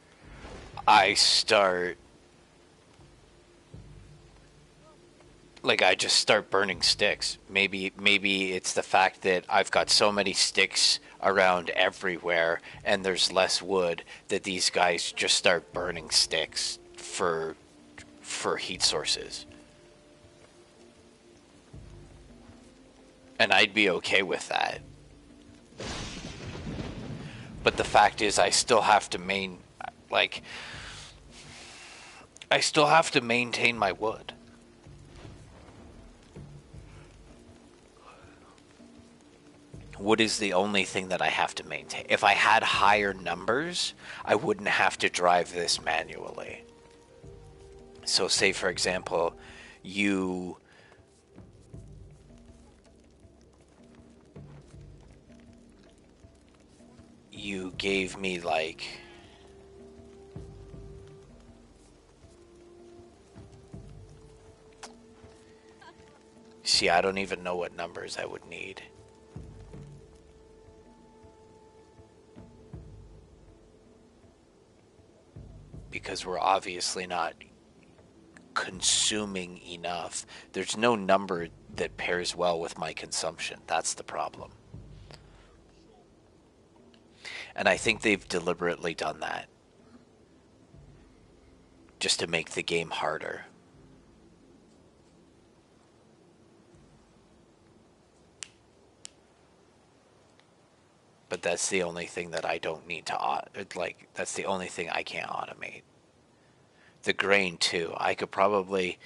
I start, like, I just start burning sticks. Maybe it's the fact that I've got so many sticks around everywhere and there's less wood that these guys just start burning sticks for heat sources. And I'd be okay with that. But the fact is I still have to like I still have to maintain my wood. Wood is the only thing that I have to maintain. If I had higher numbers, I wouldn't have to drive this manually. So say for example, you you gave me like, see, I don't even know what numbers I would need. Because we're obviously not consuming enough. There's no number that pairs well with my consumption. That's the problem. And I think they've deliberately done that just to make the game harder. But that's the only thing that I don't need to, like, that's the only thing I can't automate. The grain too. I could probably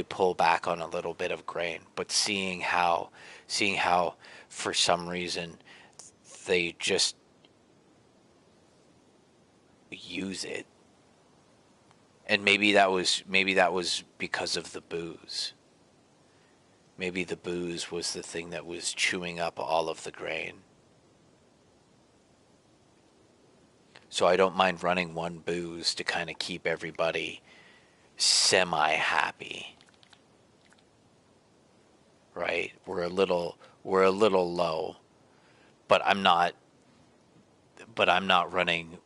pull back on a little bit of grain, but seeing how for some reason they just use it. And maybe that was because of the booze. Maybe the booze was the thing that was chewing up all of the grain. So I don't mind running one booze to kind of keep everybody semi happy, right? We're a little low, but I'm not running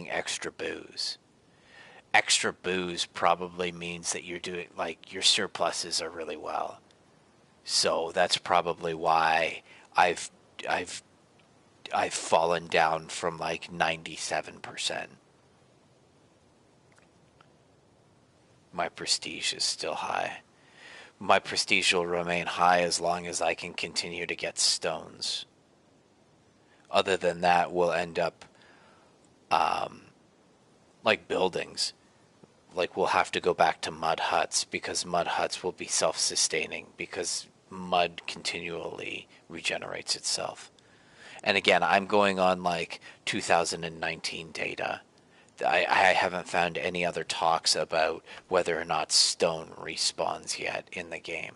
extra booze. Extra booze probably means that you're doing, like, your surpluses are really well. So that's probably why I've I've I've fallen down from like 97%. My prestige is still high. My prestige will remain high as long as I can continue to get stones. Other than that, we'll end up like buildings. Like we'll have to go back to mud huts because mud huts will be self-sustaining because mud continually regenerates itself. And again, I'm going on like 2019 data. I haven't found any other talks about whether or not stone respawns yet in the game.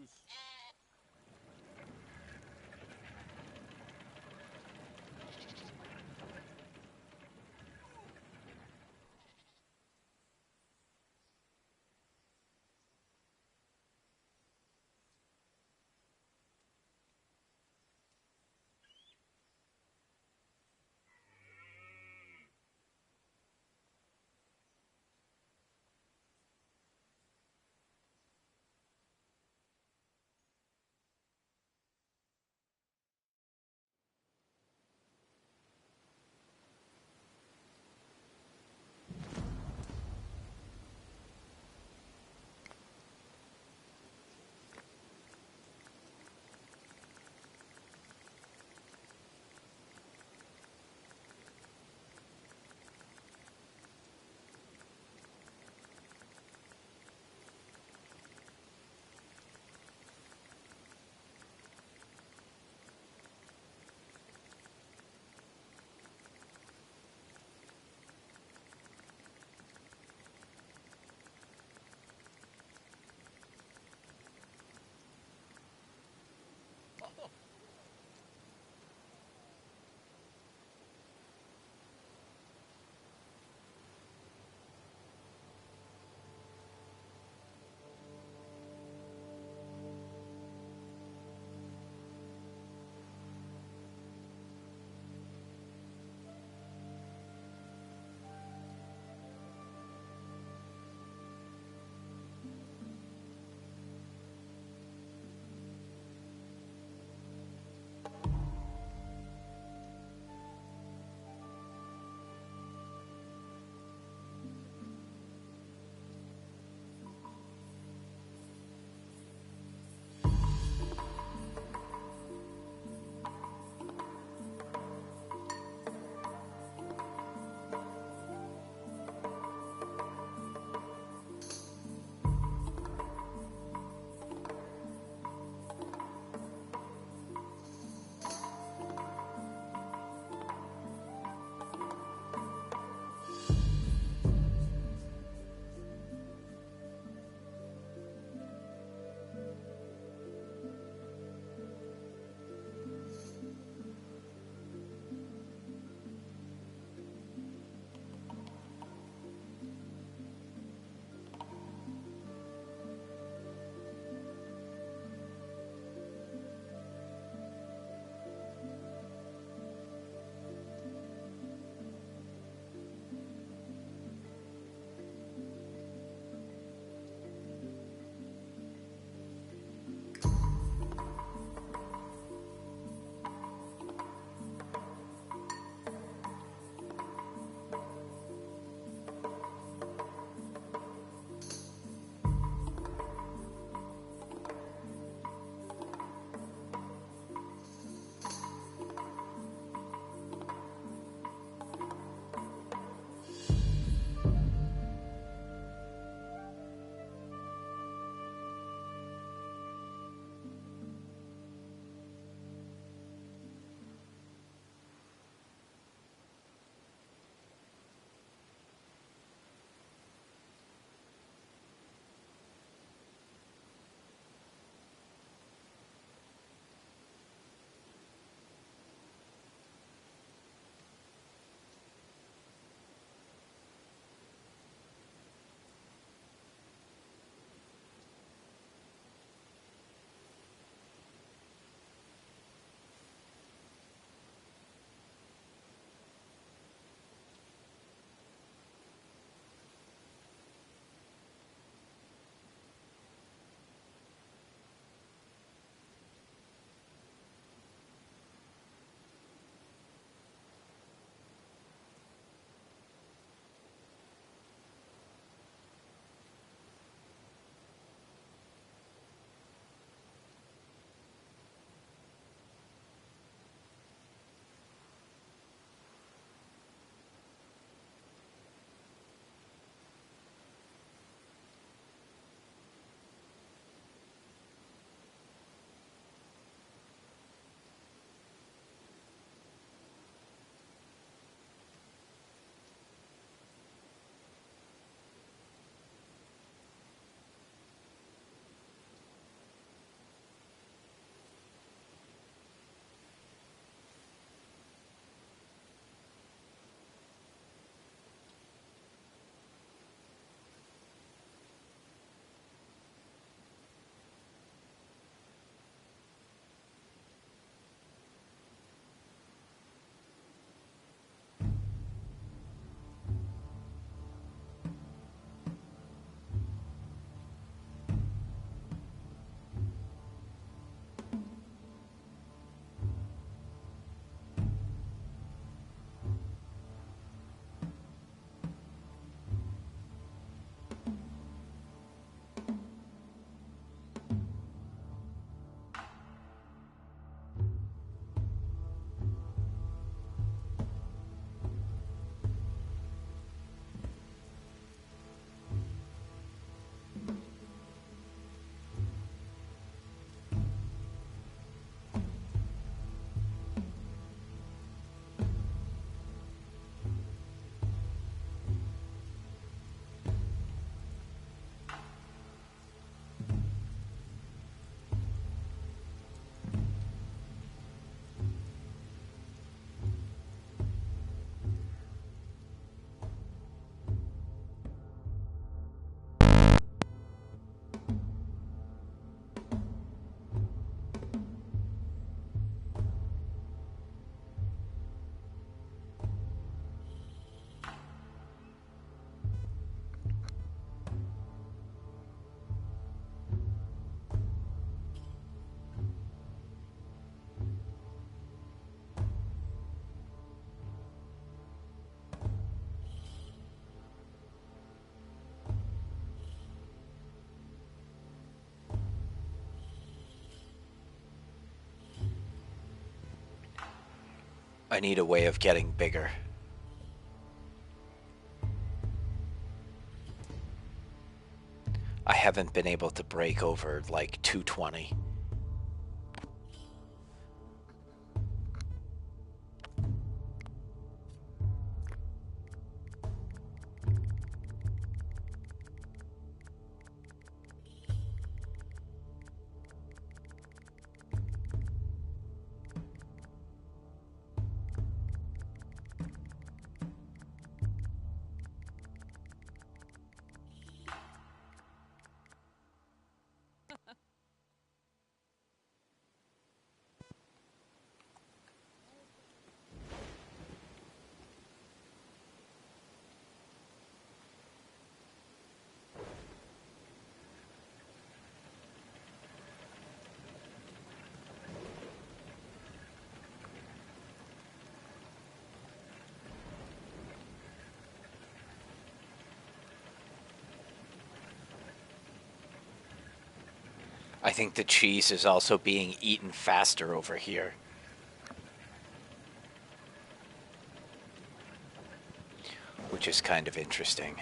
rooms. I need a way of getting bigger. I haven't been able to break over like 220. I think the cheese is also being eaten faster over here. Which is kind of interesting.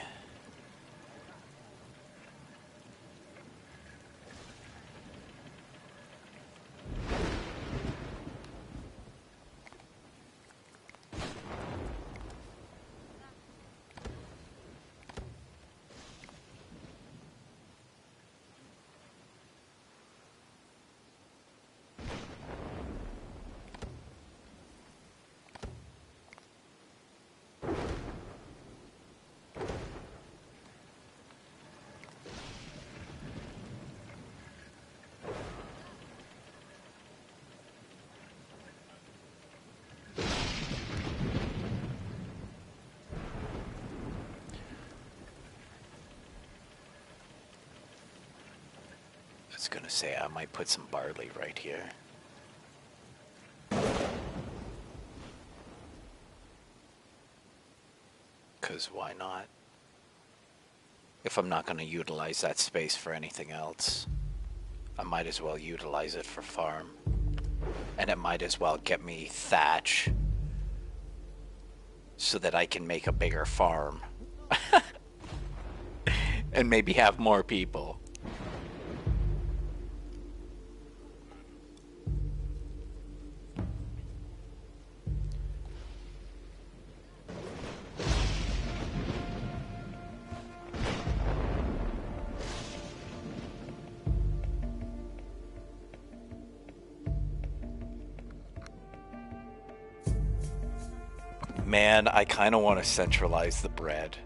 I was gonna say I might put some barley right here. Because why not? If I'm not gonna utilize that space for anything else, I might as well utilize it for farm. And it might as well get me thatch so that I can make a bigger farm. And maybe have more people. Man, I kind of want to centralize the bread.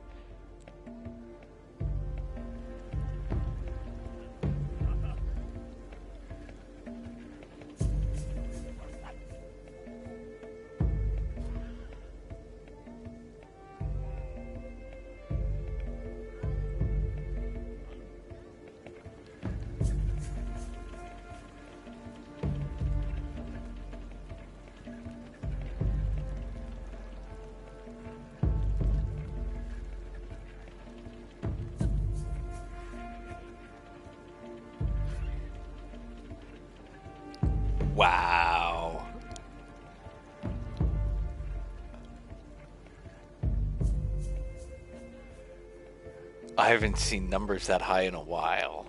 Wow. I haven't seen numbers that high in a while.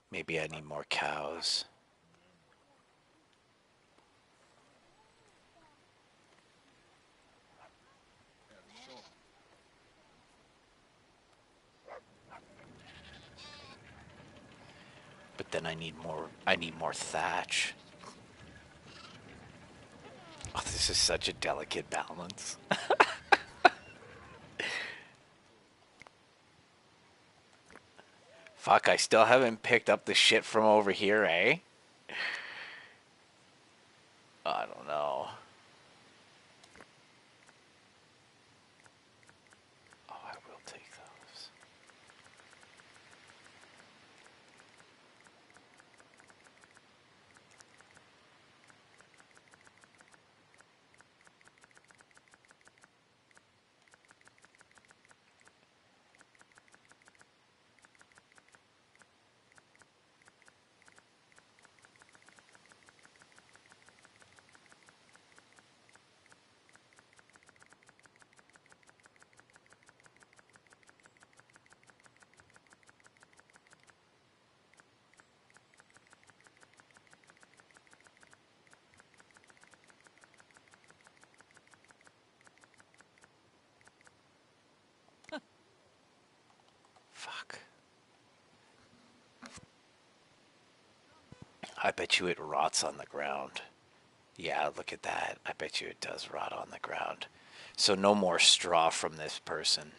Maybe I need more cows. But then I need more thatch. Oh, this is such a delicate balance. Fuck, I still haven't picked up the shit from over here, eh? I don't know. Oh, I will take those. I bet you it rots on the ground. Yeah, look at that. I bet you it does rot on the ground. So no more straw from this person.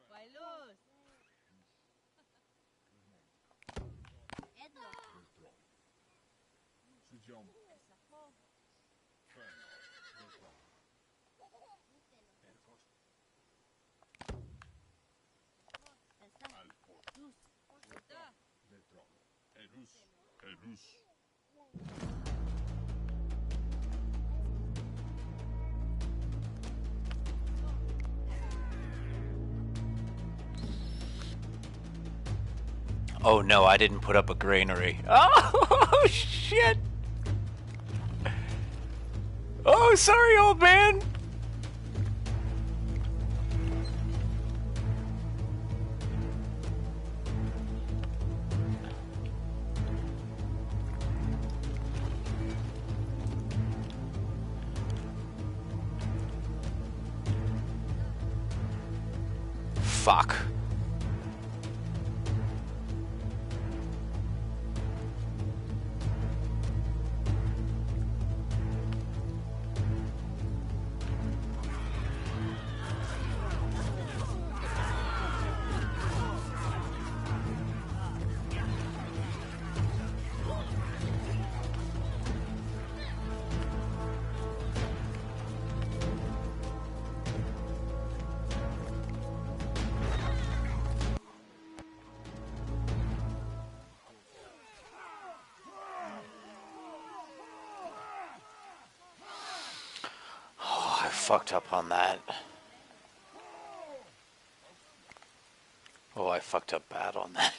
Vai, Luz. Edlo. Oh no, I didn't put up a granary. Oh shit! Oh, sorry, old man. Fuck. Oh, I fucked up on that. Oh, I fucked up bad on that.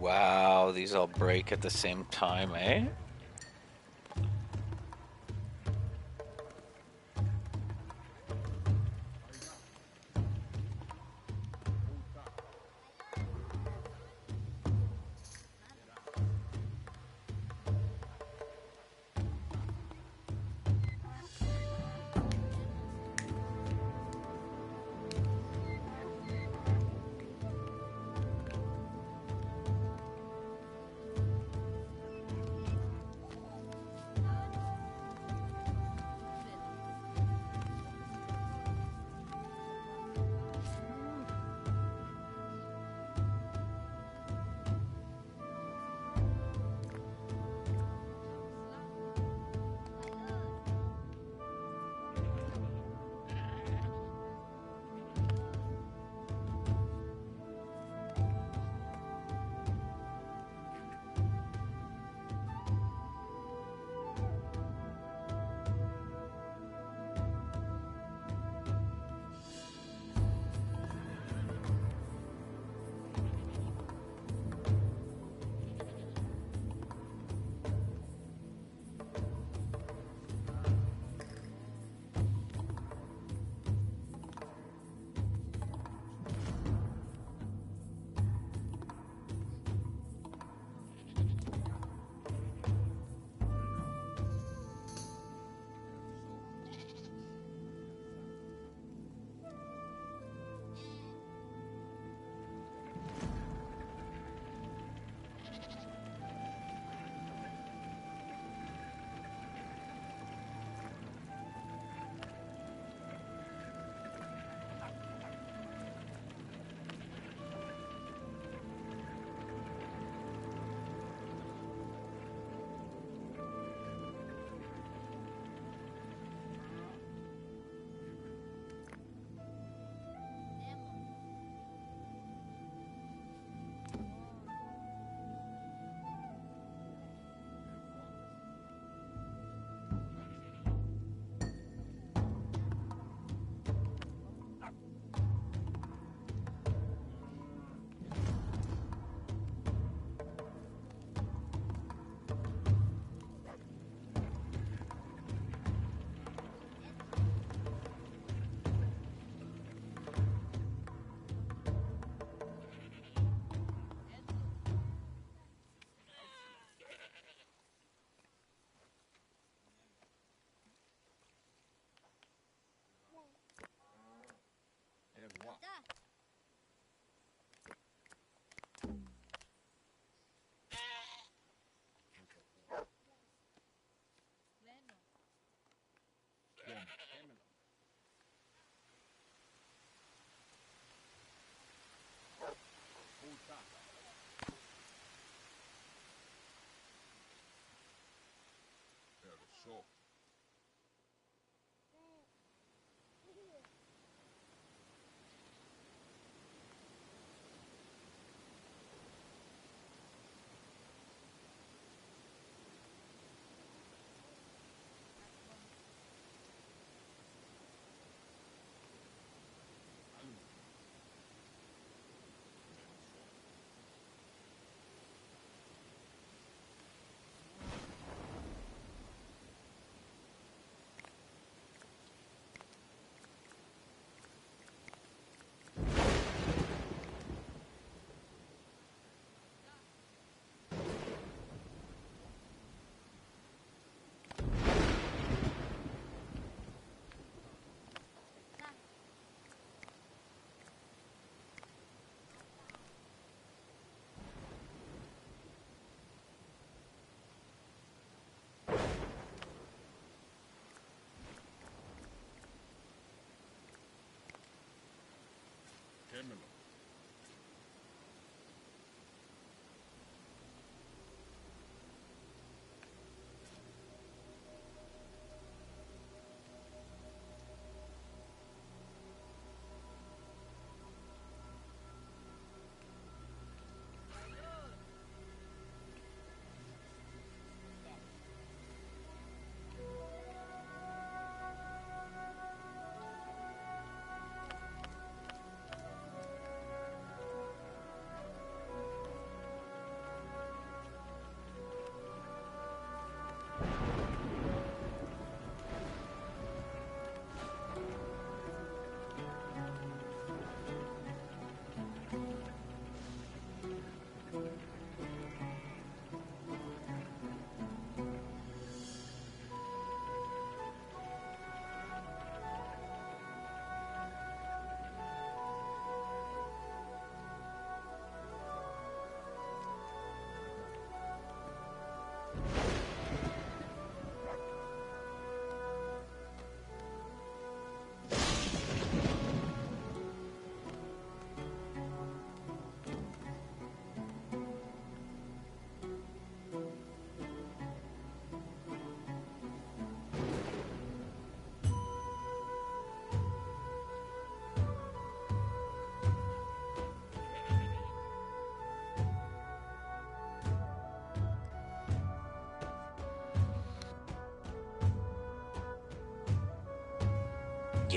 Wow, these all break at the same time, eh?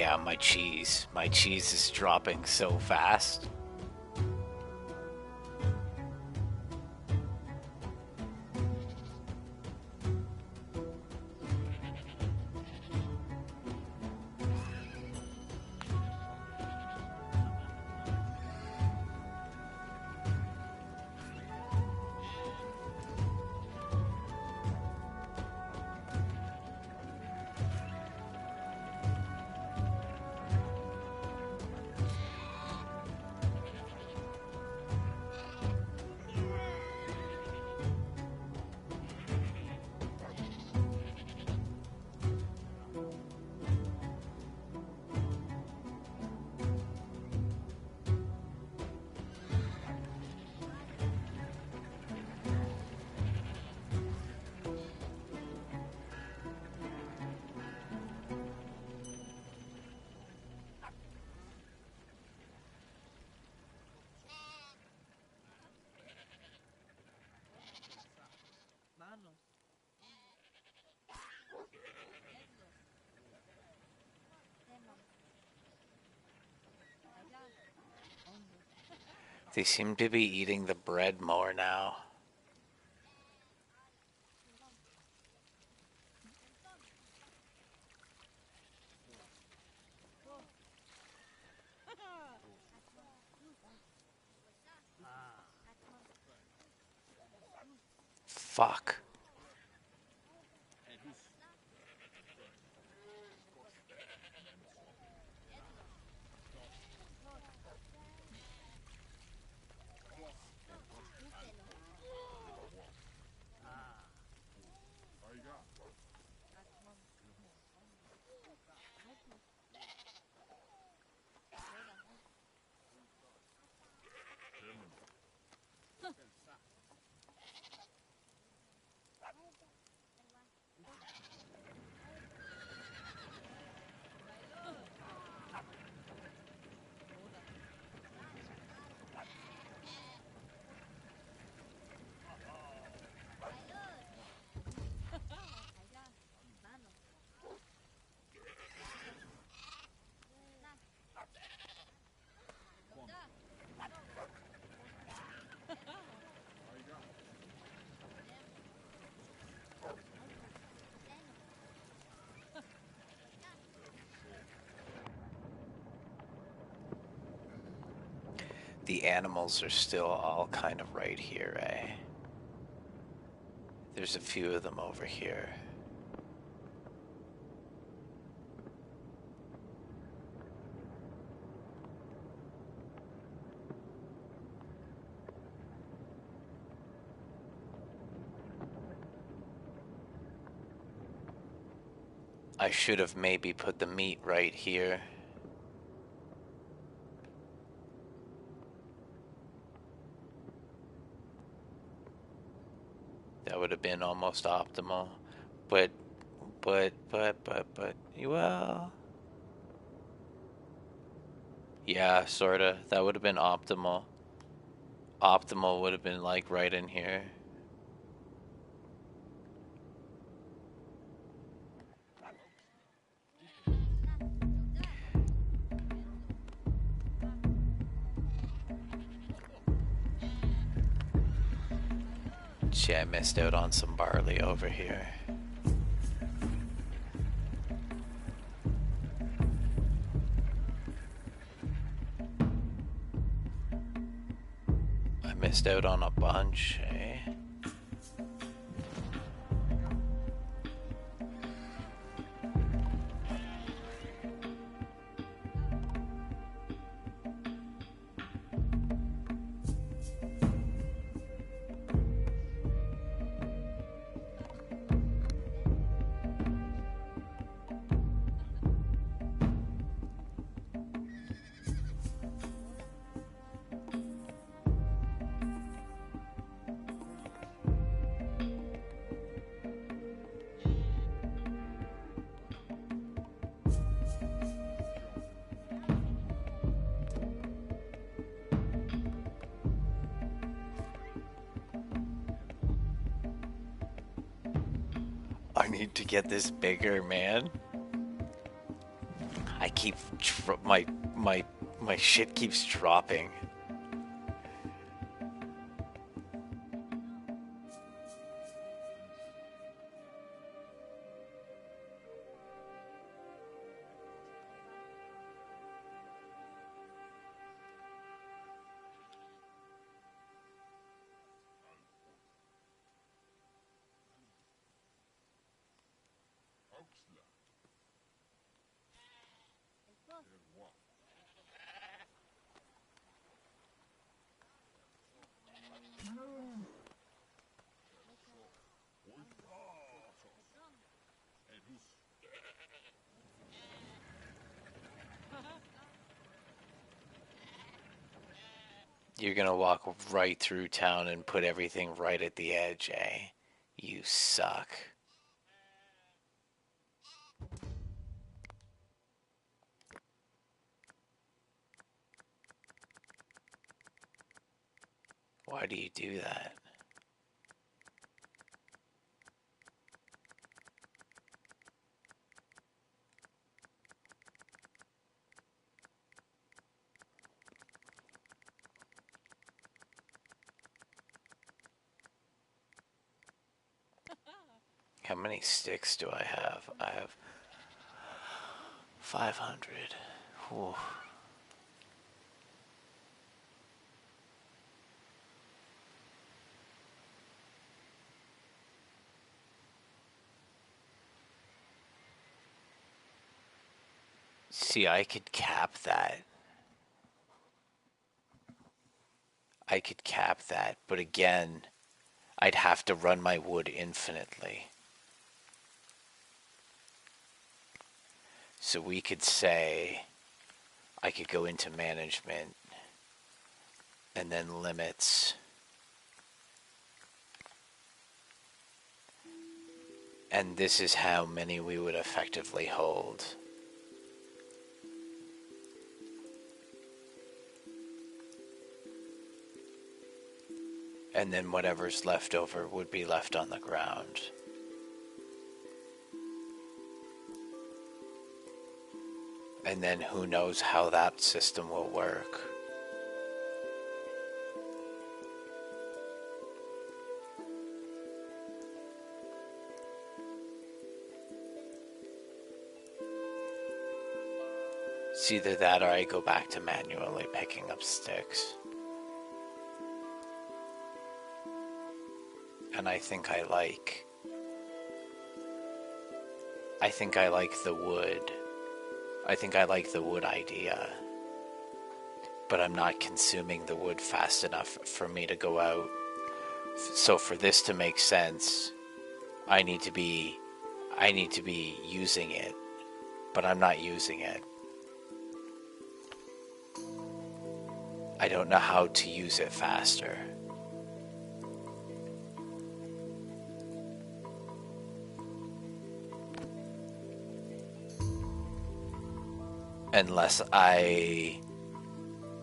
Yeah, my cheese. My cheese is dropping so fast. They seem to be eating the bread more now. Fuck. The animals are still all kind of right here, eh? There's a few of them over here. I should have maybe put the meat right here. That would have been almost optimal. But, well... Yeah, sorta. That would have been optimal. Optimal would have been like right in here. Shit, I missed out on some barley over here. I missed out on a bunch, eh? I need to get this bigger, man. keep my shit keeps dropping. You're gonna walk right through town and put everything right at the edge, eh? You suck. Why do you do that? How many sticks do I have? I have 500. Whew. See, I could cap that. I could cap that, but again, I'd have to run my wood infinitely. So we could say I could go into management and then limits. And this is how many we would effectively hold. And then whatever's left over would be left on the ground. And then who knows how that system will work. It's either that or I go back to manually picking up sticks. And I think I like the wood. I think I like the wood idea. But I'm not consuming the wood fast enough for me to go out. So for this to make sense, I need to be using it, but I'm not using it. I don't know how to use it faster. Unless I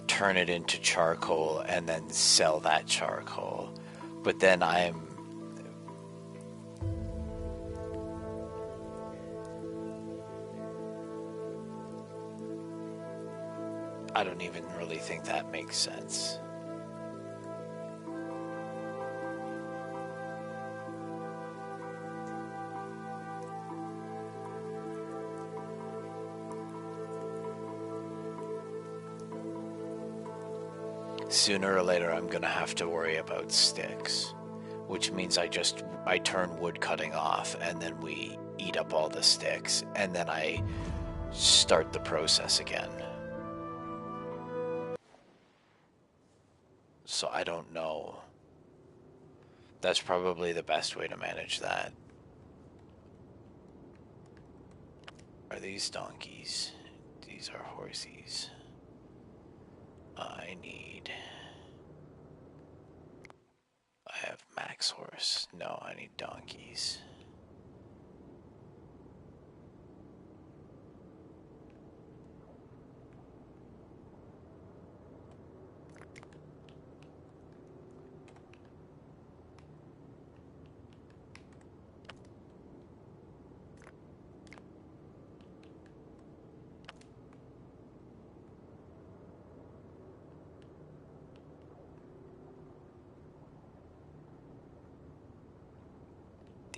turn it into charcoal and then sell that charcoal. But then I don't even really think that makes sense. Sooner or later I'm gonna have to worry about sticks, which means I turn wood cutting off and then we eat up all the sticks and then I start the process again. So I don't know. That's probably the best way to manage that. Are these donkeys? These are horsies. I have max horse. No, I need donkeys.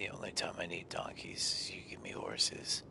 The only time I need donkeys is you give me horses.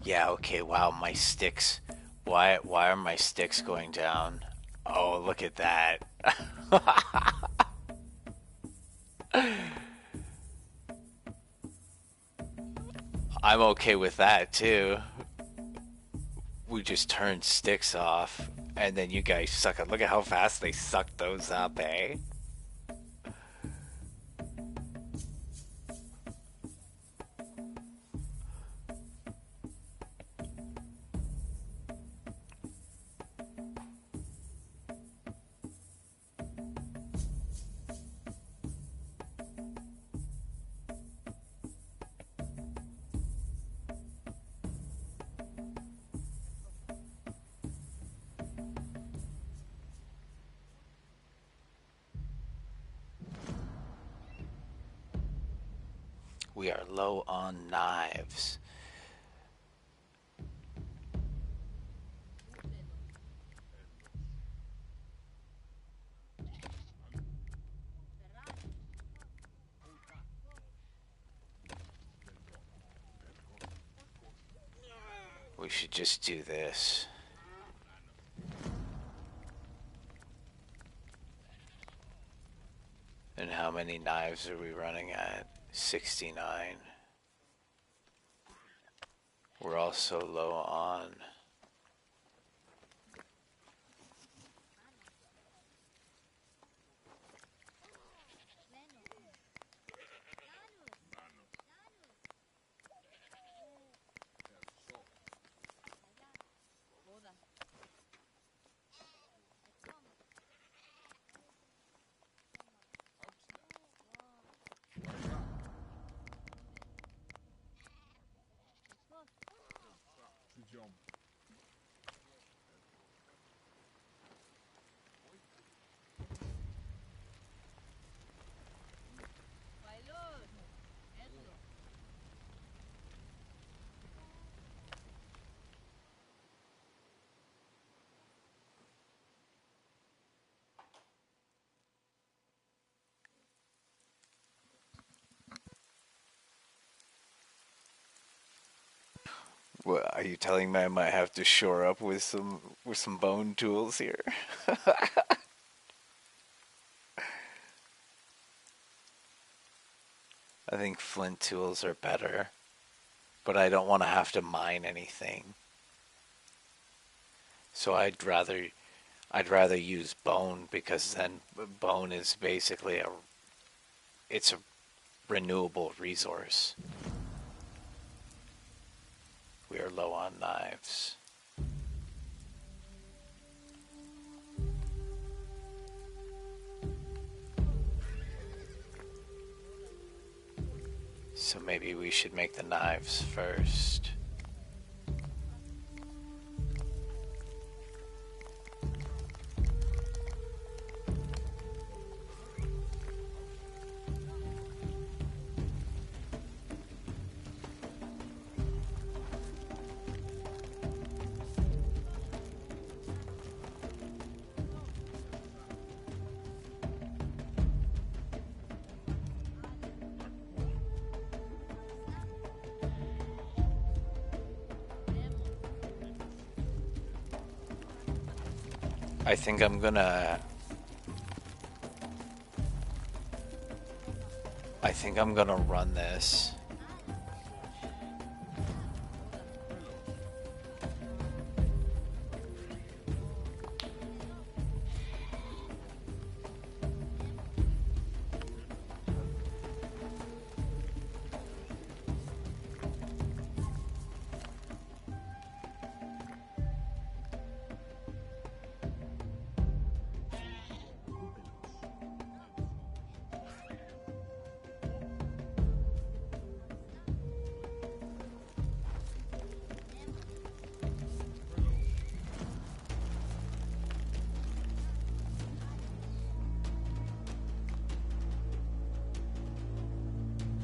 Yeah, okay, wow, my sticks. Why are my sticks going down? Oh, look at that. I'm okay with that too. We just turned sticks off, and then you guys suck it. Look at how fast they sucked those up, eh? We are low on knives. We should just do this. And how many knives are we running at? 69. We're also low on. What, are you telling me I might have to shore up with some bone tools here? I think flint tools are better, but I don't want to have to mine anything. So I'd rather use bone because then bone is basically a renewable resource. We are low on knives. So maybe we should make the knives first. I think I'm gonna I think I'm gonna run this.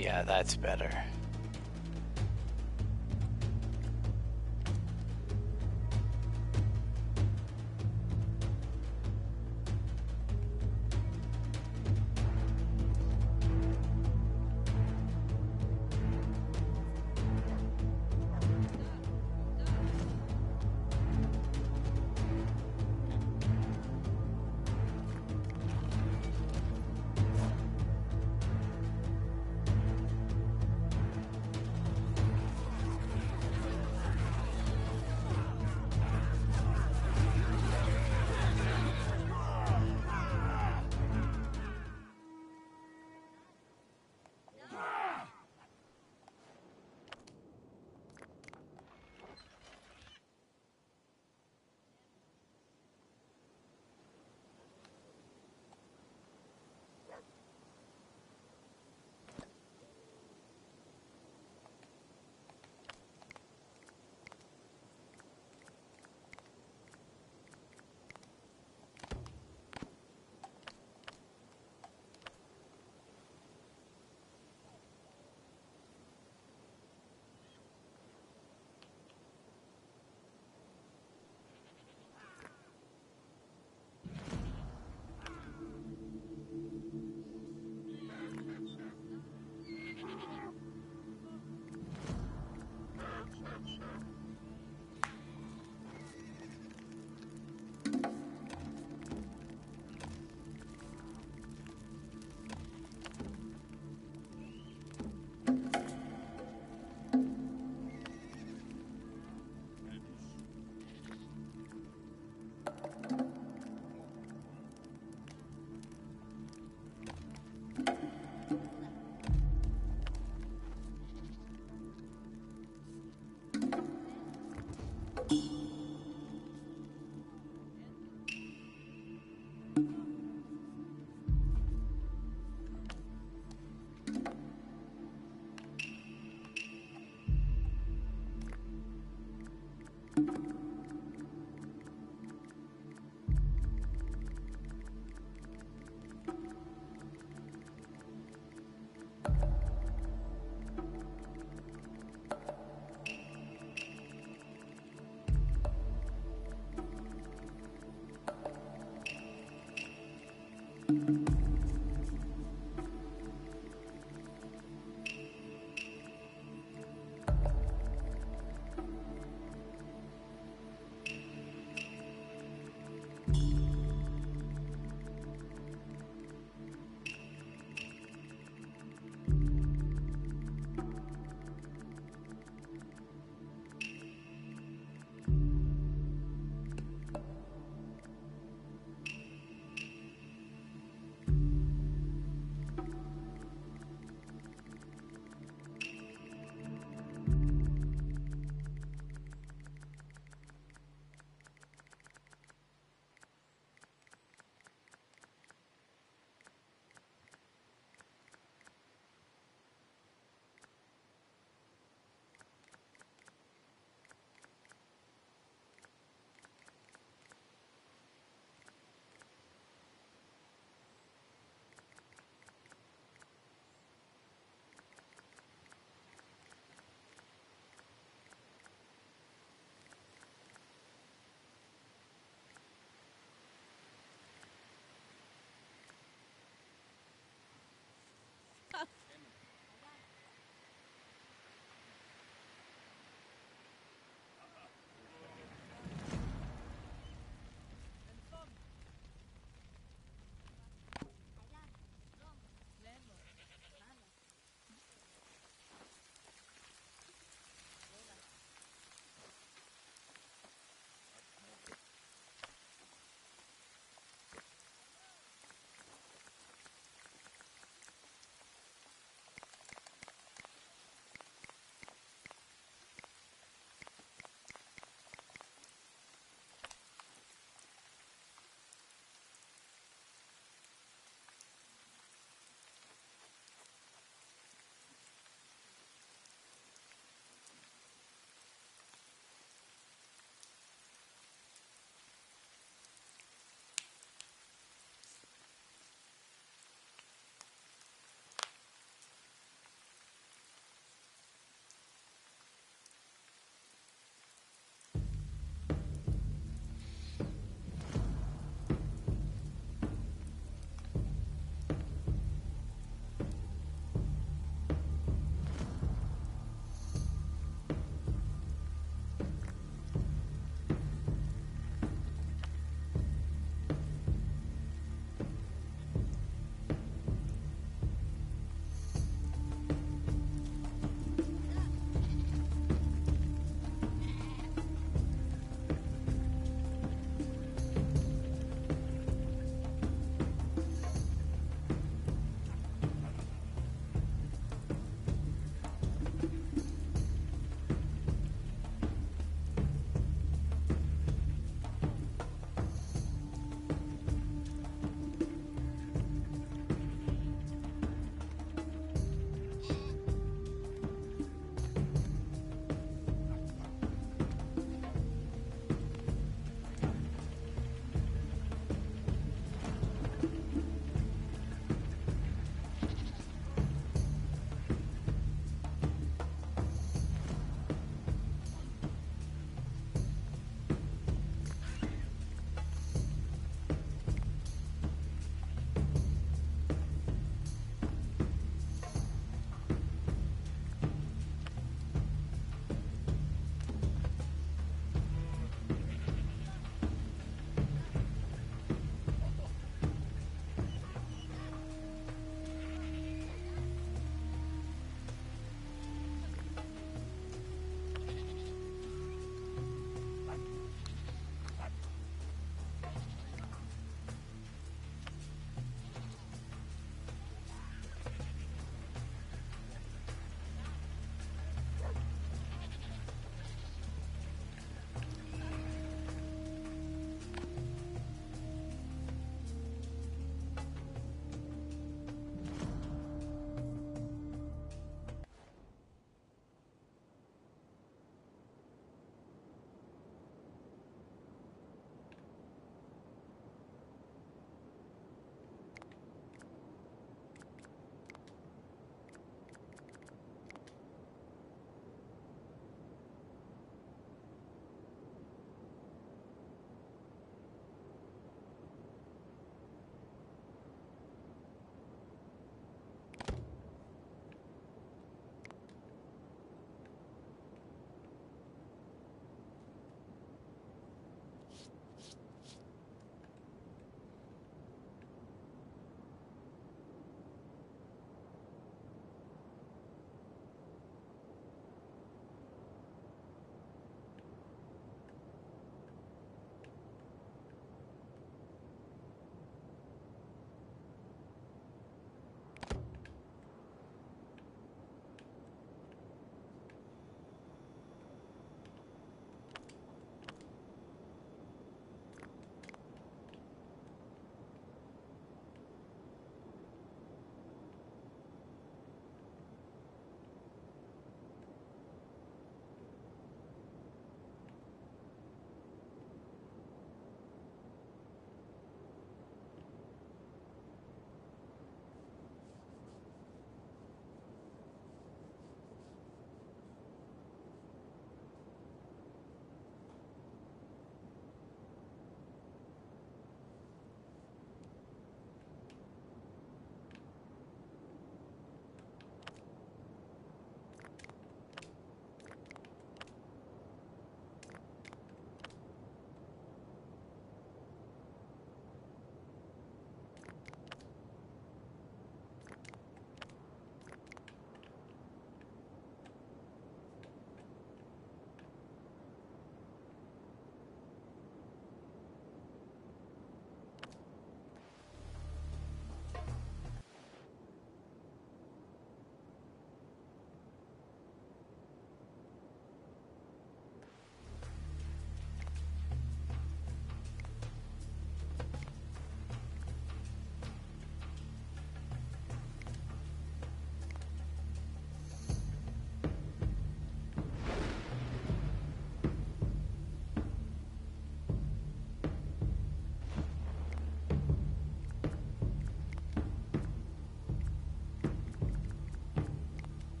Yeah, that's better.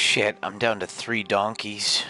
Shit, I'm down to 3 donkeys.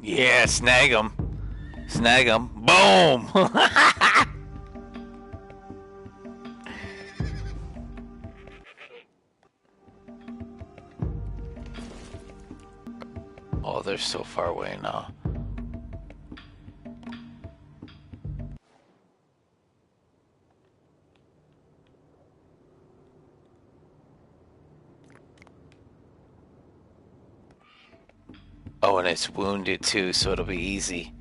Yeah, snag him. Snag him. Boom! Oh, they're so far away now. Oh, and it's wounded too, so it'll be easy.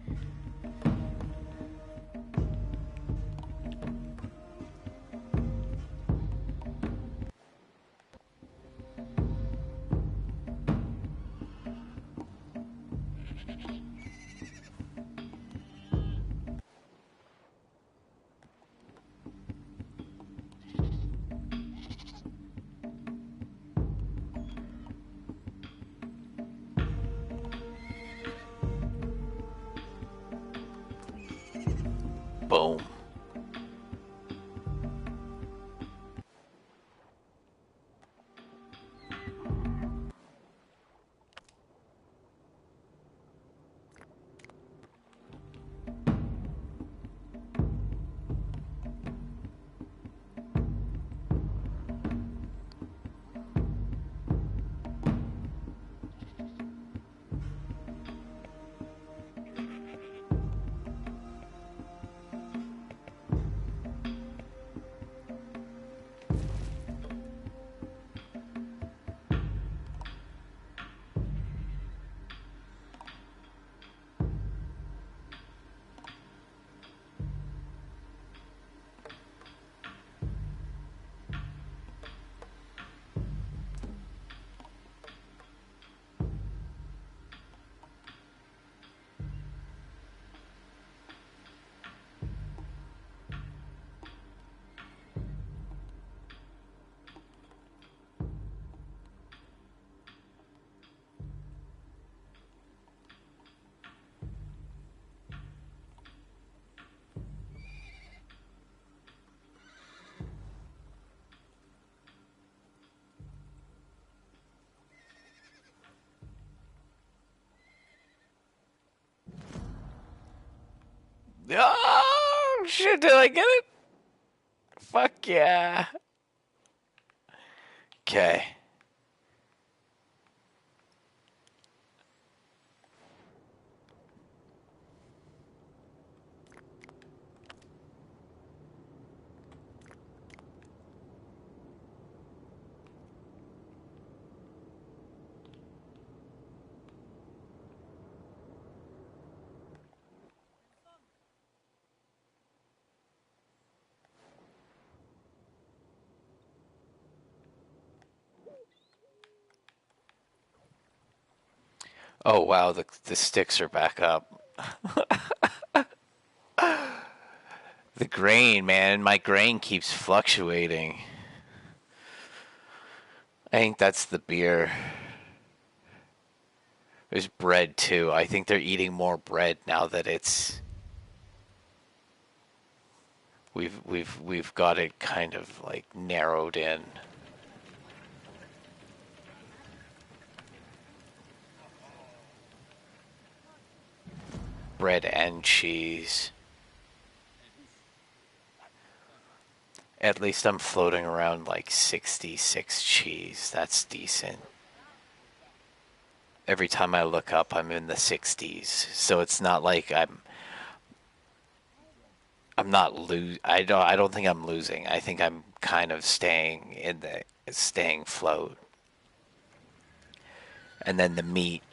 Boom. Oh, shit, did I get it? Fuck yeah. Okay. Oh, wow, the sticks are back up. The grain, man, my grain keeps fluctuating. I think that's the beer. There's bread too. I think they're eating more bread now that it's we've got it kind of like narrowed in. Bread and cheese. At least I'm floating around like 66 cheese. That's decent. Every time I look up, I'm in the 60s. So it's not like I'm not I don't think I'm losing. I think I'm kind of staying float. And then the meat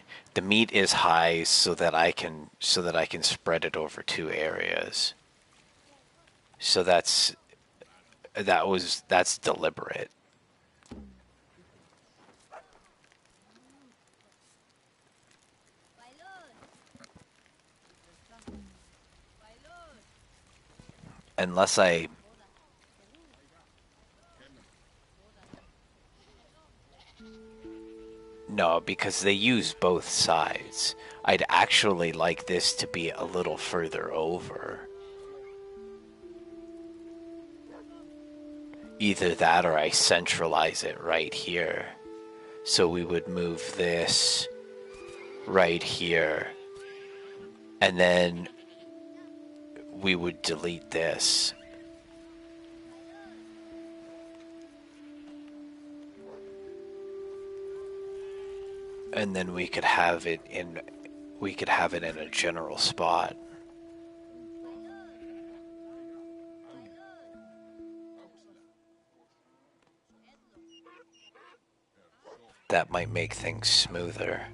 is high so that I can spread it over two areas. So that's deliberate. Unless I No, because they use both sides. I'd actually like this to be a little further over. Either that or I centralize it right here. So we would move this right here, and then we would delete this. And then we could have it in a general spot. That might make things smoother.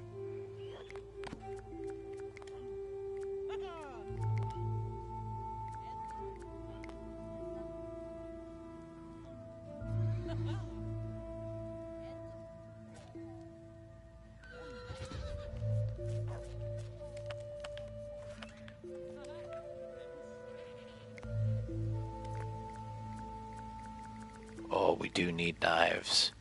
Oh, we do need knives.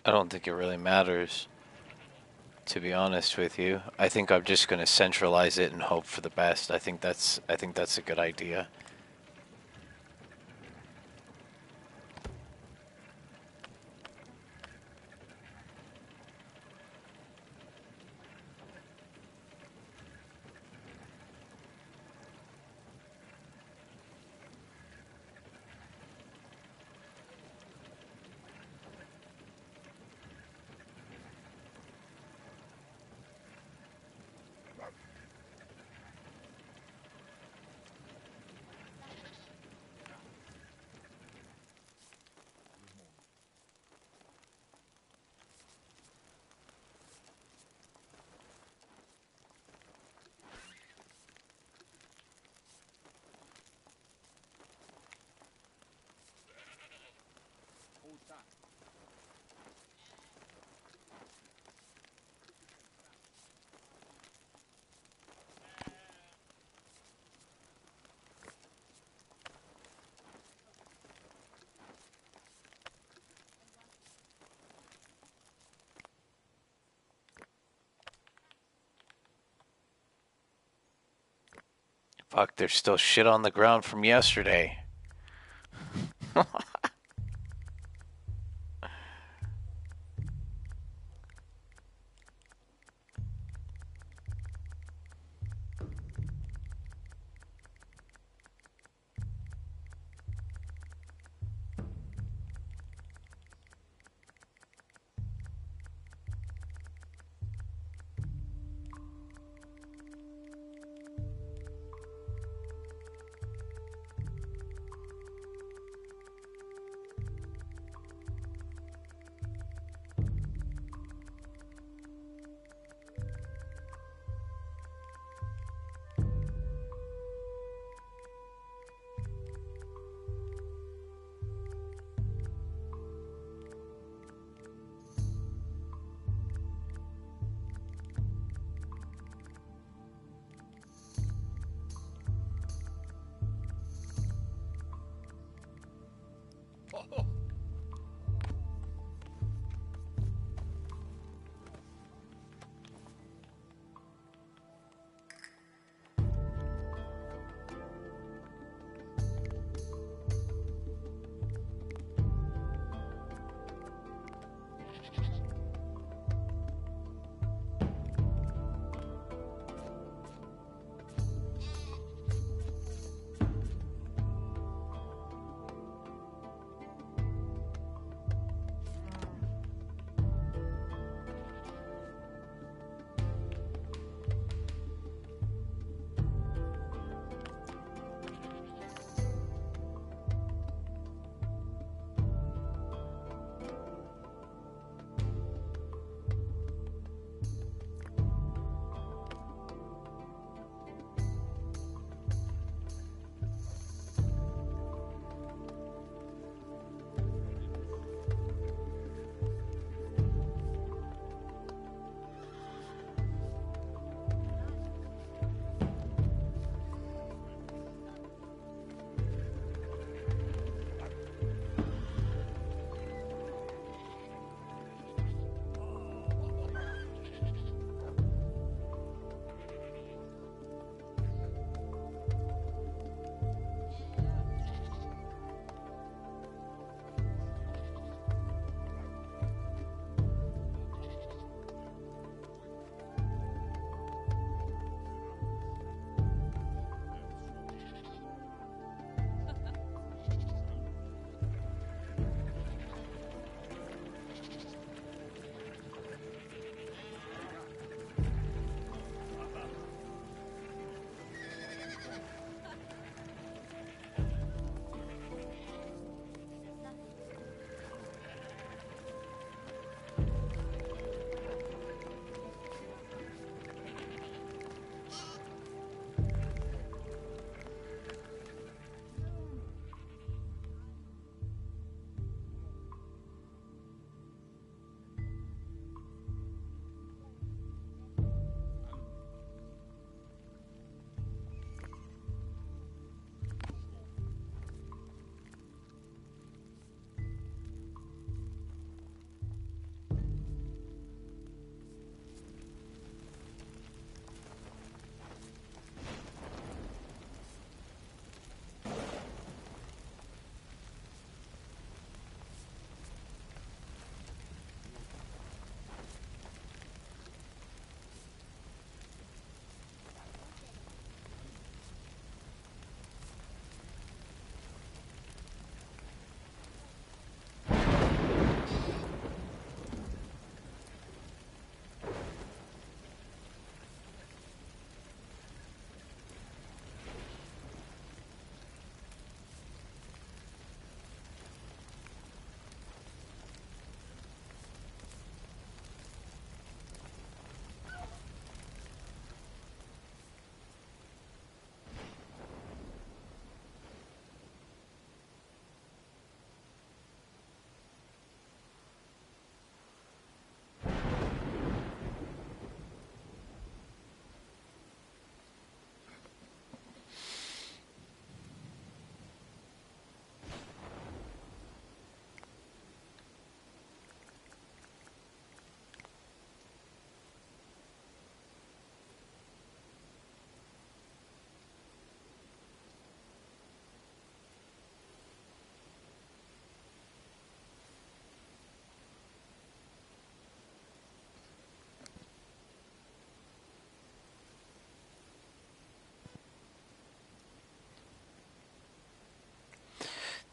I don't think it really matters, to be honest with you. I think I'm just going to centralize it and hope for the best. I think that's a good idea. Fuck, there's still shit on the ground from yesterday.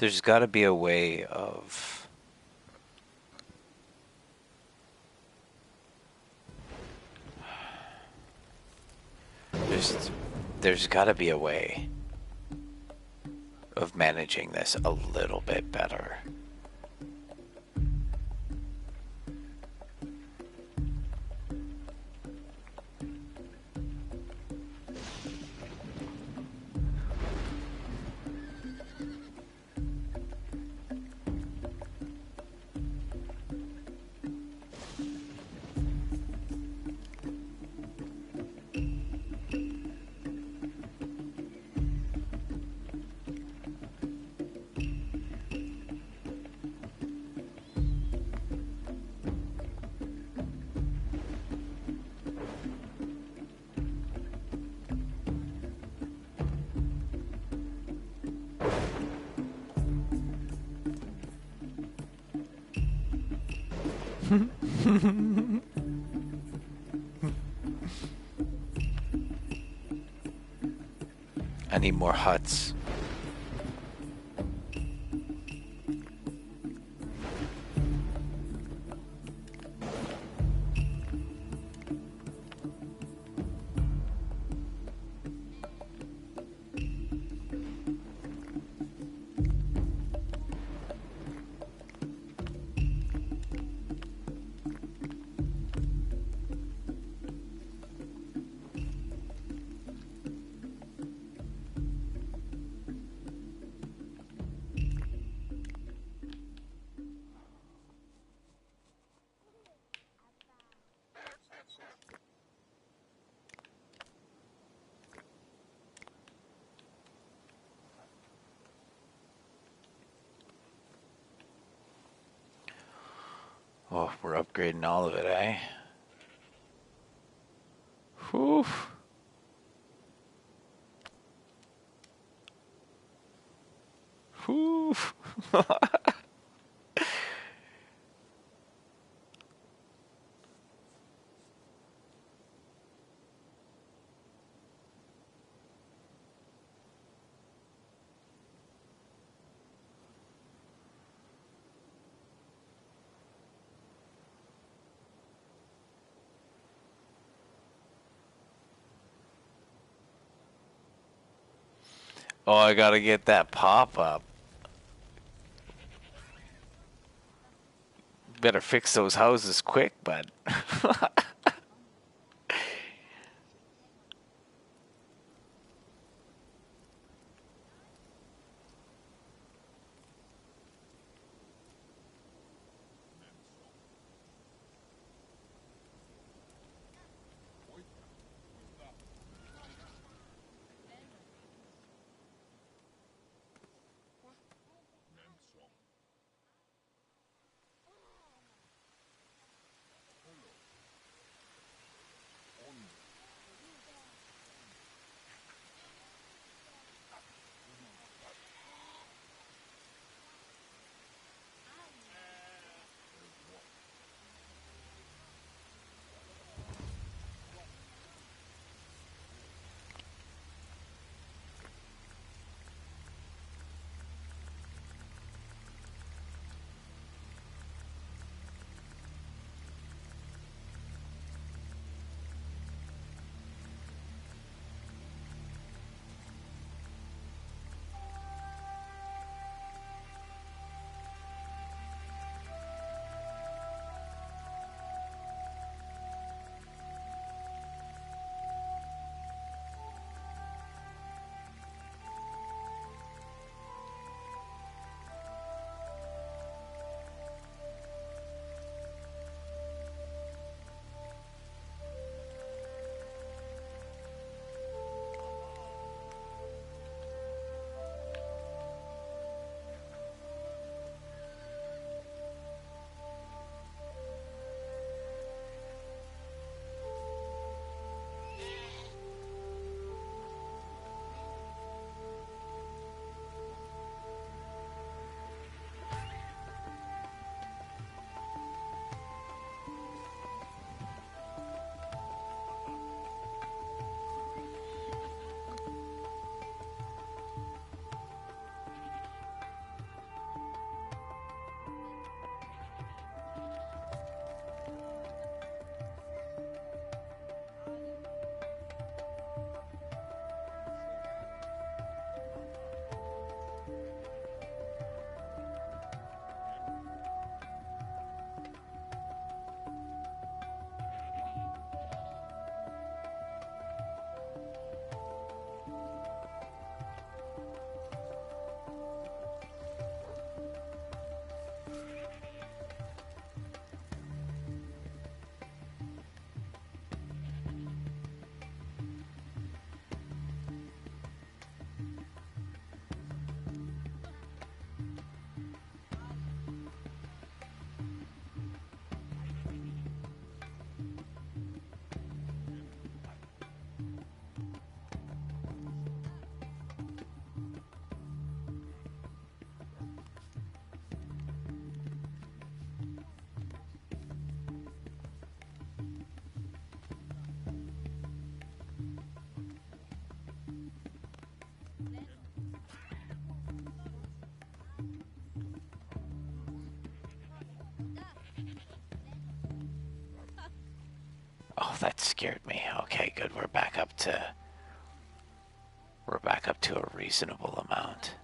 There's got to be a way of. There's, there's got to be a way of managing this a little bit better. I need more huts. Oh, we're upgrading all of it, eh? Whew. Whew. Oh, I gotta get that pop-up. Better fix those houses quick, bud. Oh, that scared me. Okay, good. We're back up to a reasonable amount.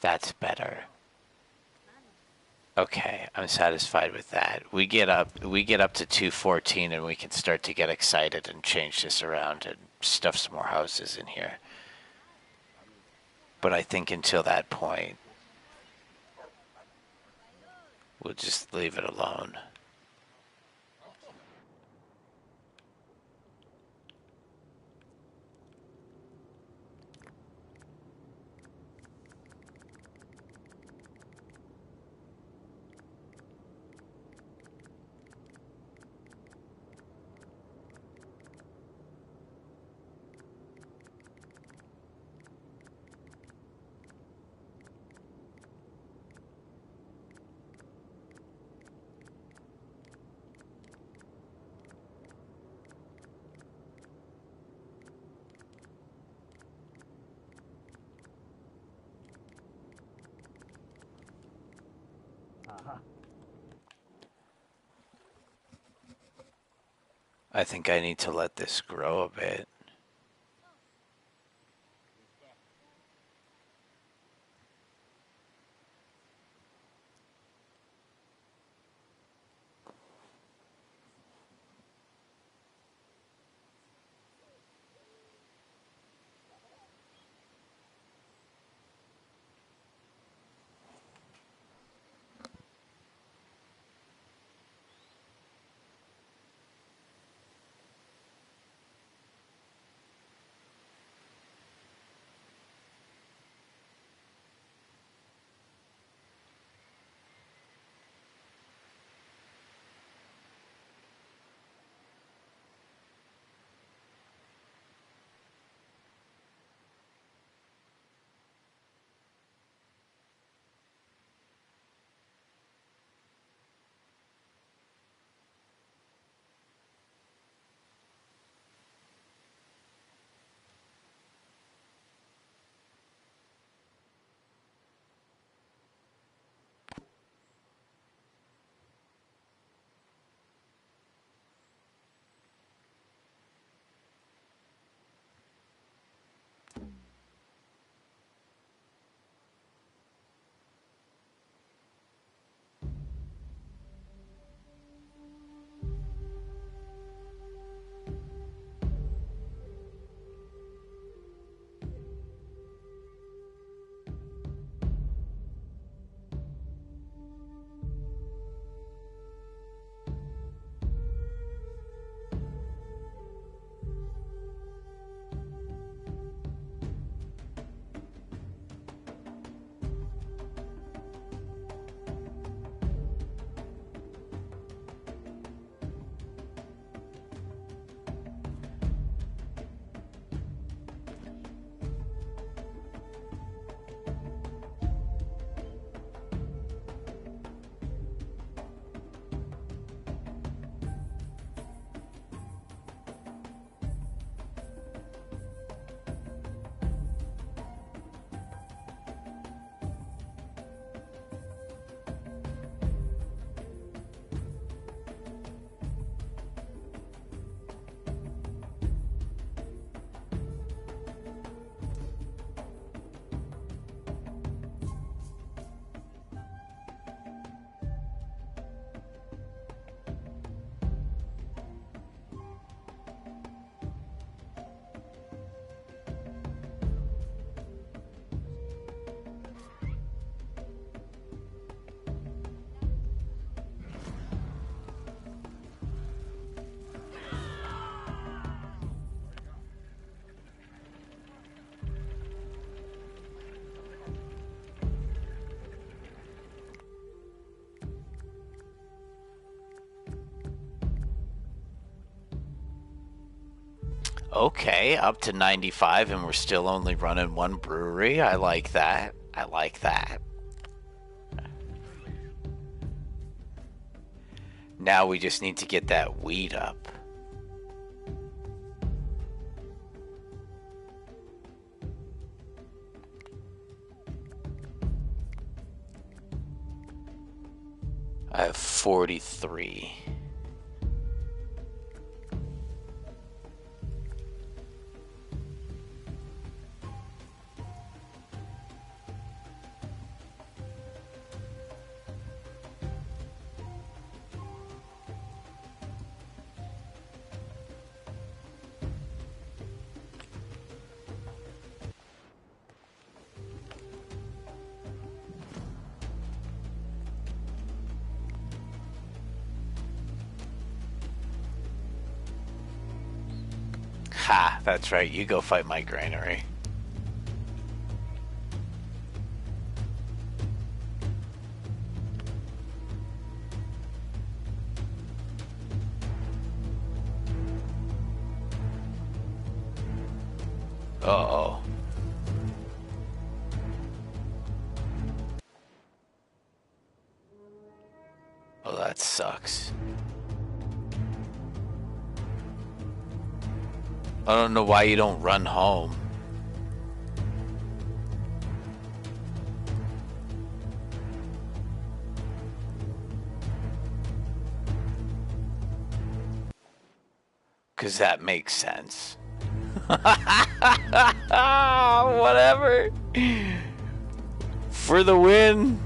That's better. Okay, I'm satisfied with that. We get up to 214 and we can start to get excited and change this around and stuff some more houses in here. But I think until that point, we'll just leave it alone. I think I need to let this grow a bit. Okay, up to 95 and we're still only running one brewery. I like that. I like that. Now we just need to get that weed up. I have 43. Ha, that's right. You go fight my granary. Uh-oh. Oh, that sucks. I don't know why you don't run home. Because that makes sense. Whatever. For the win.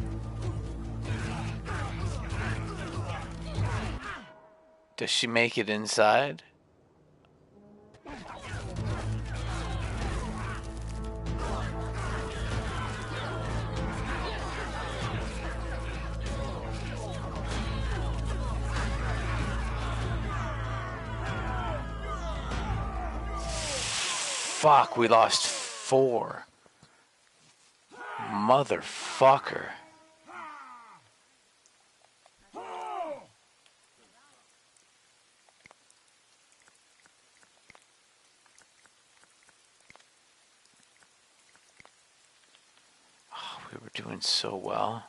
Does she make it inside? Fuck, we lost 4. Motherfucker. Oh, we were doing so well.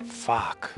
Fuck.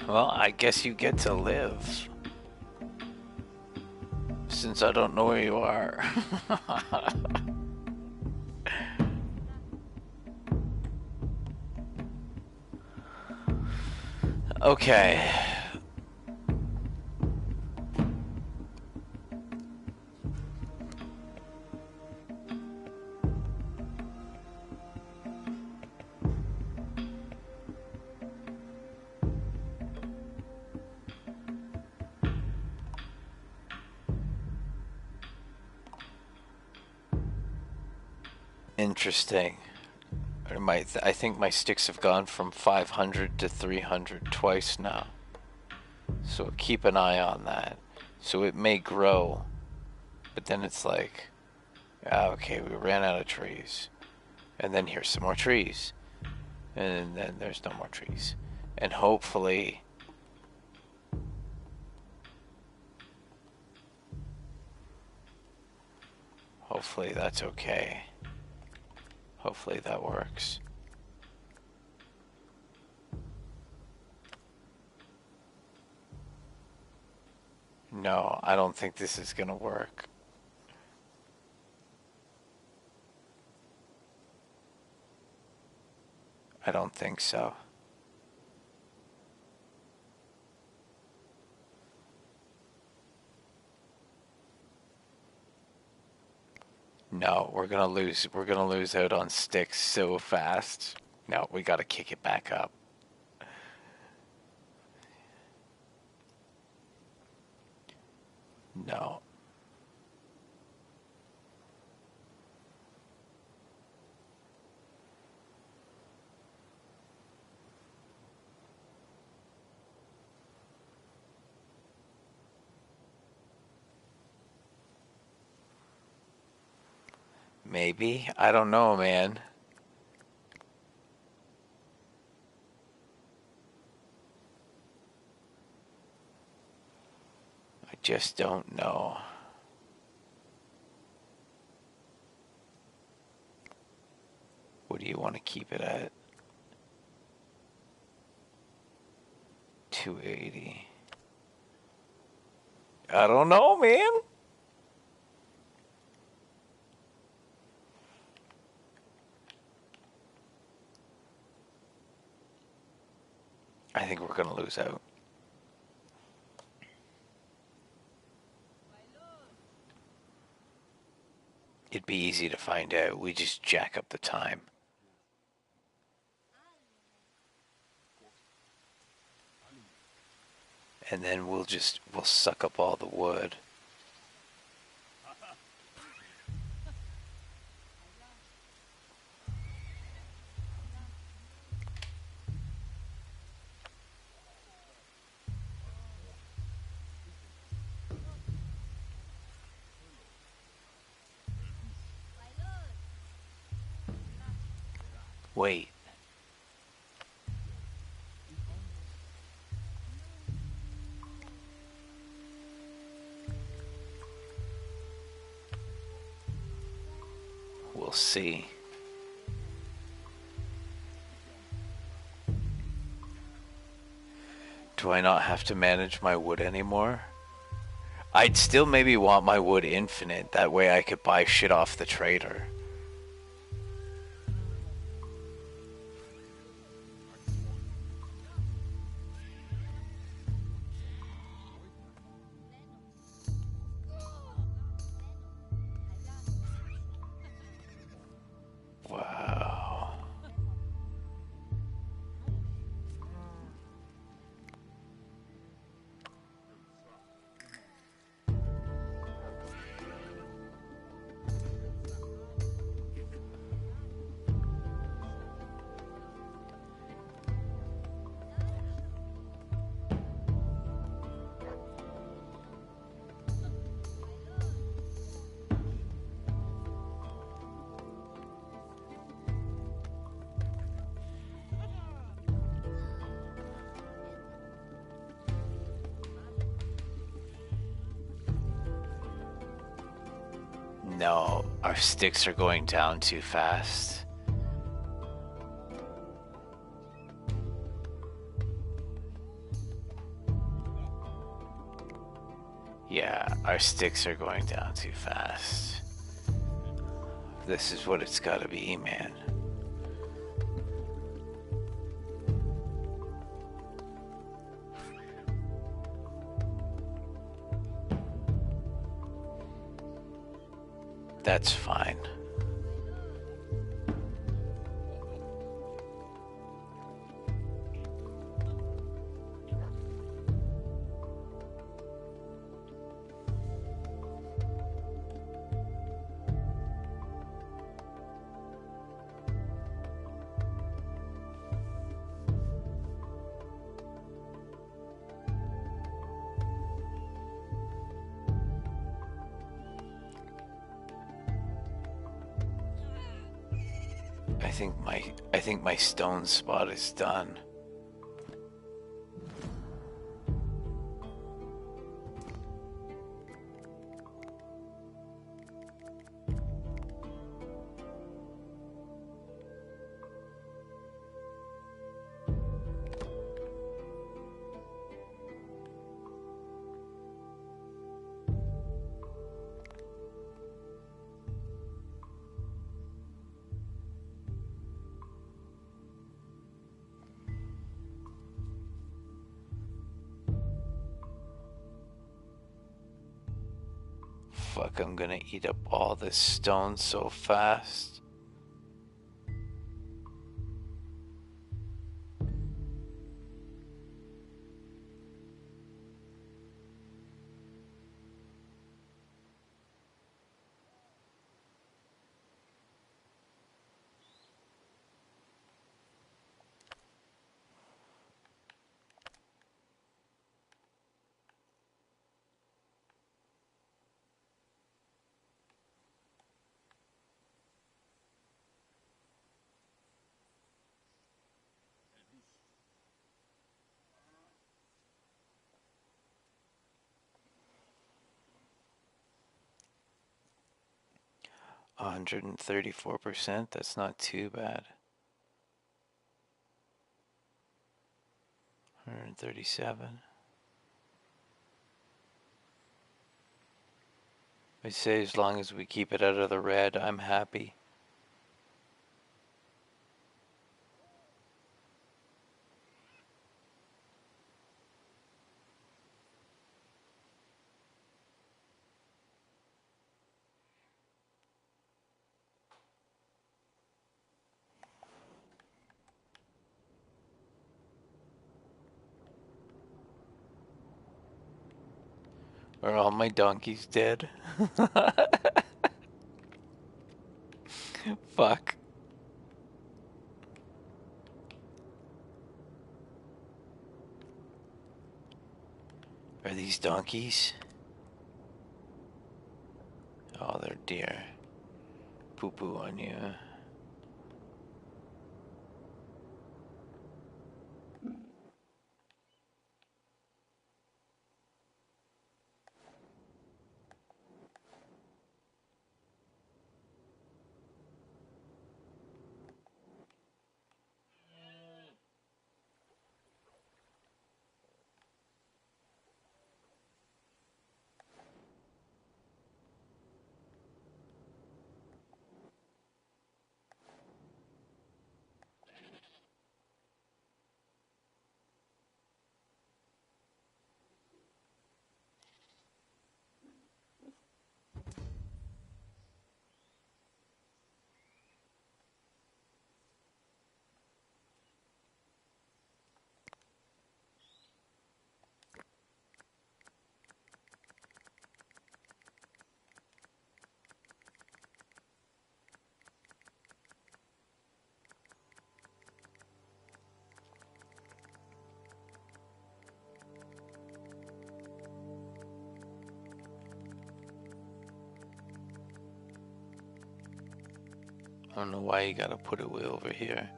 Well, I guess you get to live. Since I don't know where you are. Okay. Interesting. I think my sticks have gone from 500 to 300 twice now. So keep an eye on that. So it may grow, but then it's like, okay, we ran out of trees. And then here's some more trees. And then there's no more trees. And hopefully that's okay. Hopefully that works. No, I don't think this is gonna work. I don't think so. No, we're gonna lose. We're gonna lose out on sticks so fast. No, we gotta kick it back up. No. Maybe. I don't know, man. I just don't know. What do you want to keep it at? 280. I don't know, man. I think we're gonna lose out. It'd be easy to find out. We just jack up the time. And then we'll suck up all the wood. Wait. We'll see. Do I not have to manage my wood anymore? I'd still maybe want my wood infinite. That way I could buy shit off the trader. Wow. No, our sticks are going down too fast. Yeah, our sticks are going down too fast. This is what it's gotta be, man. That's fine. I think my stone spot is done. Fuck, I'm gonna eat up all this stone so fast. $134%, that's not too bad. 137. I say as long as we keep it out of the red, I'm happy. Are all my donkeys dead? Fuck. Are these donkeys? Oh, they're deer. Poo poo on you. I don't know why you gotta put it way over here.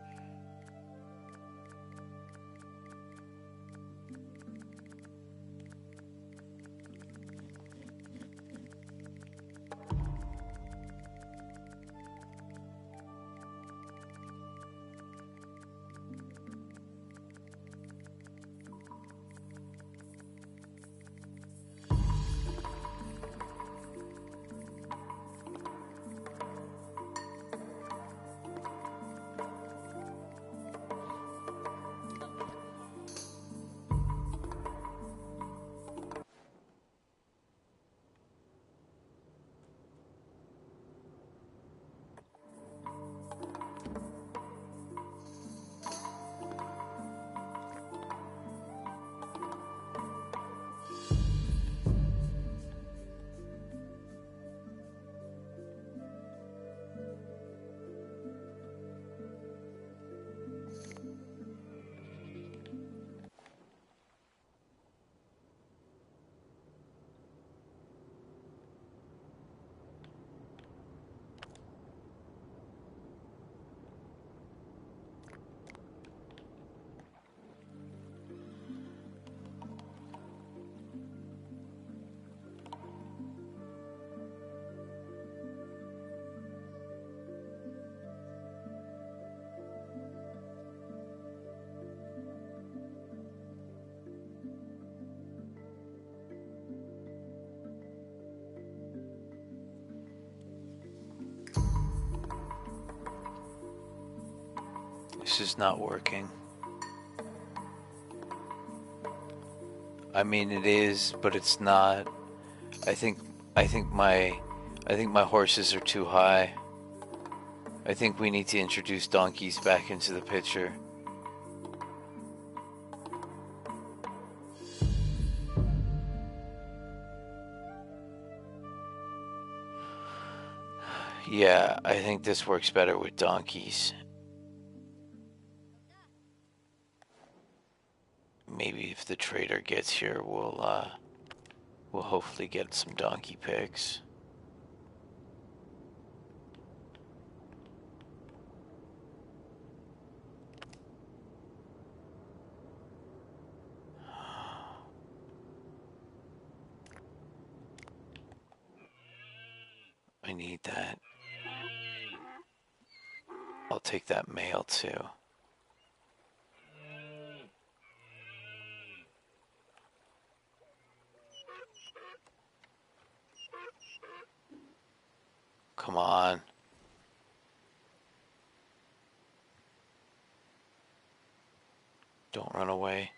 This is not working. I mean, it is, but it's not. I think my horses are too high. I think we need to introduce donkeys back into the picture. Yeah, I think this works better with donkeys. Maybe if the trader gets here, we'll hopefully get some donkey pics. I need that. I'll take that mail too. Come on. Don't run away.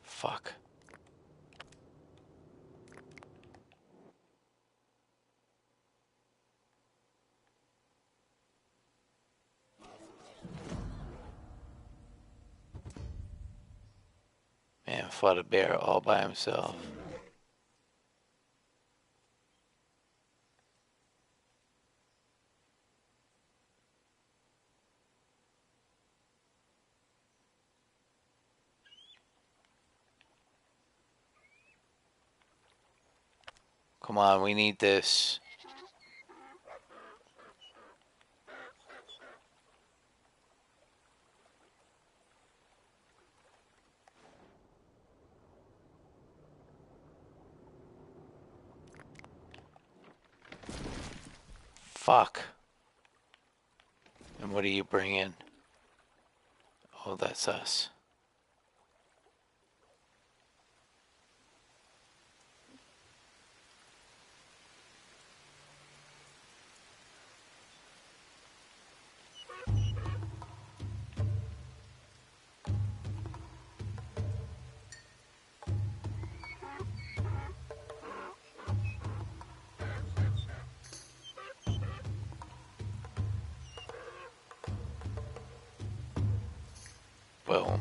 Fuck. Man fought a bear all by himself. Come on, we need this. Fuck. And what do you bring in? Oh, that's us. Boom.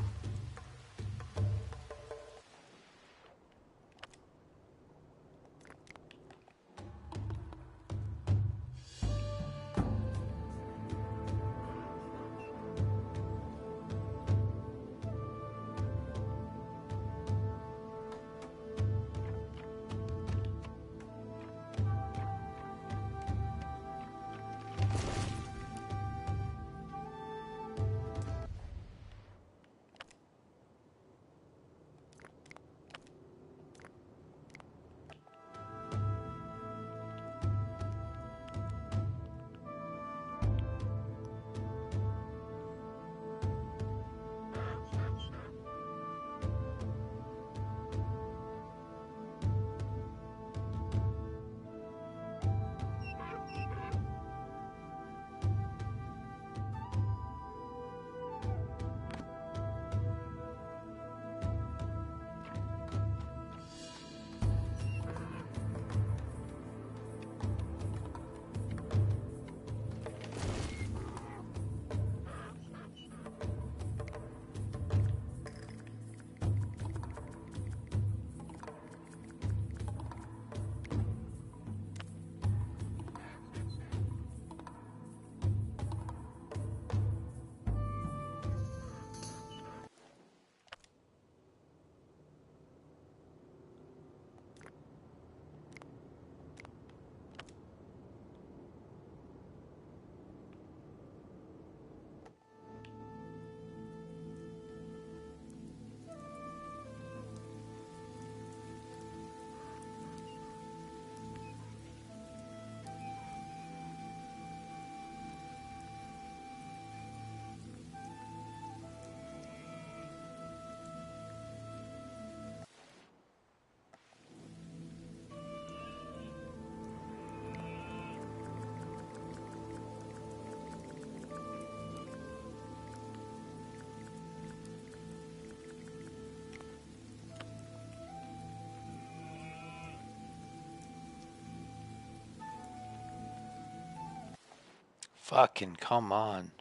Fucking come on.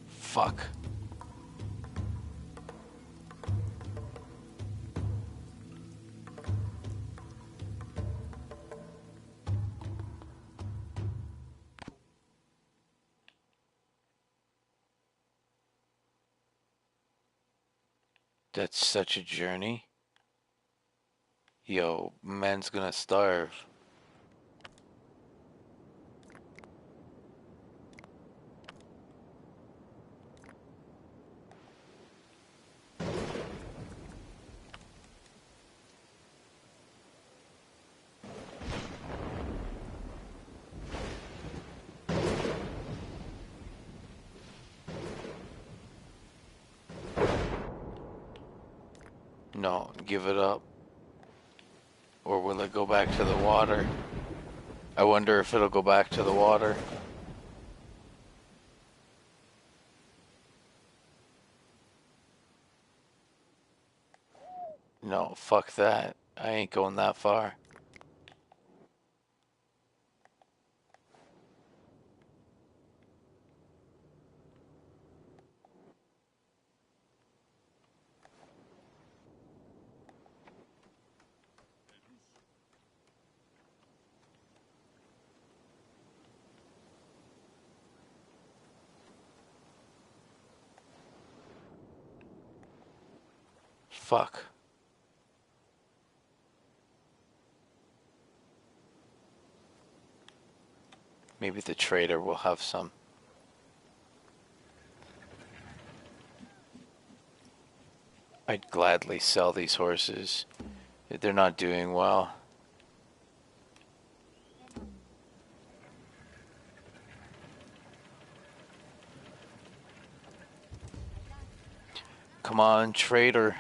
Fuck. That's such a journey. Yo, man's gonna starve. No, give it up. Or will it go back to the water? I wonder if it'll go back to the water. No, fuck that. I ain't going that far. Fuck. Maybe the trader will have some. I'd gladly sell these horses. They're not doing well. Come on, trader.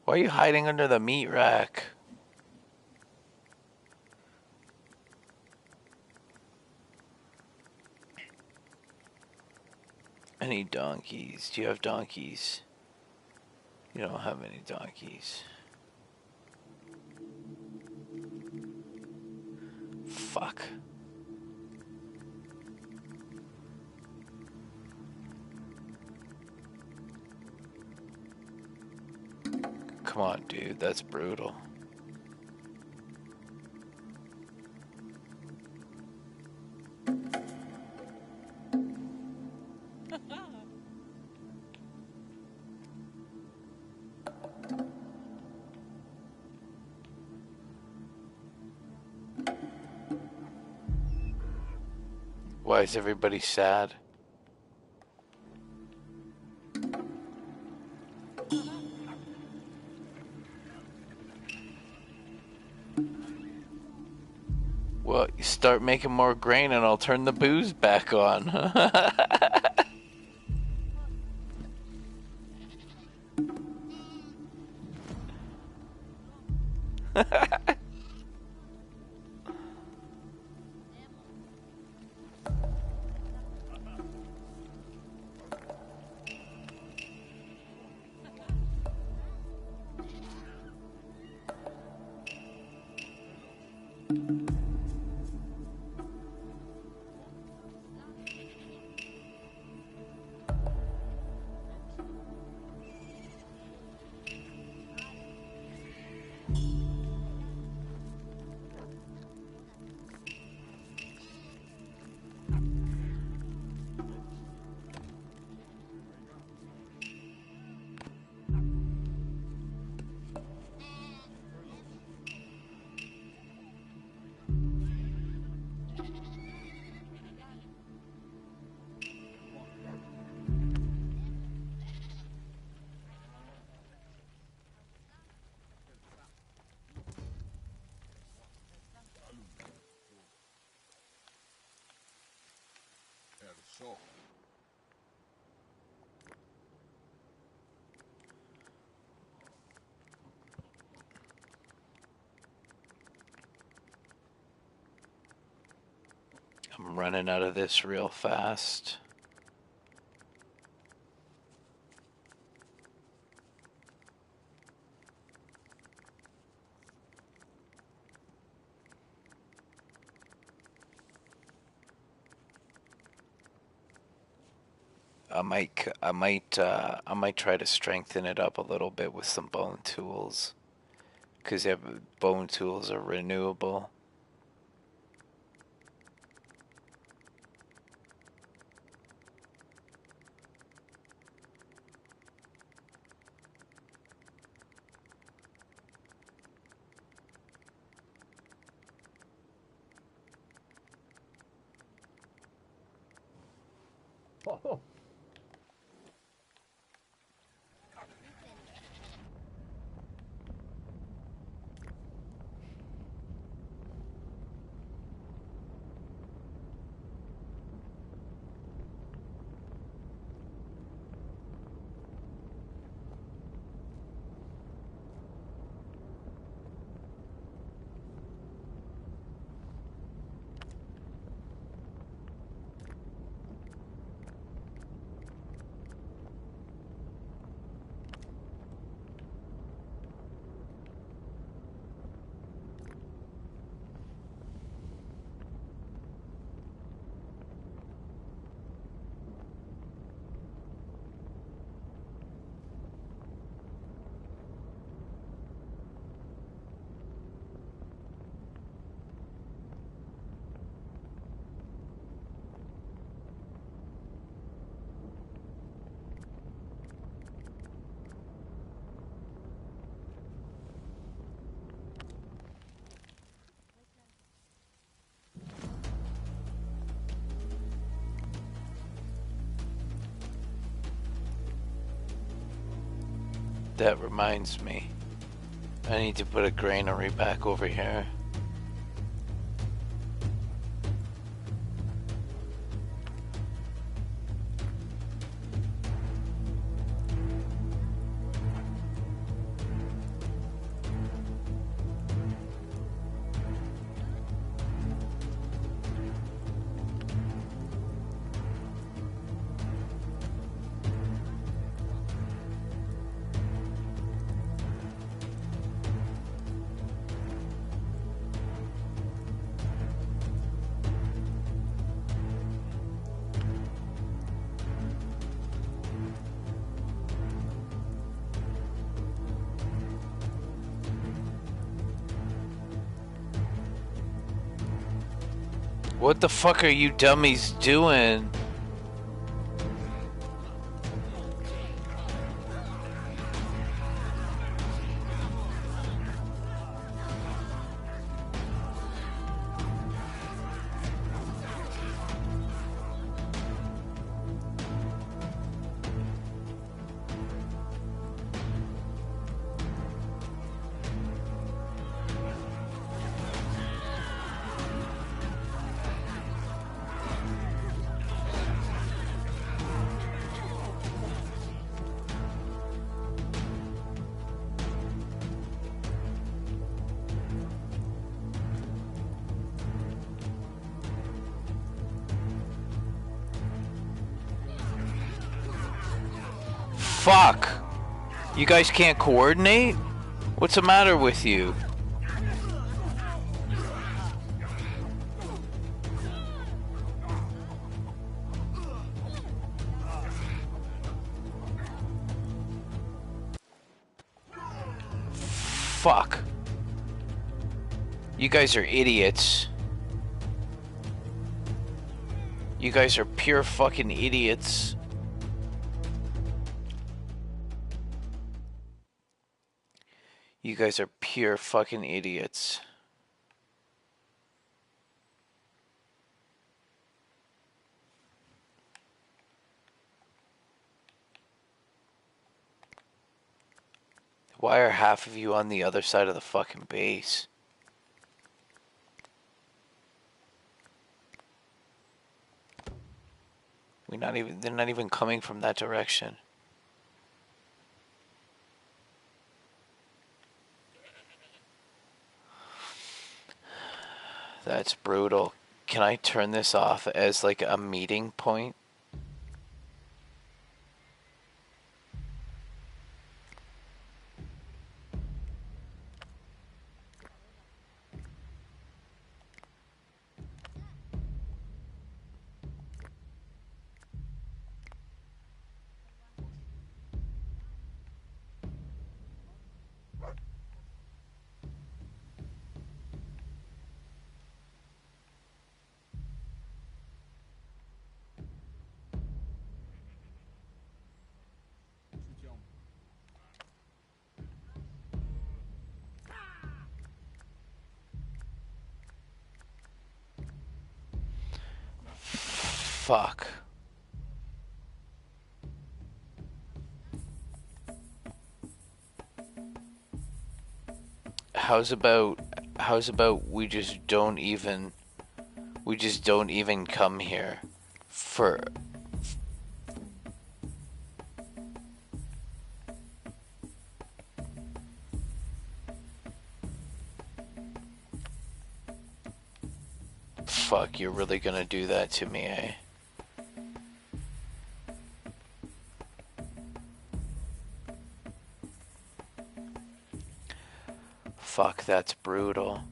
Why are you hiding under the meat rack? I need donkeys. Do you have donkeys? You don't have any donkeys. Fuck. Come on, dude. That's brutal. Why is everybody sad? Well, you start making more grain and I'll turn the booze back on. I'm running out of this real fast. I might try to strengthen it up a little bit with some bone tools, because bone tools are renewable. Oh. That reminds me, I need to put a granary back over here. What the fuck are you dummies doing? Fuck! You guys can't coordinate? What's the matter with you? Fuck. You guys are idiots. You guys are pure fucking idiots. You guys are pure fucking idiots. Why are half of you on the other side of the fucking base? They're not even coming from that direction. That's brutal. Can I turn this off as like a meeting point? Fuck. How's about how's about we just don't even come here for fuck, you're really gonna do that to me, eh? Fuck, that's brutal.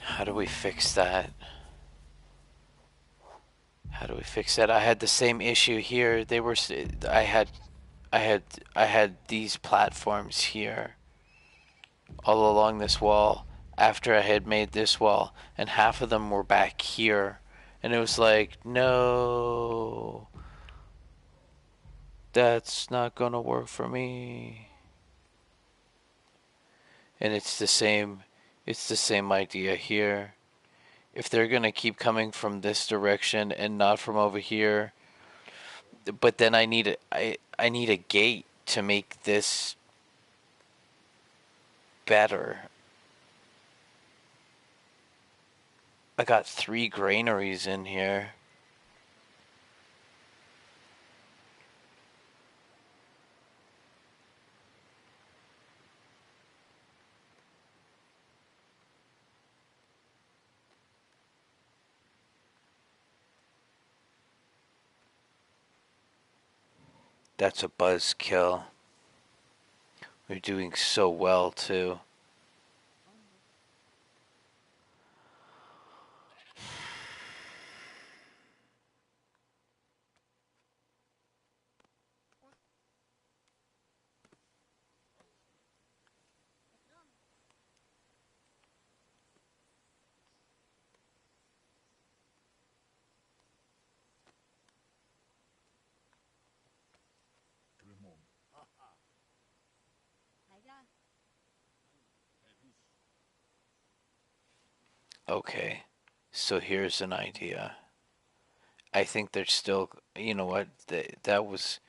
How do we fix that? How do we fix that? I had the same issue here. I had I had I had these platforms here all along this wall after I had made this wall, and half of them were back here. And it was like, no, that's not gonna work for me. And it's the same idea here. If they're gonna keep coming from this direction and not from over here, but then I need a gate to make this better. I got 3 granaries in here. That's a buzzkill. We're doing so well too. Okay, so here's an idea. I think there's still, you know what, that was,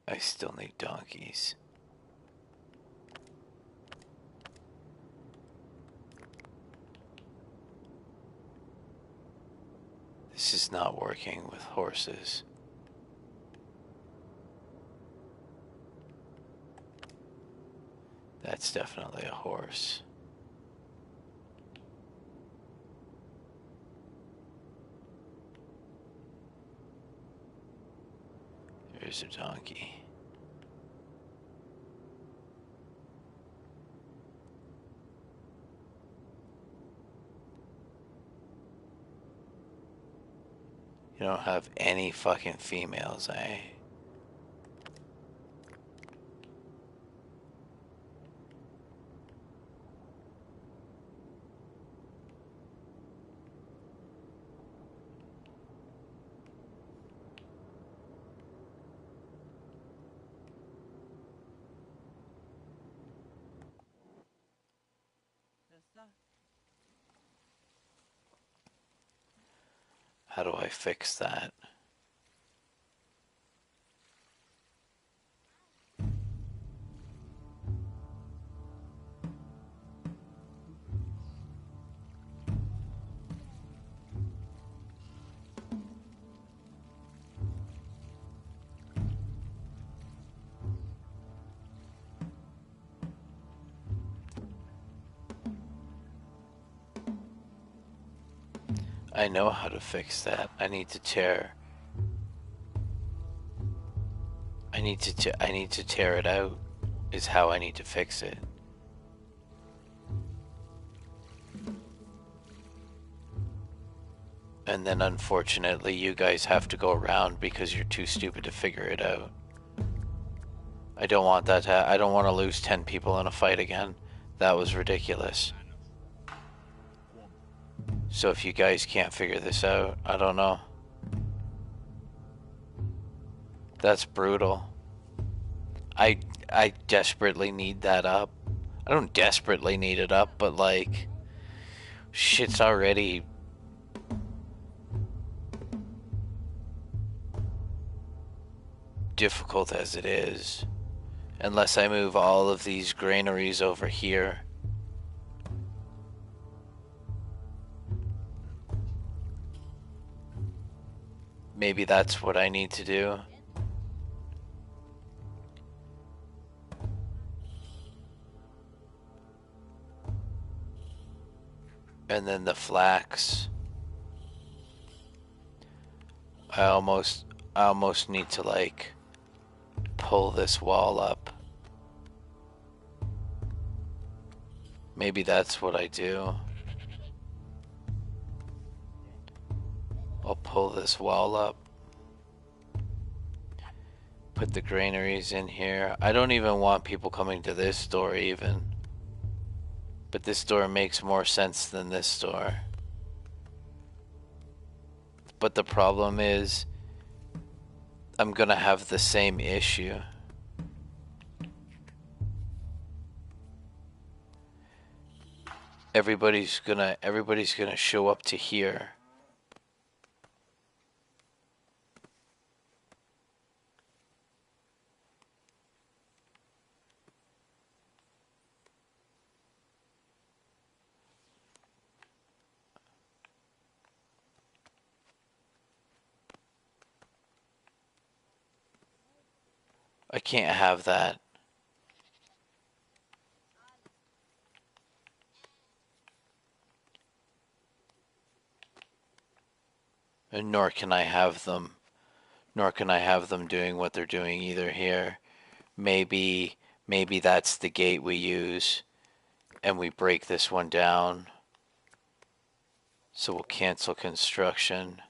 I still need donkeys. This is not working with horses. That's definitely a horse. There's a donkey. You don't have any fucking females, eh? How do I fix that? I know how to fix that. I need to tear. I need to tear it out. Is how I need to fix it. And then unfortunately you guys have to go around because you're too stupid to figure it out. I don't want that to I don't want to lose 10 people in a fight again. That was ridiculous. So if you guys can't figure this out, I don't know. That's brutal. I I desperately need that up. I don't desperately need it up, but like shit's already difficult as it is. Unless I move all of these granaries over here. Maybe that's what I need to do. And then the flax. I almost need to like pull this wall up. Maybe that's what I do. I'll pull this wall up. Put the granaries in here. I don't even want people coming to this door even. But this door makes more sense than this door. But the problem is, I'm gonna have the same issue. Everybody's gonna show up to here. I can't have that. And nor can I have them doing what they're doing either here. Maybe that's the gate we use and we break this one down. So we'll cancel construction.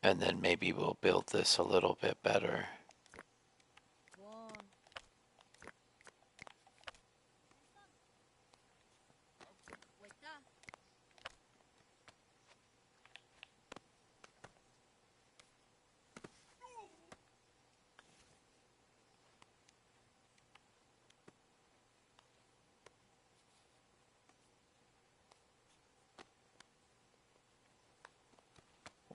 And then maybe we'll build this a little bit better.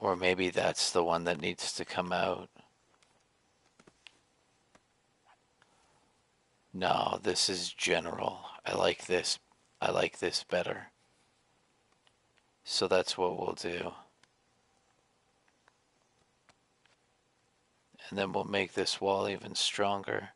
Or maybe that's the one that needs to come out. No, this is general. I like this. I like this better. So that's what we'll do. And then we'll make this wall even stronger.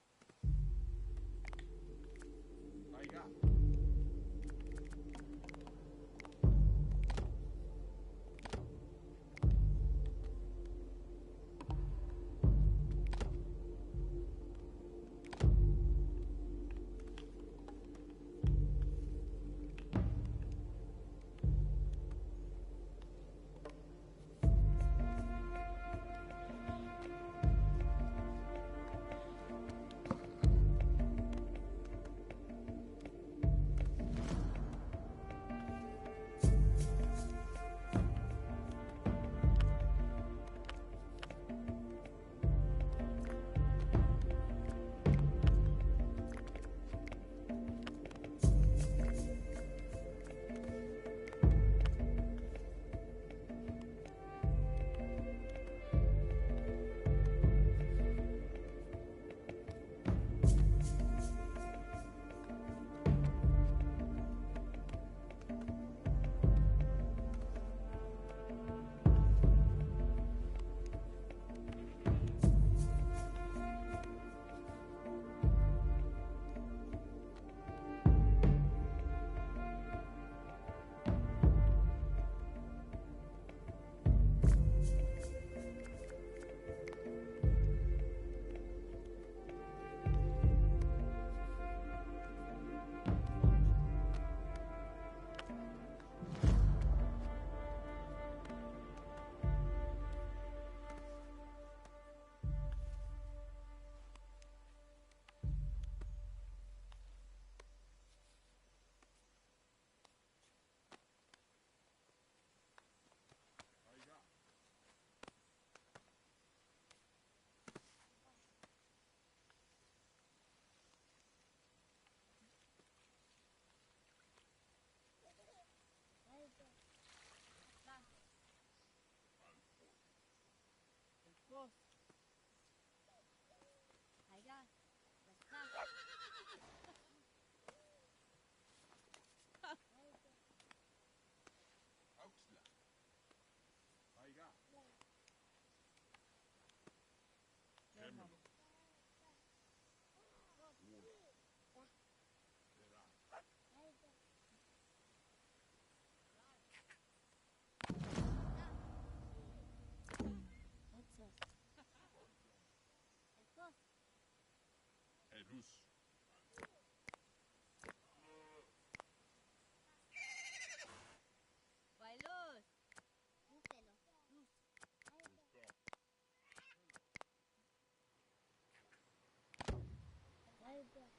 Bailos.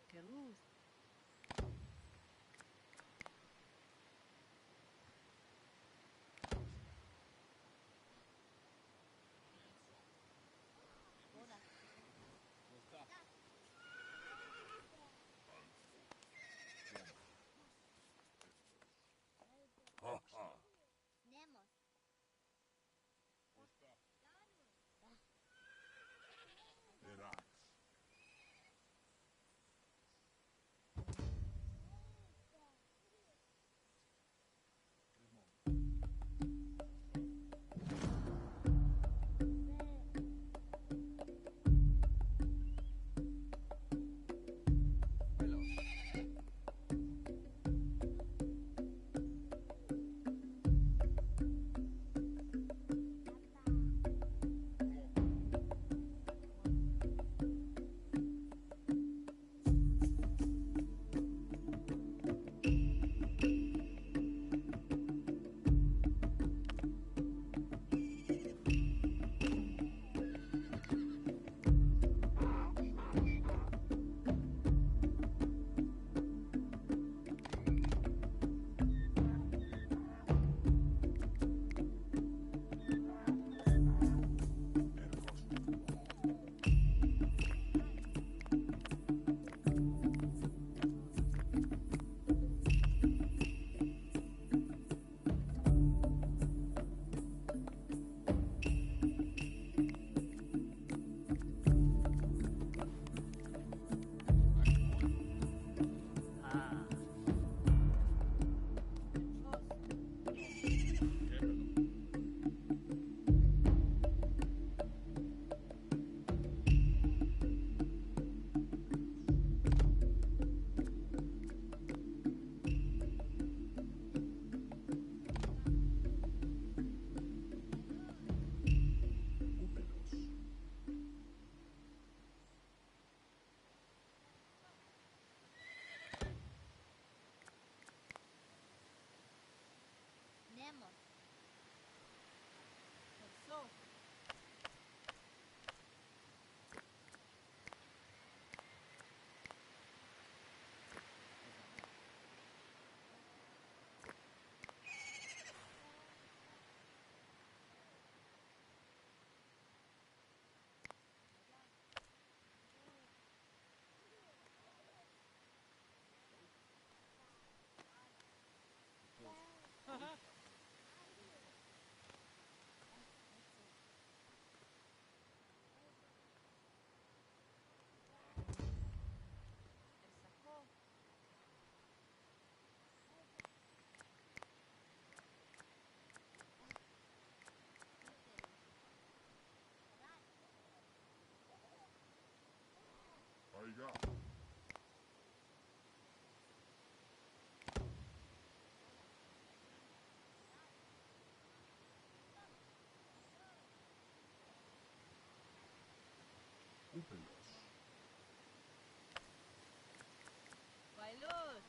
Que luz. Nemos. Nemos. Eso. Bailos.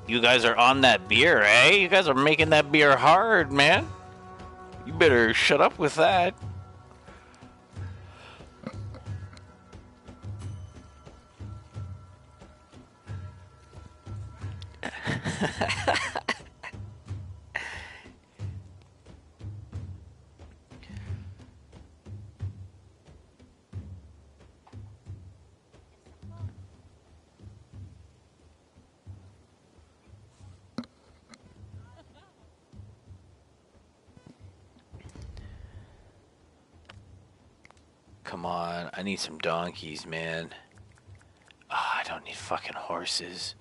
You guys are on that beer, eh? You guys are making that beer hard, man. You better shut up with that. Come on, I need some donkeys, man. I don't need fucking horses.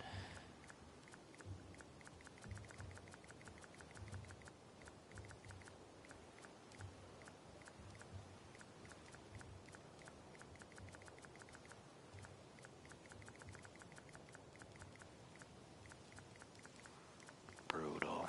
Brutal.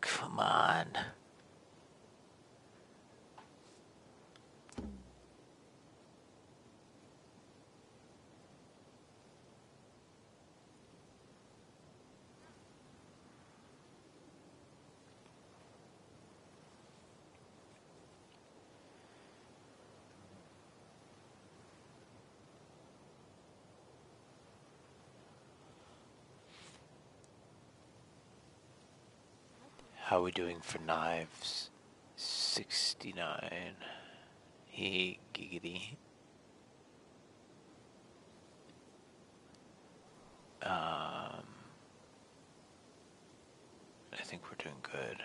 Come on. How are we doing for knives? 69. Hey, giggity. I think we're doing good.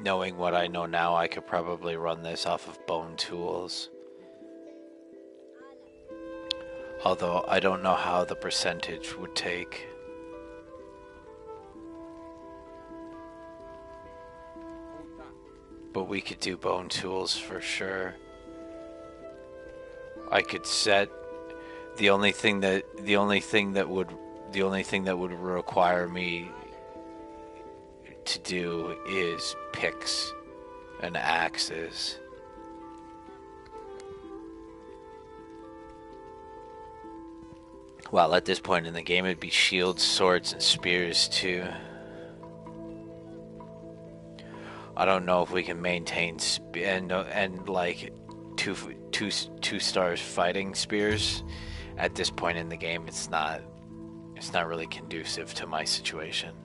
Knowing what I know now, I could probably run this off of bone tools. Although I don't know how the percentage would take. But we could do bone tools for sure. I could set the only thing that would require me to do is picks and axes. Well, at this point in the game, it'd be shields, swords, and spears too. I don't know if we can maintain and like two stars fighting spears. At this point in the game, it's not really conducive to my situation.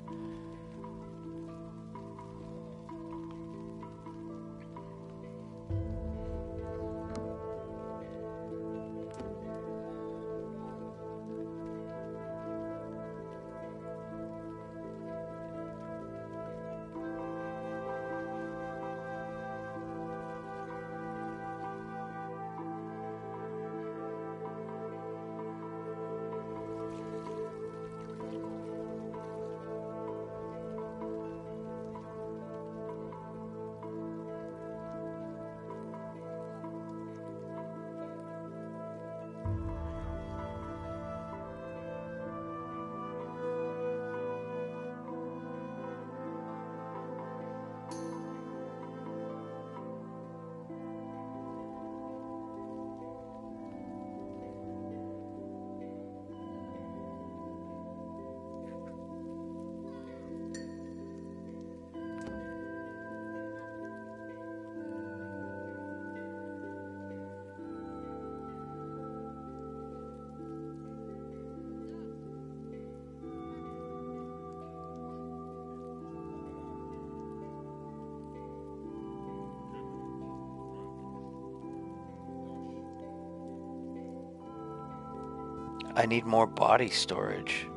I need more body storage.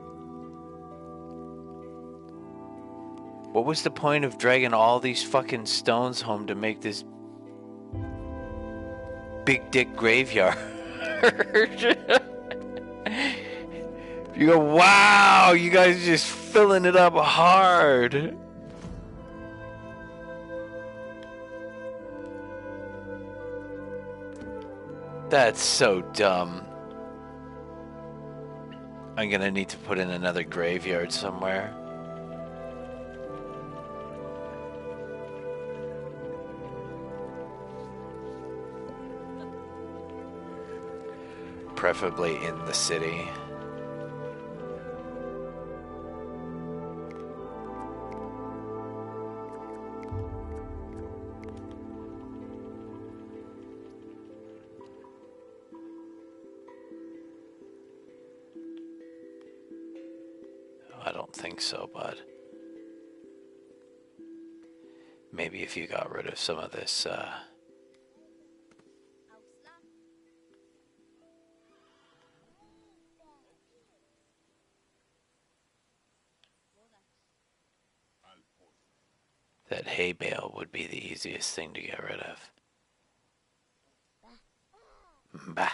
What was the point of dragging all these fucking stones home to make this big dick graveyard? You go, wow, you guys are just filling it up hard. That's so dumb. I'm gonna need to put in another graveyard somewhere. Preferably in the city. I don't think so, bud. Maybe if you got rid of some of this, that hay bale would be the easiest thing to get rid of. Bah.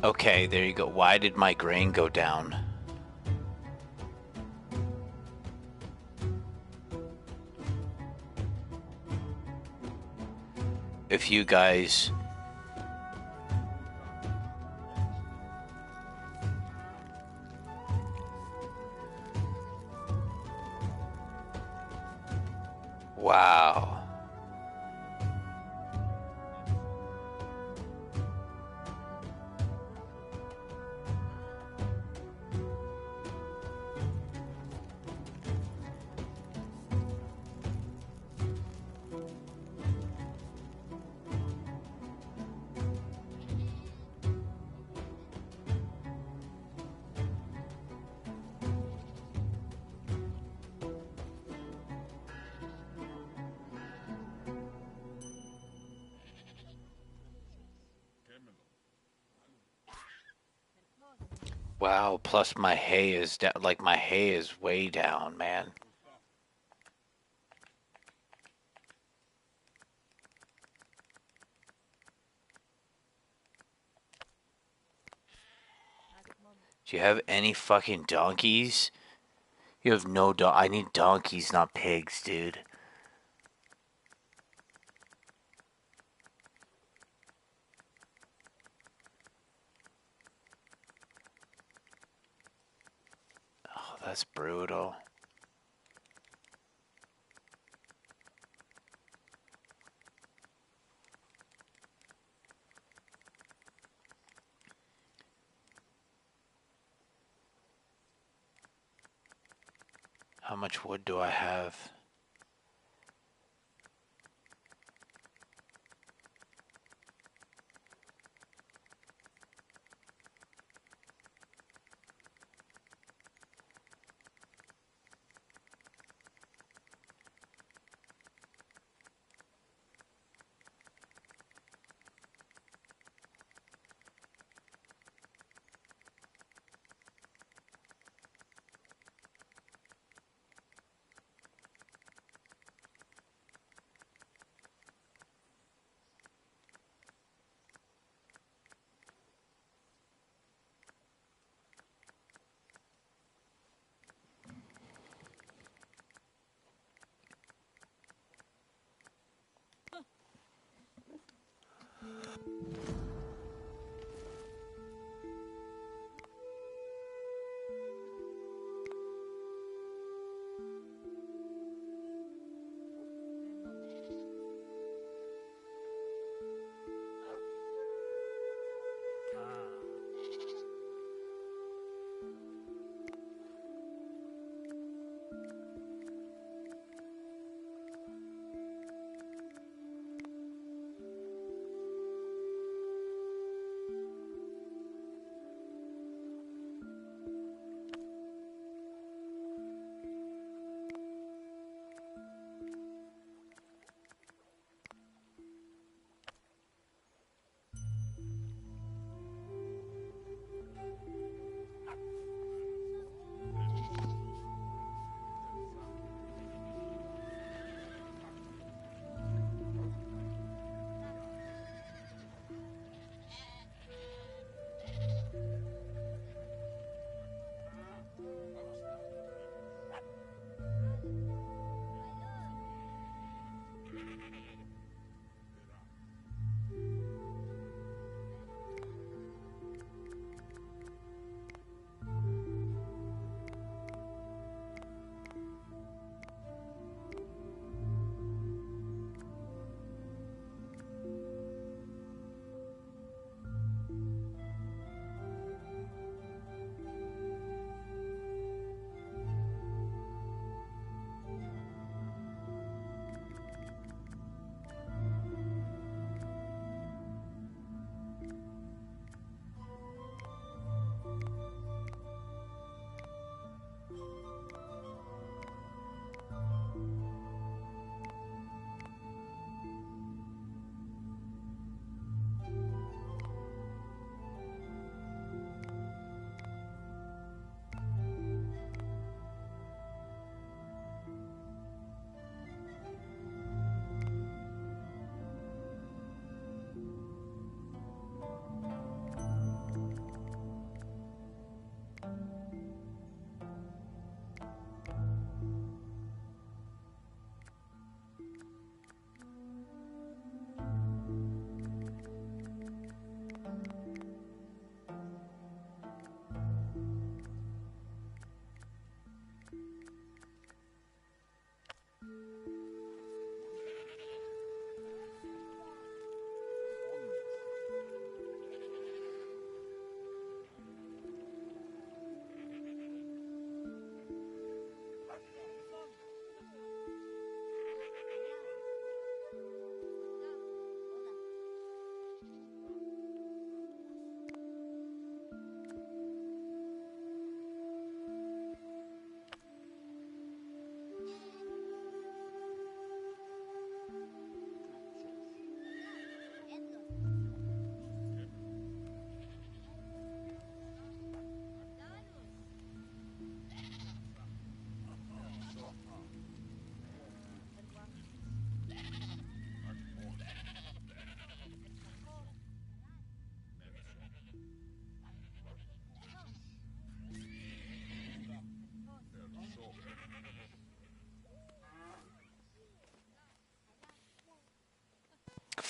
Okay, there you go. Why did my grain go down? If if you guys... Wow. Wow, plus my hay is like my hay is way down, man. Do you have any fucking donkeys? You have no I need donkeys, not pigs, dude. Oh, that's brutal. How much wood do I have?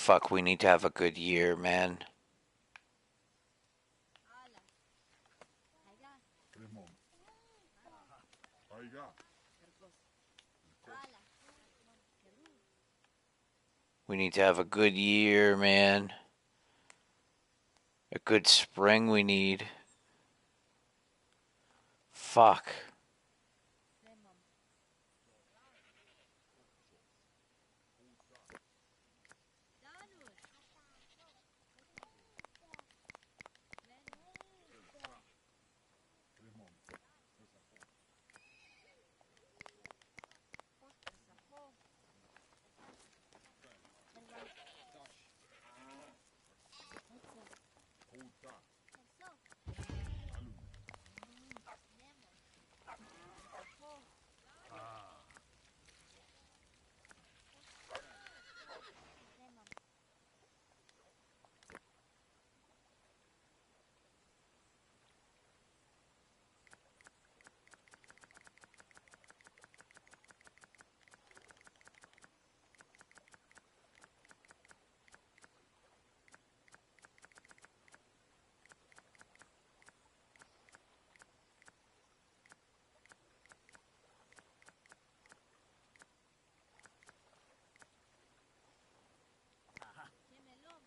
Fuck, we need to have a good year, man. Ala. Aiga. Kerkos. Ala. Kerus. We need to have a good year, man. A good spring we need. Fuck. Semam. Danus. Lenus. Ersaho. Kerso. Nemos. Ersaho. Semam. Gemelom.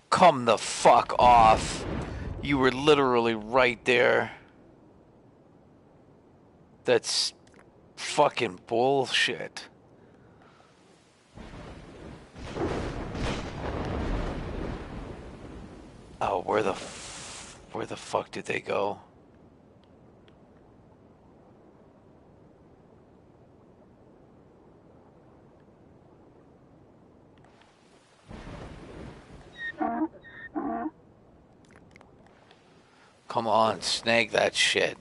Come the fuck off. You were literally right there. That's fucking bullshit. Oh, where the fuck did they go? Come on, snag that shit.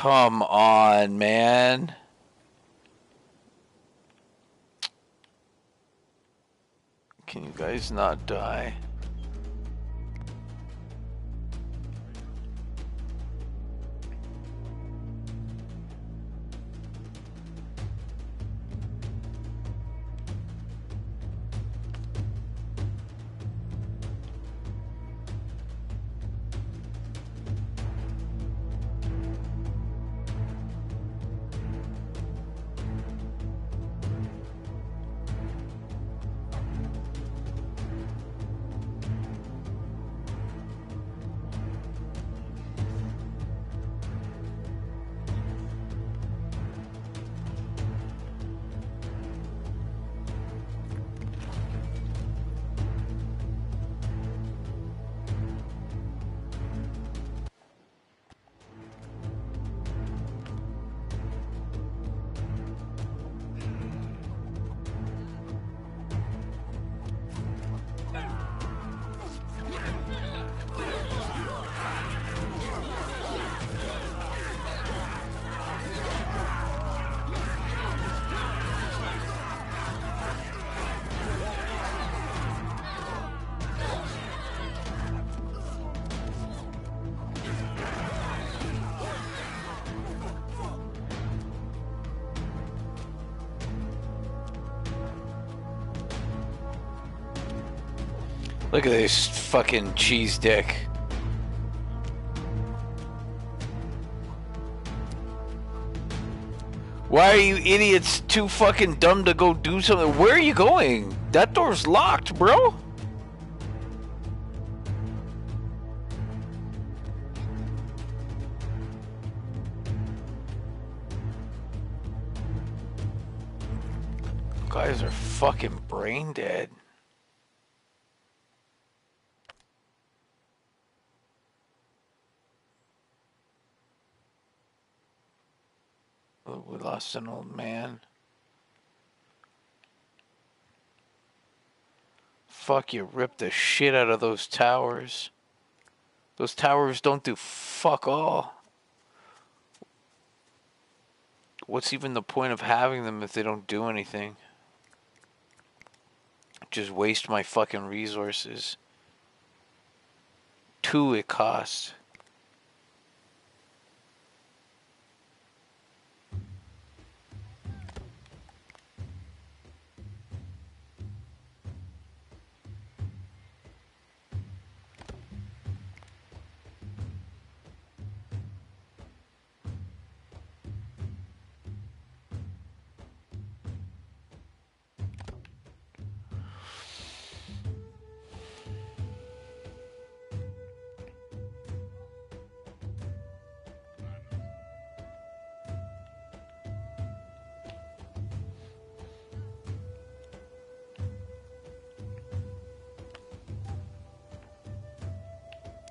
Come on, man. Can you guys not die? Look at this fucking cheese dick. Why are you idiots too fucking dumb to go do something? Where are you going? That door's locked, bro. Guys are fucking brain dead. Oh, we lost an old man. Fuck, you ripped the shit out of those towers. Those towers don't do fuck all. What's even the point of having them if they don't do anything? Just waste my fucking resources. 2 it costs.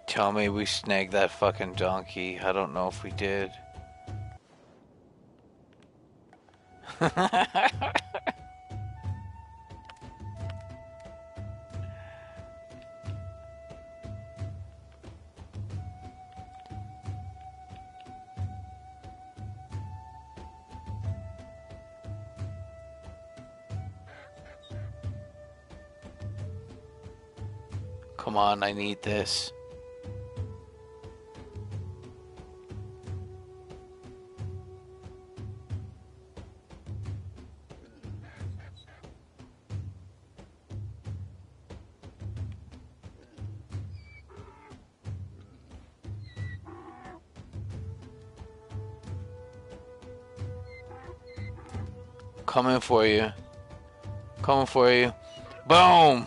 Tell me we snagged that fucking donkey. I don't know if we did. Come on, I need this. Coming for you. Coming for you. Boom!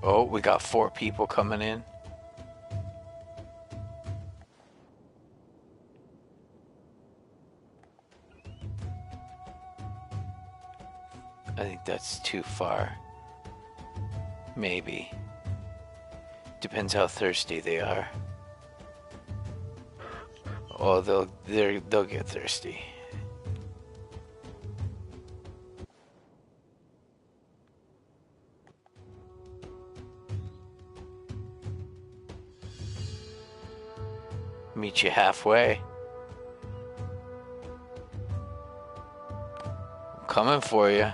Oh, we got 4 people coming in. I think that's too far. Maybe. Depends how thirsty they are. Oh, they'll get thirsty. Meet you halfway. I'm coming for you.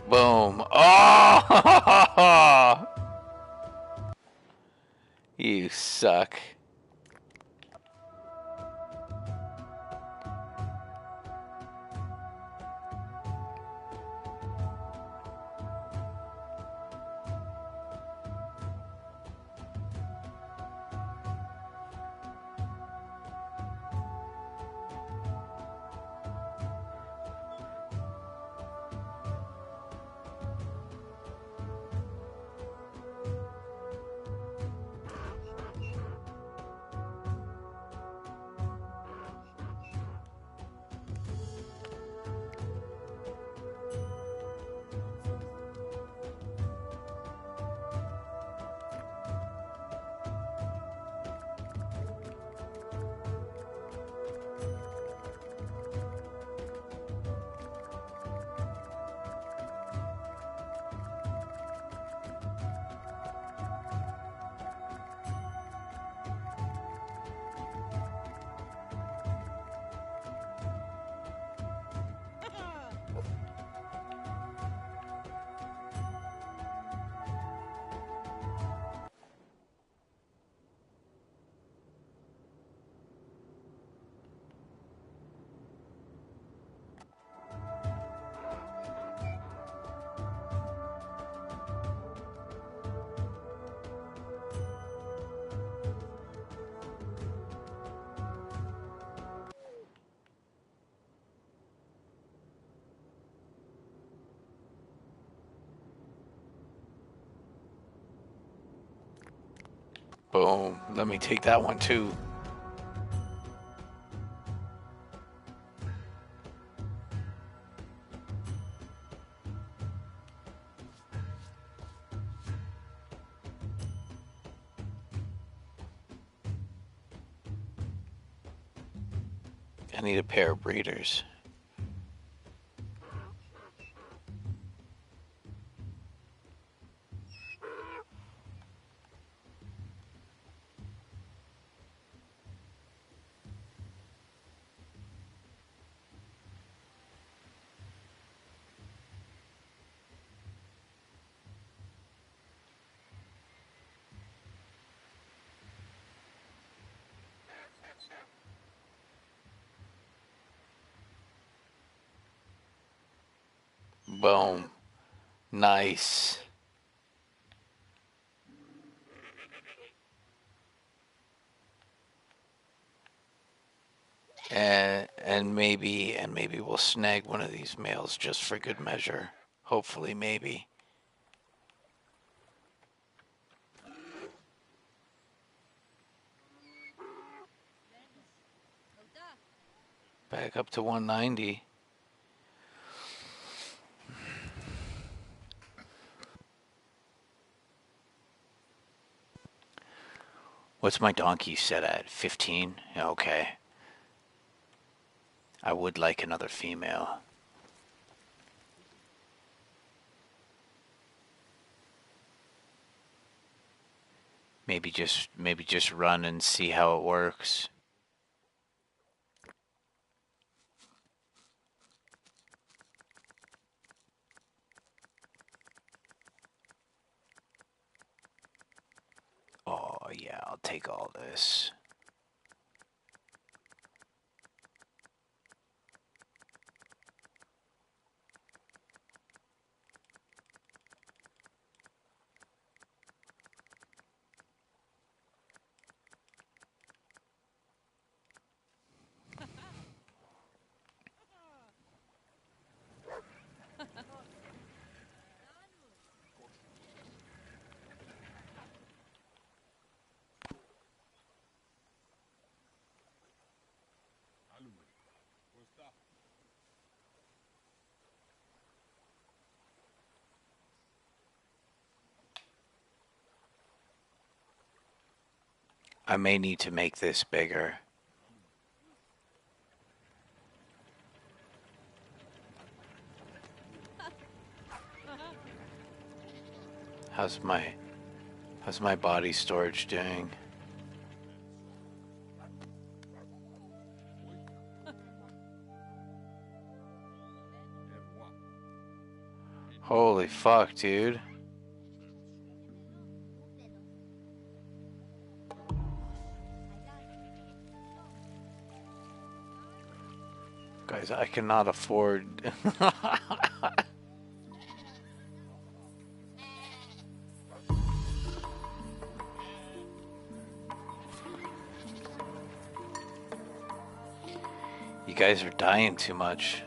Boom. Oh! You suck. Boom. Let me take that one too. I need a pair of breeders. Boom. Nice. And maybe we'll snag one of these males just for good measure. Hopefully, maybe. Back up to 190. What's my donkey set at? 15? Okay. I would like another female. Maybe just run and see how it works. Oh yeah, I'll take all this. I may need to make this bigger. How's my body storage doing? Holy fuck, dude. Guys, I cannot afford. You guys are dying too much.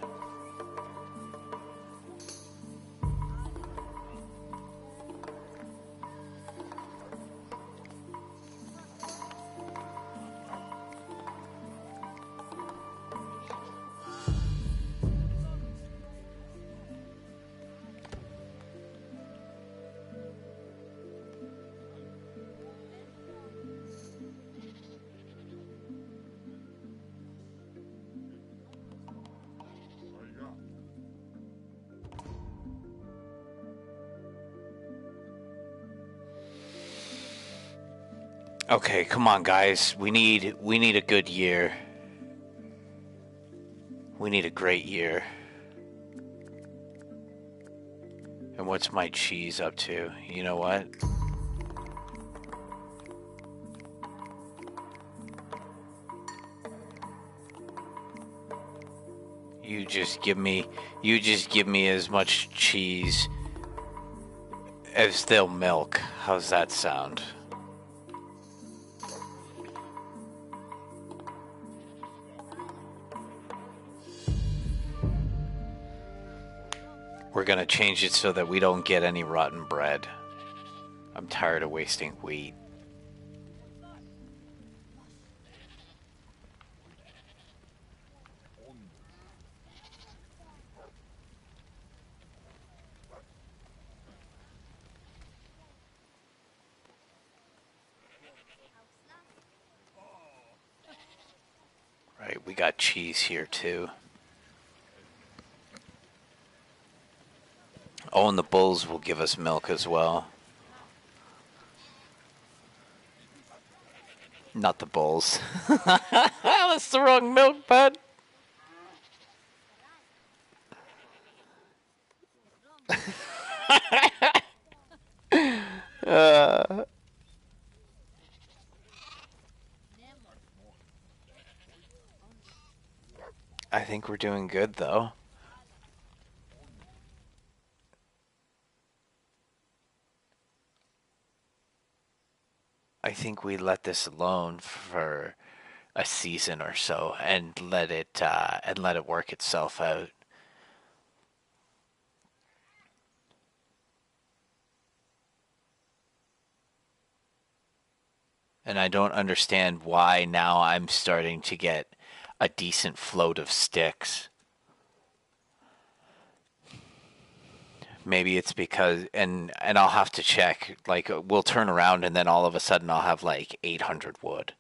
Okay, come on, guys. We need a good year. We need a great year. And what's my cheese up to? You know what? You just give me as much cheese as they'll milk. How's that sound? We're gonna change it so that we don't get any rotten bread. I'm tired of wasting wheat. Right, we got cheese here too. Oh, and the bulls will give us milk as well. Not the bulls. That's the wrong milk, bud. I think we're doing good though. I think we let this alone for a season or so and let it work itself out. And I don't understand why now I'm starting to get a decent float of sticks. Maybe it's because and I'll have to check. Like we'll turn around and then all of a sudden I'll have like 800 wood.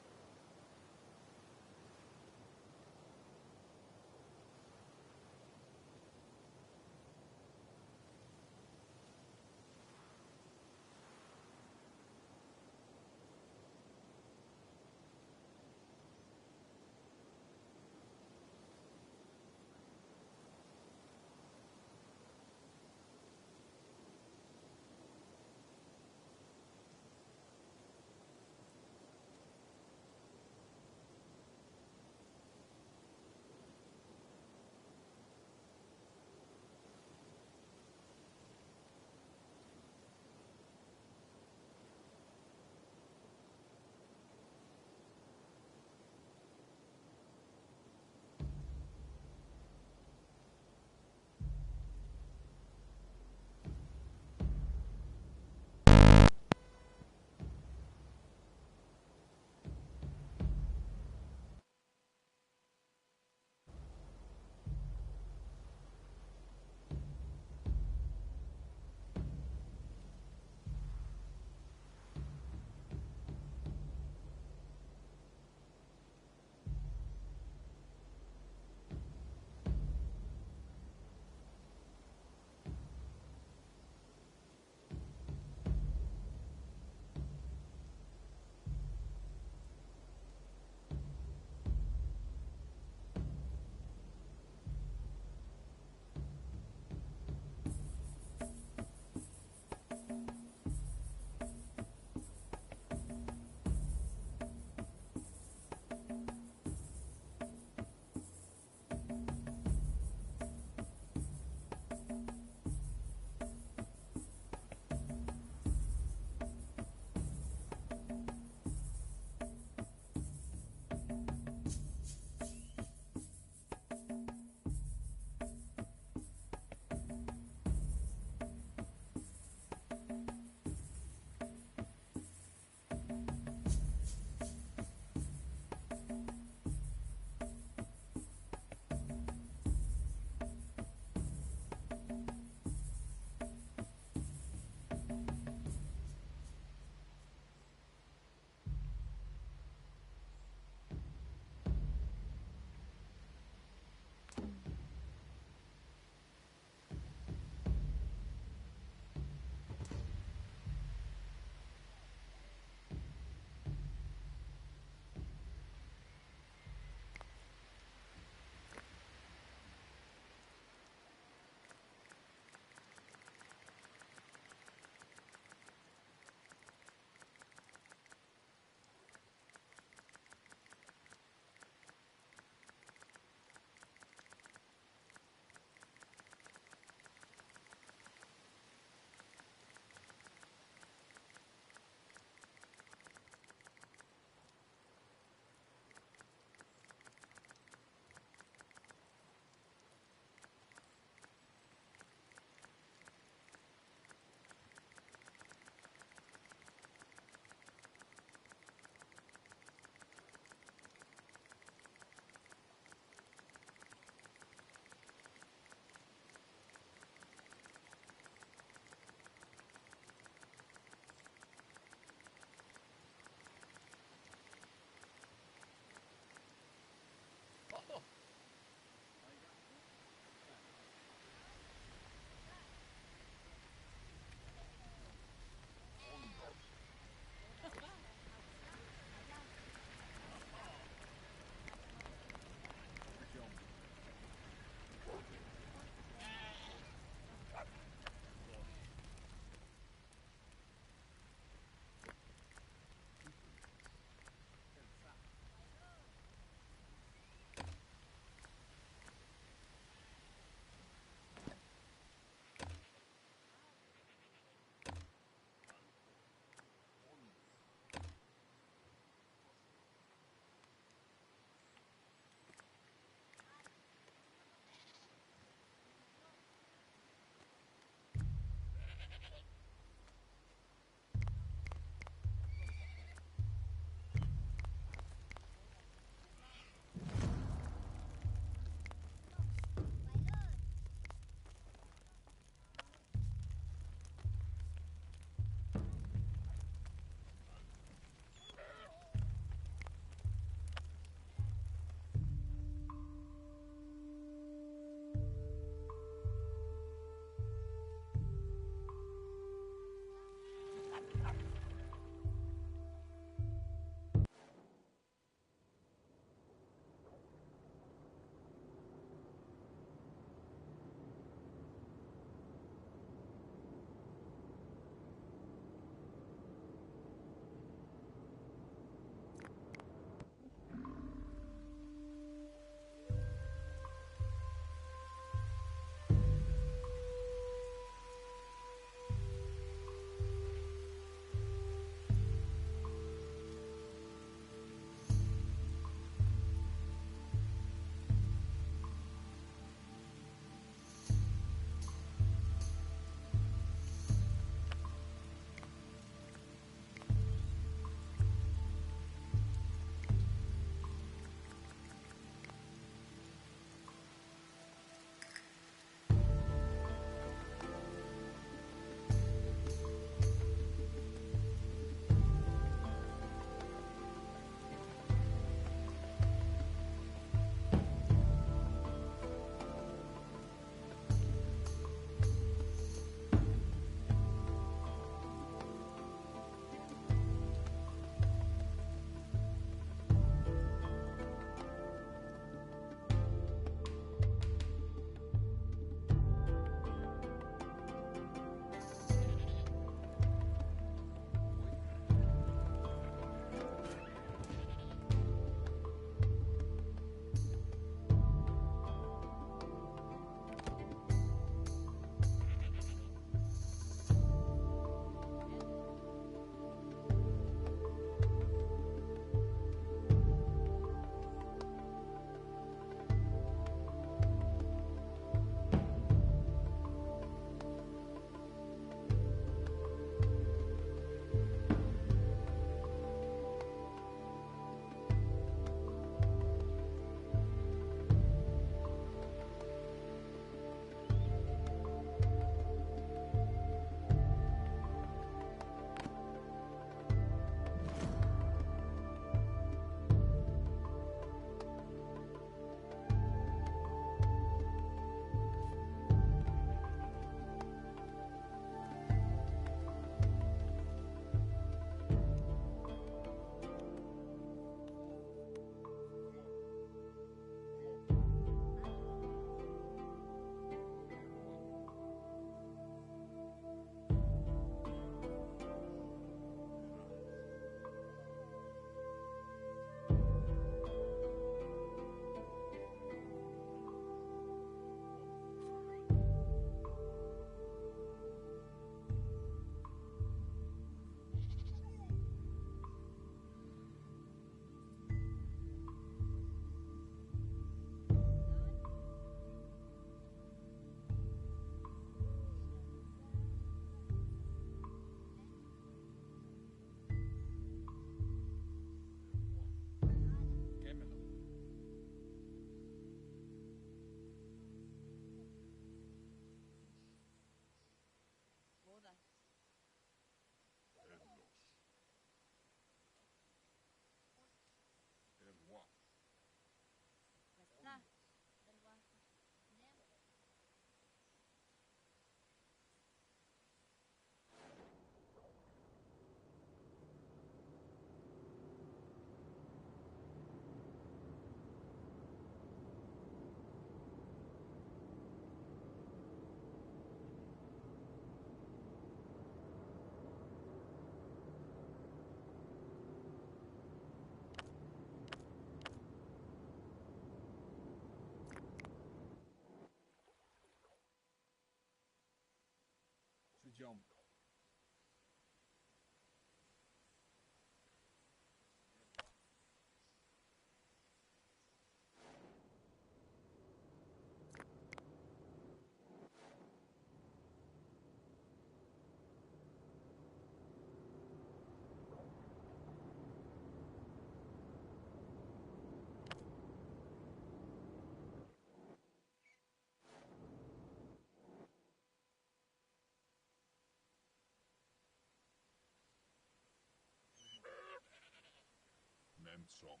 Som.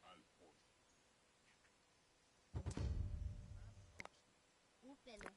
Alpos. Upele.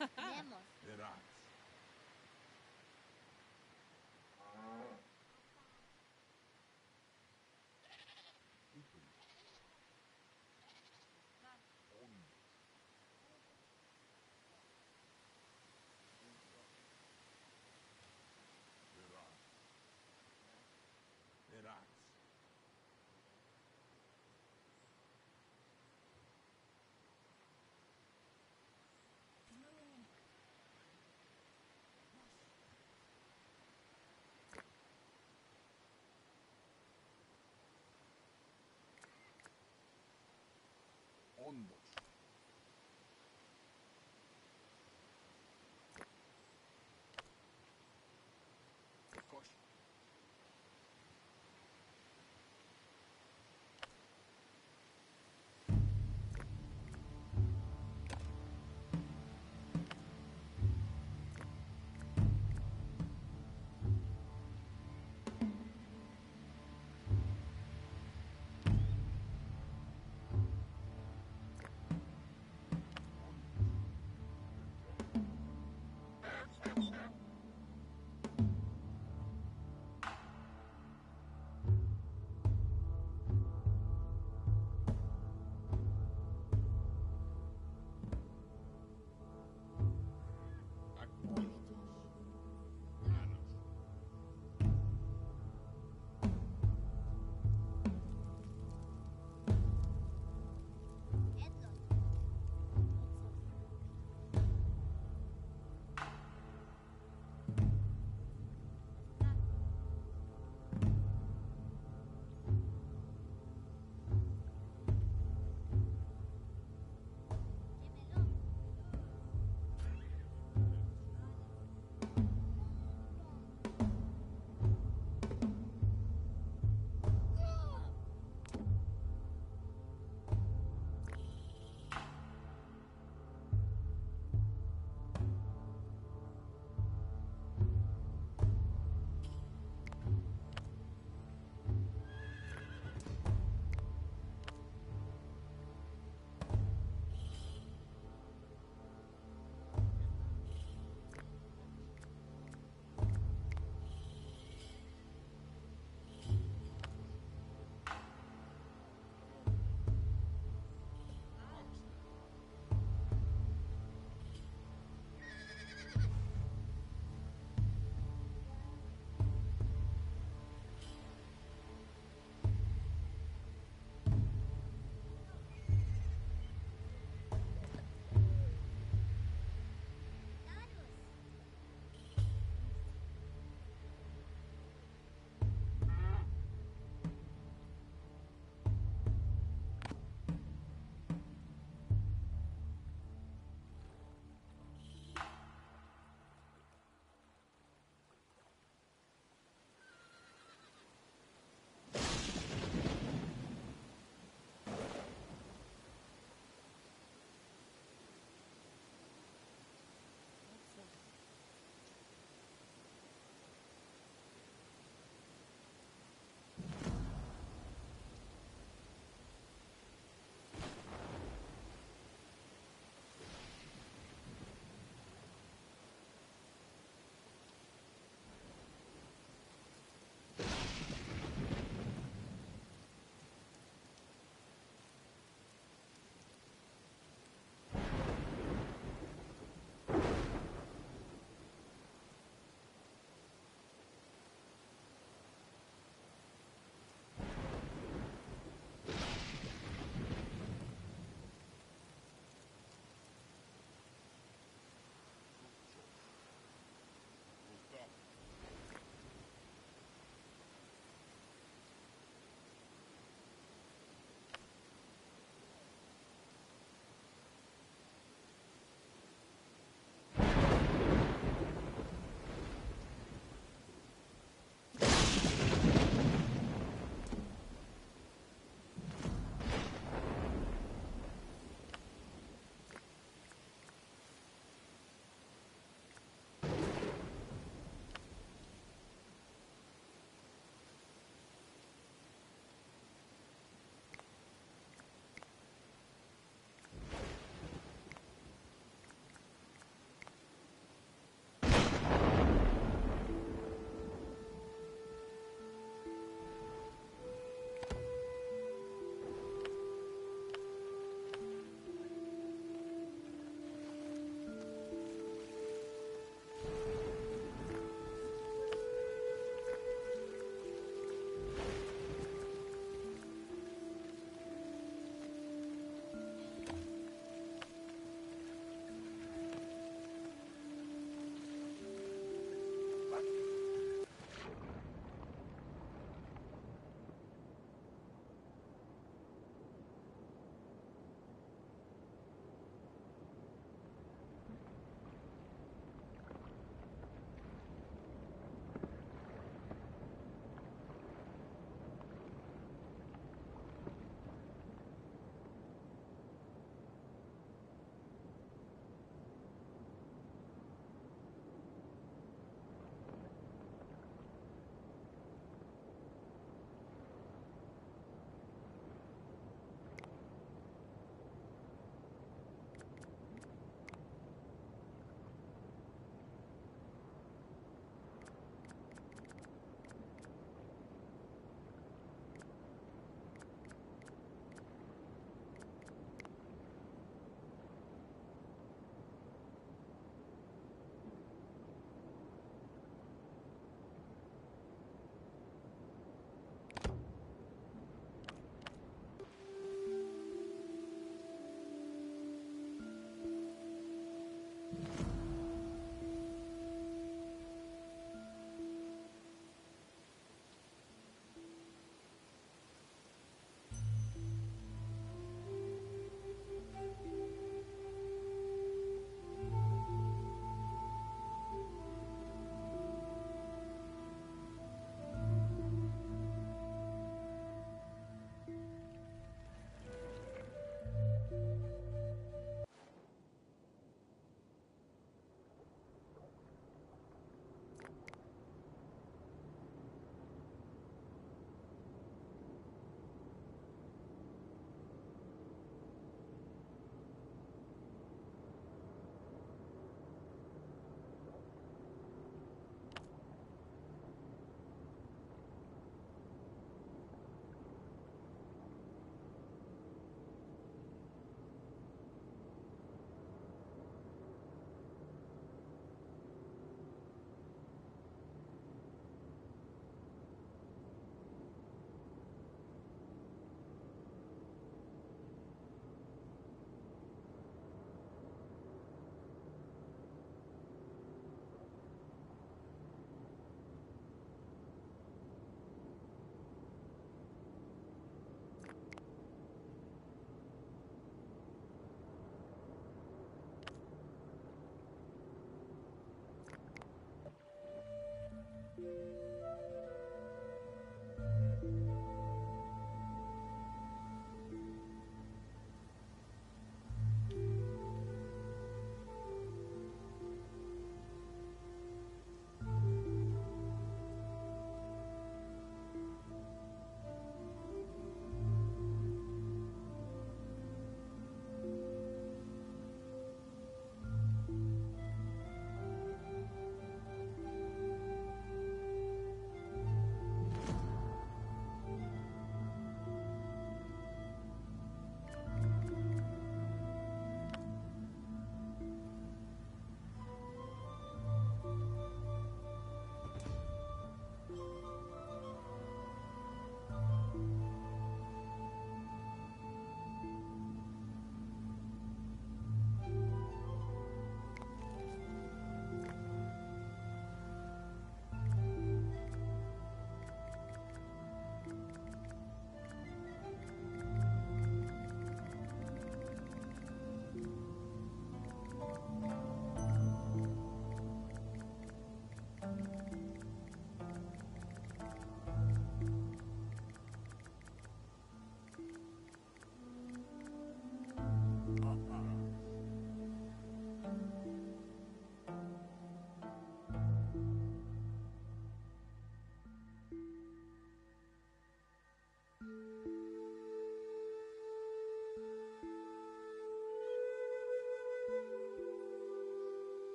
Nemos. Verás. Upel. On. Verás. Verás. Ondos. Koş.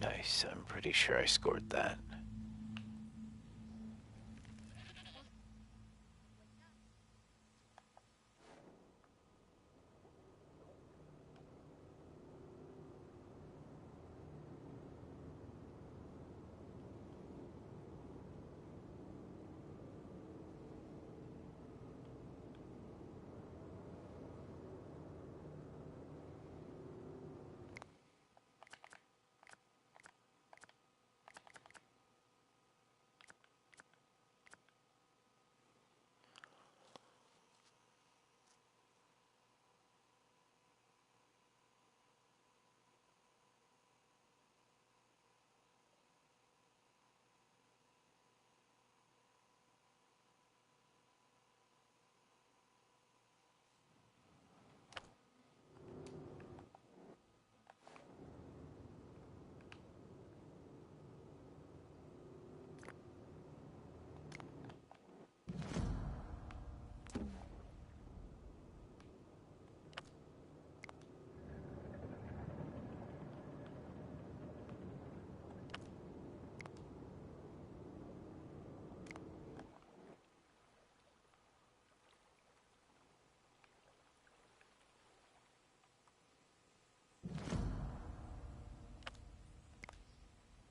Nice. I'm pretty sure I scored that.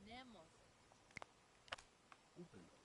Nemos. Upelos.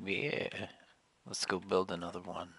Yeah. Let's go build another one.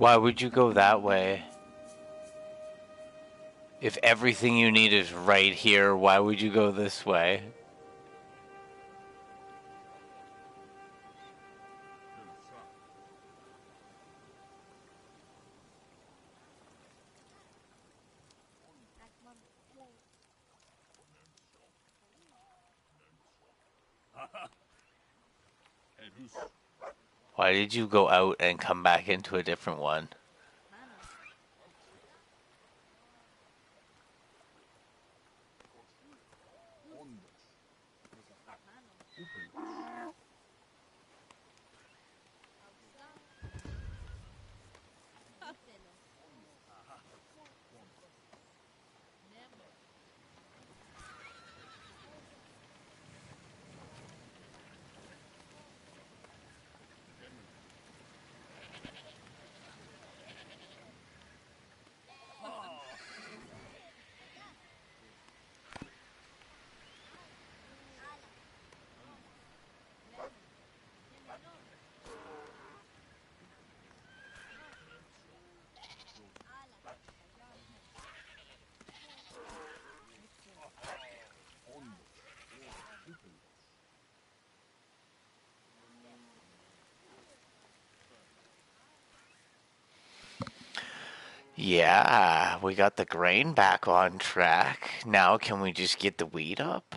Why would you go that way? If everything you need is right here, why would you go this way? Akmam. Henüz Why did you go out and come back into a different one? Mano. ondaş. Mano. Upelaş. Ausa. Upelo. Nemo. Nemo. Kemelom. Ala. Ayan. Ondaş. Upelaş. Yeah, we got the grain back on track. Now can we just get the wheat up?